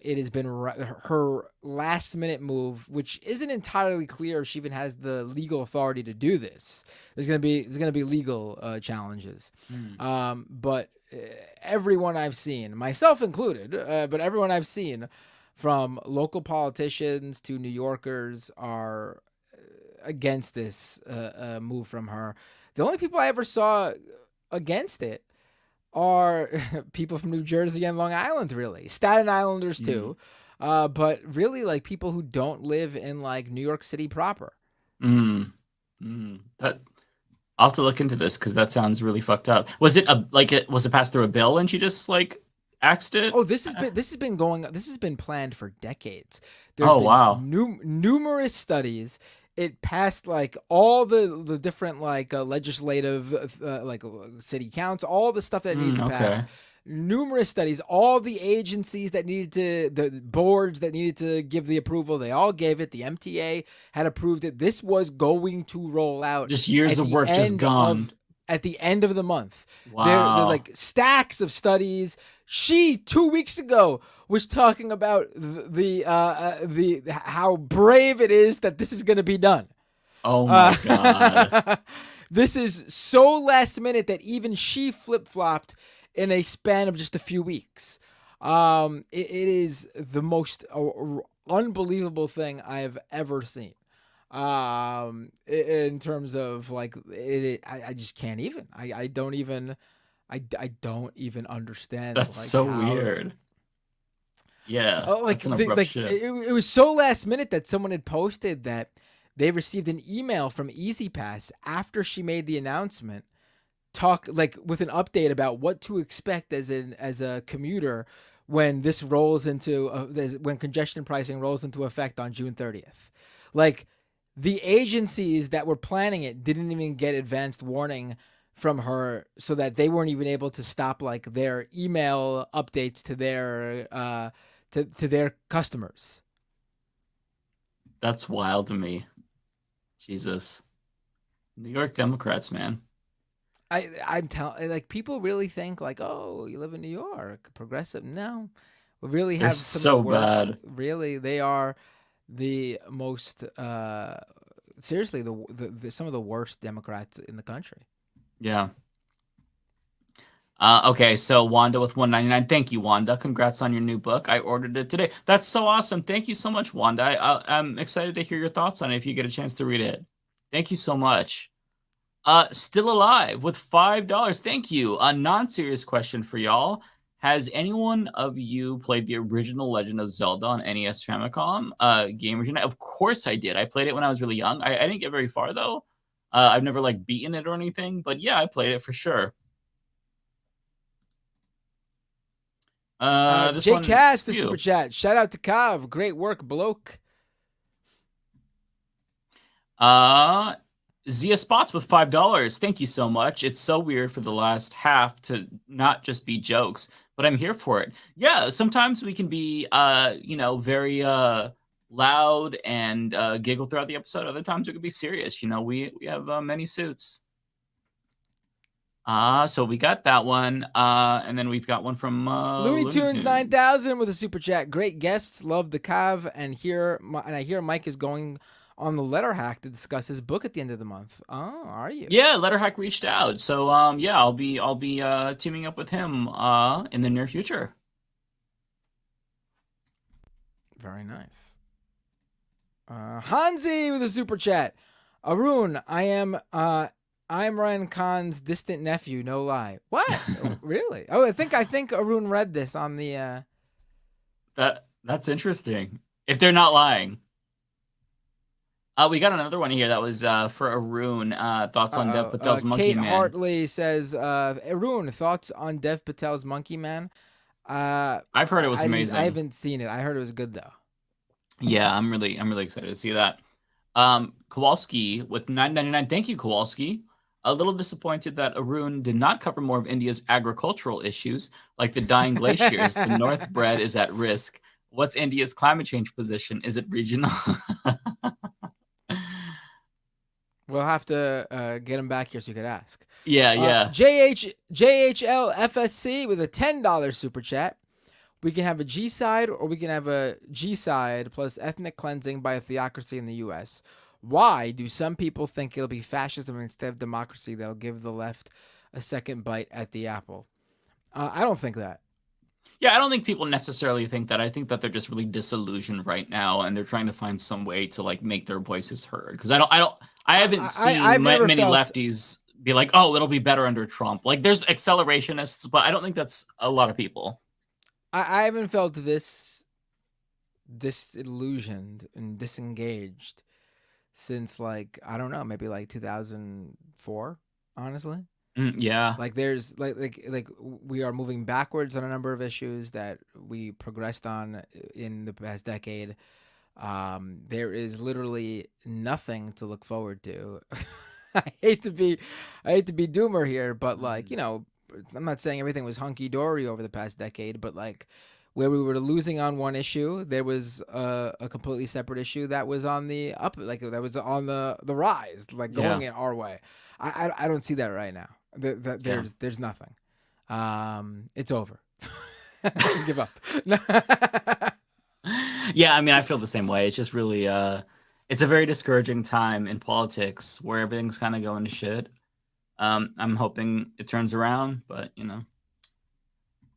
It has been her last-minute move, which isn't entirely clear if she even has the legal authority to do this. There's gonna be legal challenges, but everyone I've seen, myself included, but everyone I've seen, from local politicians to New Yorkers, are against this move from her. The only people I ever saw against it are people from New Jersey and Long Island, really. Staten Islanders too. But really like people who don't live in like New York City proper. I'll have to look into this because that sounds really fucked up. Was it was it passed through a bill and she just like axed it? Oh, this has been planned for decades. There's been numerous studies. It passed like all the different like legislative like city counts, all the stuff that needed to pass. Numerous studies, all the agencies that the boards that needed to give the approval, they all gave it. The MTA had approved it. This was going to roll out. Just years of work just gone. At the end of the month. Wow. There's like stacks of studies. She 2 weeks ago was talking about the how brave it is that this is going to be done. Oh my god. This is so last minute that even she flip-flopped in a span of just a few weeks. It is the most unbelievable thing I have ever seen. In terms of like I just can't even. I don't even understand. That's like, so weird. Yeah. Like, that's an abrupt shit. It was so last minute that someone had posted that they received an email from EasyPass after she made the announcement, with an update about what to expect as a commuter when this rolls into when congestion pricing rolls into effect on June 30th. Like, the agencies that were planning it didn't even get advanced warning from her, so that they weren't even able to stop like their email updates to their to their customers. That's wild to me. Jesus. New York Democrats, man. I'm telling, like, people really think like, oh, you live in New York, progressive. No, we really have some so of the worst, bad. Really, they are the most seriously the some of the worst Democrats in the country. Yeah. Okay, so Wanda with $1.99. Thank you, Wanda. Congrats on your new book. I ordered it today. That's so awesome. Thank you so much, Wanda. I'm excited to hear your thoughts on it if you get a chance to read it. Thank you so much. Still Alive with $5. Thank you. A non-serious question for y'all. Has anyone of you played the original Legend of Zelda on NES Famicom? Game Region? Of course I did. I played it when I was really young. I didn't get very far, though. I've never, like, beaten it or anything. But, yeah, I played it for sure. Jay Cash, the super chat. Shout out to Kav. Great work, bloke. Zia Spots with $5. Thank you so much. It's so weird for the last half to not just be jokes, but I'm here for it. Yeah, sometimes we can be, very loud and giggle throughout the episode. Other times we can be serious. We have many suits. So we got that one. And then we've got one from Looney Tunes 9000 with a super chat. Great guests. Love the Cav. And I hear Mike is going on the Letter Hack to discuss his book at the end of the month. Oh, are you? Yeah, Letter Hack reached out. So I'll be teaming up with him in the near future. Very nice. Hansi with a super chat. Arun, I'm Ryan Khan's distant nephew, no lie. What? Really? Oh, I think Arun read this on the That's interesting. If they're not lying. We got another one here that was for Arun. Thoughts on Dev Patel's Monkey Kate Man. Hartley says, Arun, thoughts on Dev Patel's Monkey Man? I've heard it was amazing. I haven't seen it. I heard it was good though. Yeah, I'm really excited to see that. Kowalski with $9.99. Thank you, Kowalski. A little disappointed that Arun did not cover more of India's agricultural issues, like the dying glaciers. The North bread is at risk. What's India's climate change position? Is it regional? We'll have to get him back here so you could ask. Yeah. JHL FSC with a $10 super chat. We can have a G side or we can have a G side plus ethnic cleansing by a theocracy in the U.S. Why do some people think it'll be fascism instead of democracy that'll give the left a second bite at the apple? I don't think that. Yeah, I don't think people necessarily think that. I think that they're just really disillusioned right now, and they're trying to find some way to like make their voices heard. Because I haven't seen many lefties be like, "Oh, it'll be better under Trump." Like, there's accelerationists, but I don't think that's a lot of people. I haven't felt this disillusioned and disengaged since like I don't know, maybe like 2004. Honestly. Yeah, like there's like we are moving backwards on a number of issues that we progressed on in the past decade. There is literally nothing to look forward to. I hate to be doomer here, but like, I'm not saying everything was hunky dory over the past decade, but like where we were losing on one issue, there was a completely separate issue that was on the up, like that was on the rise, like going in our way. I don't see that right now. There's nothing. It's over. Give up. Yeah, I mean, I feel the same way. It's just really, it's a very discouraging time in politics where everything's kind of going to shit. I'm hoping it turns around, but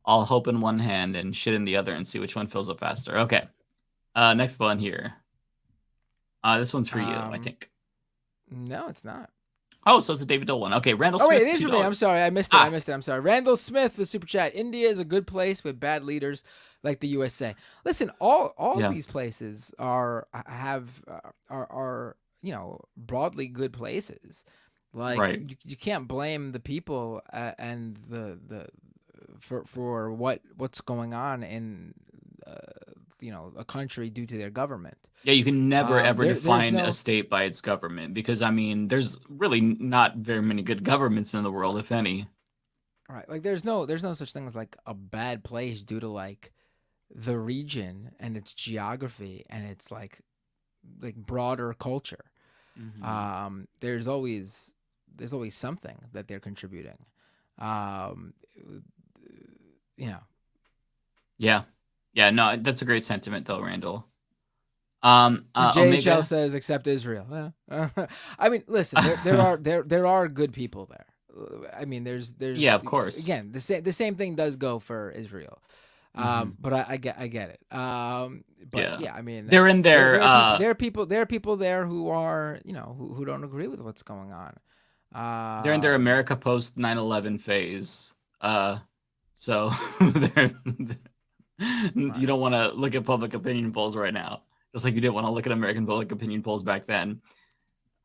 I'll hope in one hand and shit in the other and see which one fills up faster. Okay. Next one here. This one's for you, I think. No, it's not. Oh, so it's a David Doel one. Okay, Randall Smith. Oh, wait, it is for me. I'm sorry. I missed it. I'm sorry. Randall Smith, the super chat. India is a good place with bad leaders like the USA. Listen, all of these places are broadly good places. Like you can't blame the people and for what's going on in a country due to their government. Yeah, you can never ever define a state by its government because I mean, there's really not very many good governments in the world, if any. Right, like there's no such thing as like a bad place due to like the region and its geography and its like broader culture. Mm-hmm. There's always something that they're contributing. Yeah, no, that's a great sentiment though, Randall. JHL says except Israel. I mean, listen, there are good people there. I mean, there's Yeah, of course. Again, the same thing does go for Israel. But I get it. But yeah, I mean, they're in there. There are people there who are, you know, who don't agree with what's going on. They're in their America post 9/11 phase. So you don't want to look at public opinion polls right now, just like you didn't want to look at American public opinion polls back then.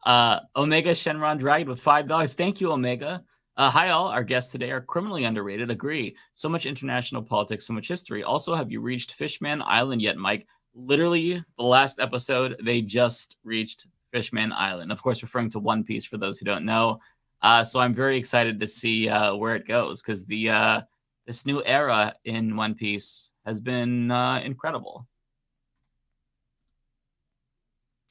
Omega Shenron Dragon with $5. Thank you, Omega. Hi all, our guests today are criminally underrated. Agree. So much international politics, so much history. Also, have you reached Fishman Island yet, Mike? Literally, the last episode, they just reached Fishman Island. Of course, referring to One Piece for those who don't know. So I'm very excited to see where it goes, because this new era in One Piece has been incredible.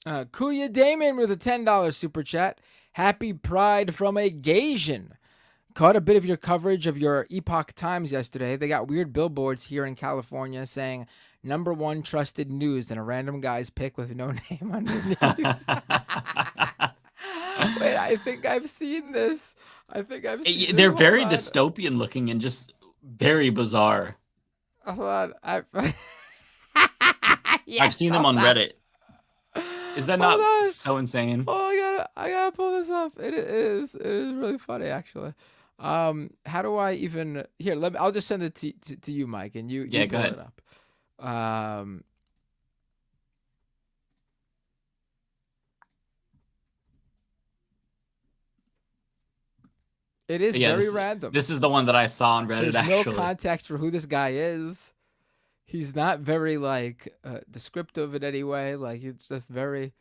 Kuya Damon with a $10 super chat. Happy Pride from a Gaysian. Caught a bit of your coverage of your Epoch Times yesterday. They got weird billboards here in California saying #1 trusted news and a random guy's pic with no name underneath. Wait, I think I've seen this. They're very dystopian looking and just very bizarre. Hold on. I've seen them on Reddit. Is that not so insane? Oh, I gotta pull this up. It is really funny, actually. How do I even here? I'll just send it to you, Mike, and you go pull ahead. it up. It is very random. This is the one that I saw on Reddit. There's actually, no context for who this guy is. He's not very descriptive in any way. Like, he's just very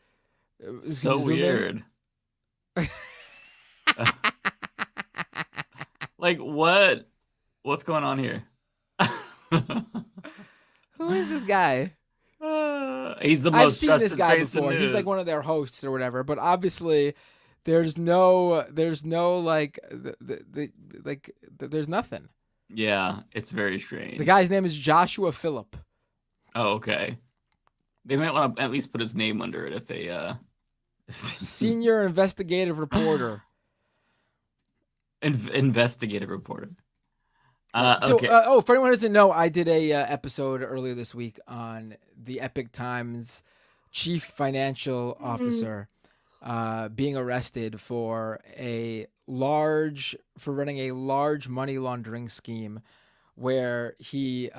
so weird. Like, what's going on here? Who is this guy? He's the most I've seen trusted this guy face in before. He's news. like one of their hosts or whatever. But obviously, there's no there's nothing. Yeah, it's very strange. The guy's name is Joshua Phillip. Oh, okay. They might want to at least put his name under it if they Senior investigative reporter. Investigative reporter. Okay. For anyone who doesn't know, I did a episode earlier this week on the Epic Times chief financial officer being arrested for running a large money laundering scheme where he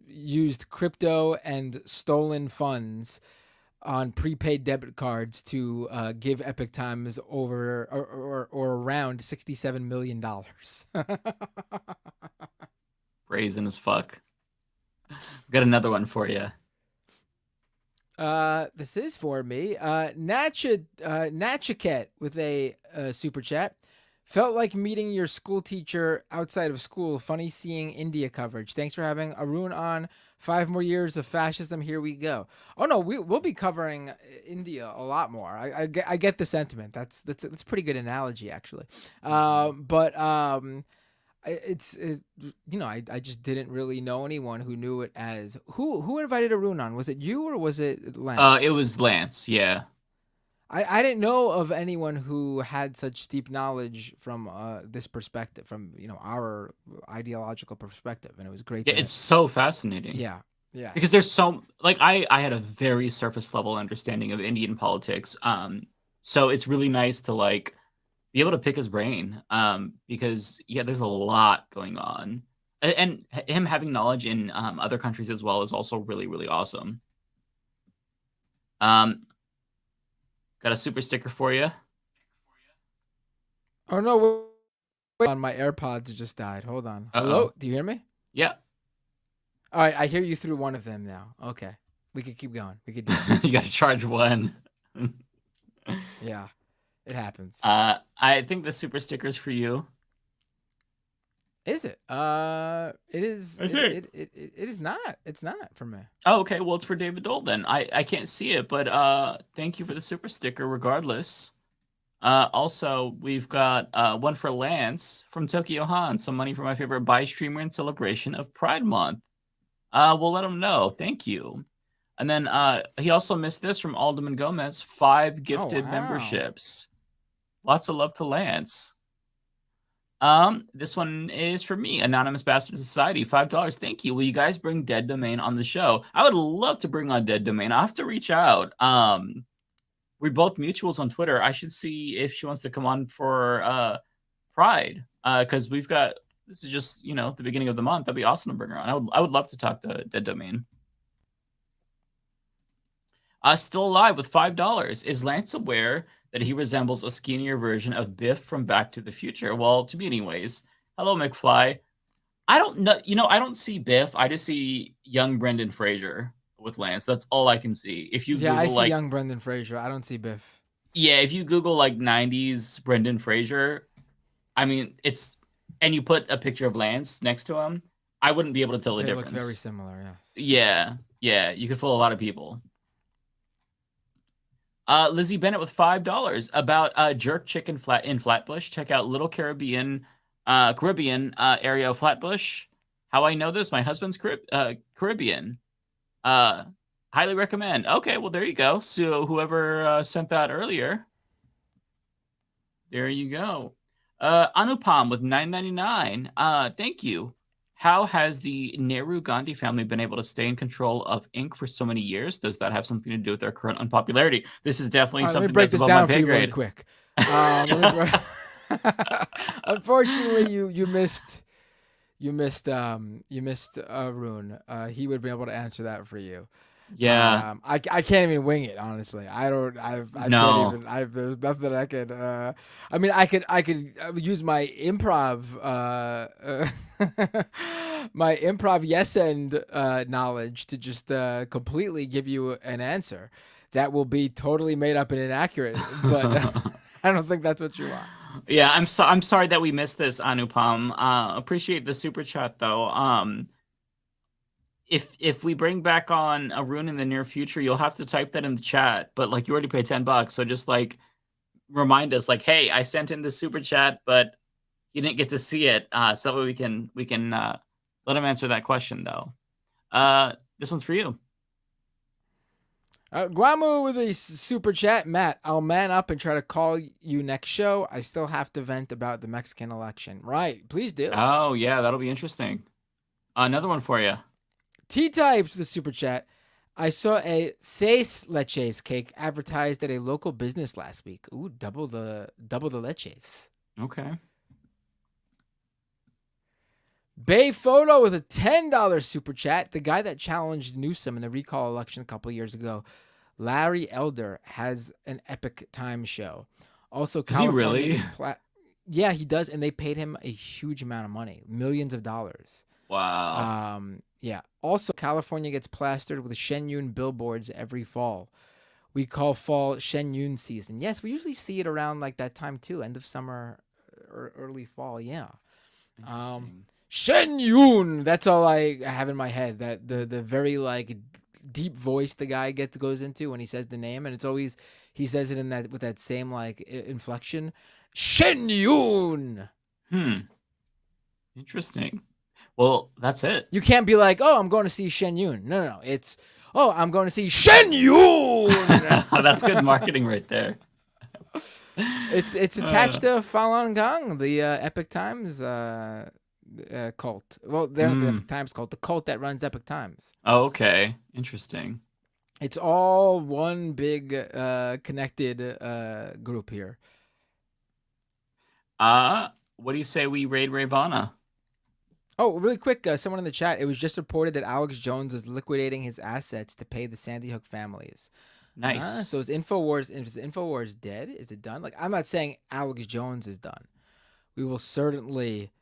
used crypto and stolen funds on prepaid debit cards to give Epic Times over or around $67 million. Brazen as fuck. Got another one for you. This is for me. Natchiket with a super chat. Felt like meeting your school teacher outside of school. Funny seeing India coverage. Thanks for having Arun on. 5 more years of fascism. Here we go. Oh no, we'll be covering India a lot more. I get the sentiment. That's a pretty good analogy, actually. I just didn't really know anyone who knew it as who invited Arun on. Was it you or was it Lance? It was Lance. Yeah. I didn't know of anyone who had such deep knowledge from this perspective, from our ideological perspective, and it was great. Yeah, it's so fascinating. Yeah. Because there's so I had a very surface level understanding of Indian politics. So it's really nice to be able to pick his brain. Because there's a lot going on, and him having knowledge in other countries as well is also really, really awesome. Got a super sticker for you. Oh no! Wait, my AirPods just died. Hold on. Hello? Do you hear me? Yeah. All right, I hear you through one of them now. Okay, we could keep going. We could do it. You got to charge one. Yeah, it happens. I think the super sticker is for you. Is it? It is. It is not. It's not for me. Oh, okay. Well, it's for David Doel then. I can't see it, but thank you for the super sticker regardless. Also, we've got one for Lance from Tokyo Han. Some money for my favorite buy streamer in celebration of Pride Month. We'll let him know. Thank you. And then he also missed this from Alderman Gomez. 5 gifted memberships. Lots of love to Lance. This one is for me, Anonymous Bastard Society, $5. Thank you. Will you guys bring Dead Domain on the show? I would love to bring on Dead Domain. I'll have to reach out. We're both mutuals on Twitter. I should see if she wants to come on for Pride. Because we've got, this is just, the beginning of the month. That'd be awesome to bring her on. I would love to talk to Dead Domain. Still alive with $5. Is Lance aware that he resembles a skinnier version of Biff from Back to the Future? Well, to me anyways. Hello, McFly. I don't know. I don't see Biff. I just see young Brendan Fraser with Lance. That's all I can see. If you Google, I see young Brendan Fraser. I don't see Biff. Yeah, if you Google 90s Brendan Fraser, I mean, and you put a picture of Lance next to him, I wouldn't be able to tell the difference. They look very similar, yes. Yeah, you could fool a lot of people. Lizzie Bennett with $5 about jerk chicken in Flatbush. Check out Little Caribbean area of Flatbush. How I know this? My husband's Caribbean. Highly recommend. Okay, well, there you go. So whoever sent that earlier, there you go. Anupam with $9.99. Thank you. How has the Nehru Gandhi family been able to stay in control of ink for so many years? Does that have something to do with their current unpopularity? This is definitely something that's above my pay grade. Really quick. Unfortunately, you missed Arun. He would be able to answer that for you. Yeah. I can't even wing it, honestly. There's nothing I could I mean, I could use my improv my improv yes and knowledge to just completely give you an answer that will be totally made up and inaccurate, but I don't think that's what you want. Yeah, I'm sorry that we missed this, Anupam. Appreciate the super chat though. If we bring back on Arun in the near future, you'll have to type that in the chat. But you already paid $10, so just remind us, hey, I sent in the super chat, but you didn't get to see it. So that way we can let him answer that question though. This one's for you. Guamu with a super chat. Matt, I'll man up and try to call you next show. I still have to vent about the Mexican election. Right, please do. Oh yeah, that'll be interesting. Another one for you. T-Types, the super chat. I saw a seis leches cake advertised at a local business last week. Ooh, double the leches. Okay. Bay Photo with a $10 super chat. The guy that challenged Newsom in the recall election a couple years ago, Larry Elder, has an Epic Time show. Also, does he really? Yeah, he does, and they paid him a huge amount of money, millions of dollars. Wow. Yeah. Also, California gets plastered with Shen Yun billboards every fall. We call fall Shen Yun season. Yes, we usually see it around that time too, end of summer or early fall. Yeah. Shen Yun. That's all I have in my head. That the very deep voice the guy goes into when he says the name, and it's always he says it in that with that same inflection. Shen Yun. Interesting. Well, that's it. You can't be like, oh, I'm going to see Shen Yun. No. It's, oh, I'm going to see Shen Yun. That's good marketing right there. It's attached to Falun Gong, the Epic Times cult. Well, they're not the Epic Times cult, the cult that runs Epic Times. Oh, okay. Interesting. It's all one big connected group here. What do you say we raid Ravana? Oh, really quick, someone in the chat. It was just reported that Alex Jones is liquidating his assets to pay the Sandy Hook families. Nice. So is Infowars dead? Is it done? I'm not saying Alex Jones is done. We will certainly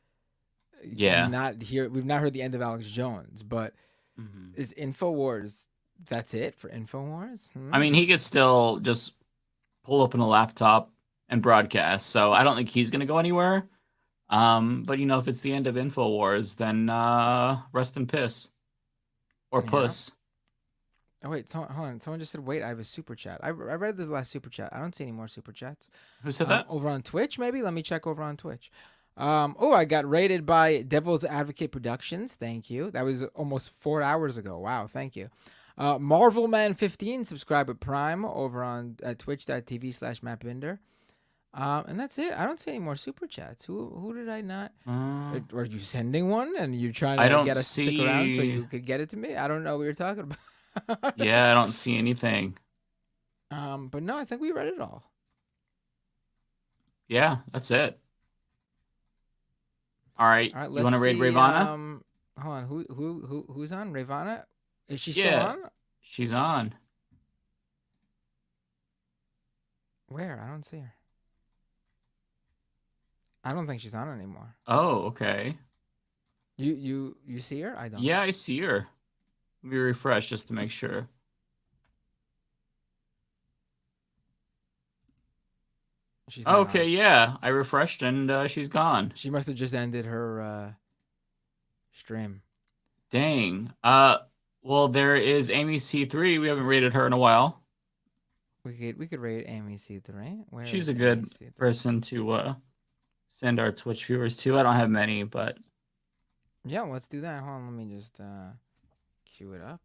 not hear. We've not heard the end of Alex Jones, but is Infowars? That's it for Infowars? I mean, he could still just pull open a laptop and broadcast. So I don't think he's going to go anywhere. But if it's the end of Infowars, then rest in piss or puss. Oh wait, hold on. Someone just said, "Wait, I have a super chat." I read the last super chat. I don't see any more super chats. Who said that? Over on Twitch, maybe. Let me check over on Twitch. I got rated by Devil's Advocate Productions. Thank you. That was almost 4 hours ago. Wow, thank you. Marvelman15, subscribe at Prime over on twitch.tv/MattBinder. And that's it. I don't see any more super chats. Who did I not? Are you sending one and you're trying to get us to stick around so you could get it to me? I don't know what you're talking about. Yeah, I don't see anything. But no, I think we read it all. Yeah, that's it. All right. All right, You want to raid Ravana? Hold on. Who's on? Ravana? Is she still Yeah, on? she's on. Where? I don't see her. I don't think she's on anymore. Oh, okay. You see her? I don't. Yeah, I see her. Let me refresh just to make sure. She's not okay, on. yeah. I refreshed and she's gone. She must have just ended her stream. Dang. Well, there is Amy C3. We haven't rated her in a while. We could rate Amy C3. Where She's is a good Amy C3? person to send our Twitch viewers to. I don't have many, but yeah, let's do that. Hold on, let me just queue it up.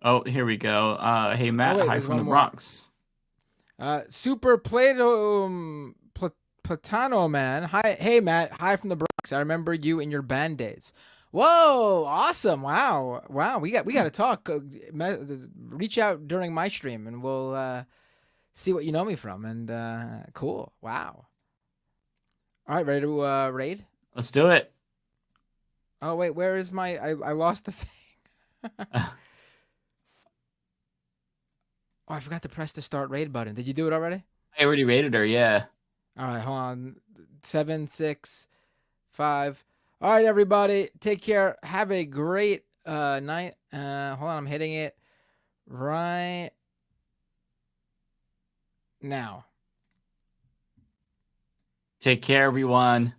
oh, here we go. Hey Matt, wait, hi there's from the one more. Bronx. Super Platano man. Hi, hey Matt. Hi from the Bronx. I remember you in your band days. Whoa, awesome! Wow. We got to talk. Reach out during my stream, and we'll see what you know me from. And cool. Wow. All right, ready to raid? Let's do it. Oh wait, where is my? I lost the thing. Oh, I forgot to press the start raid button. Did you do it already? I already rated her. Yeah. All right, hold on. 7, 6, 5. All right, everybody. Take care. Have a great night. Hold on. I'm hitting it right now. Take care, everyone.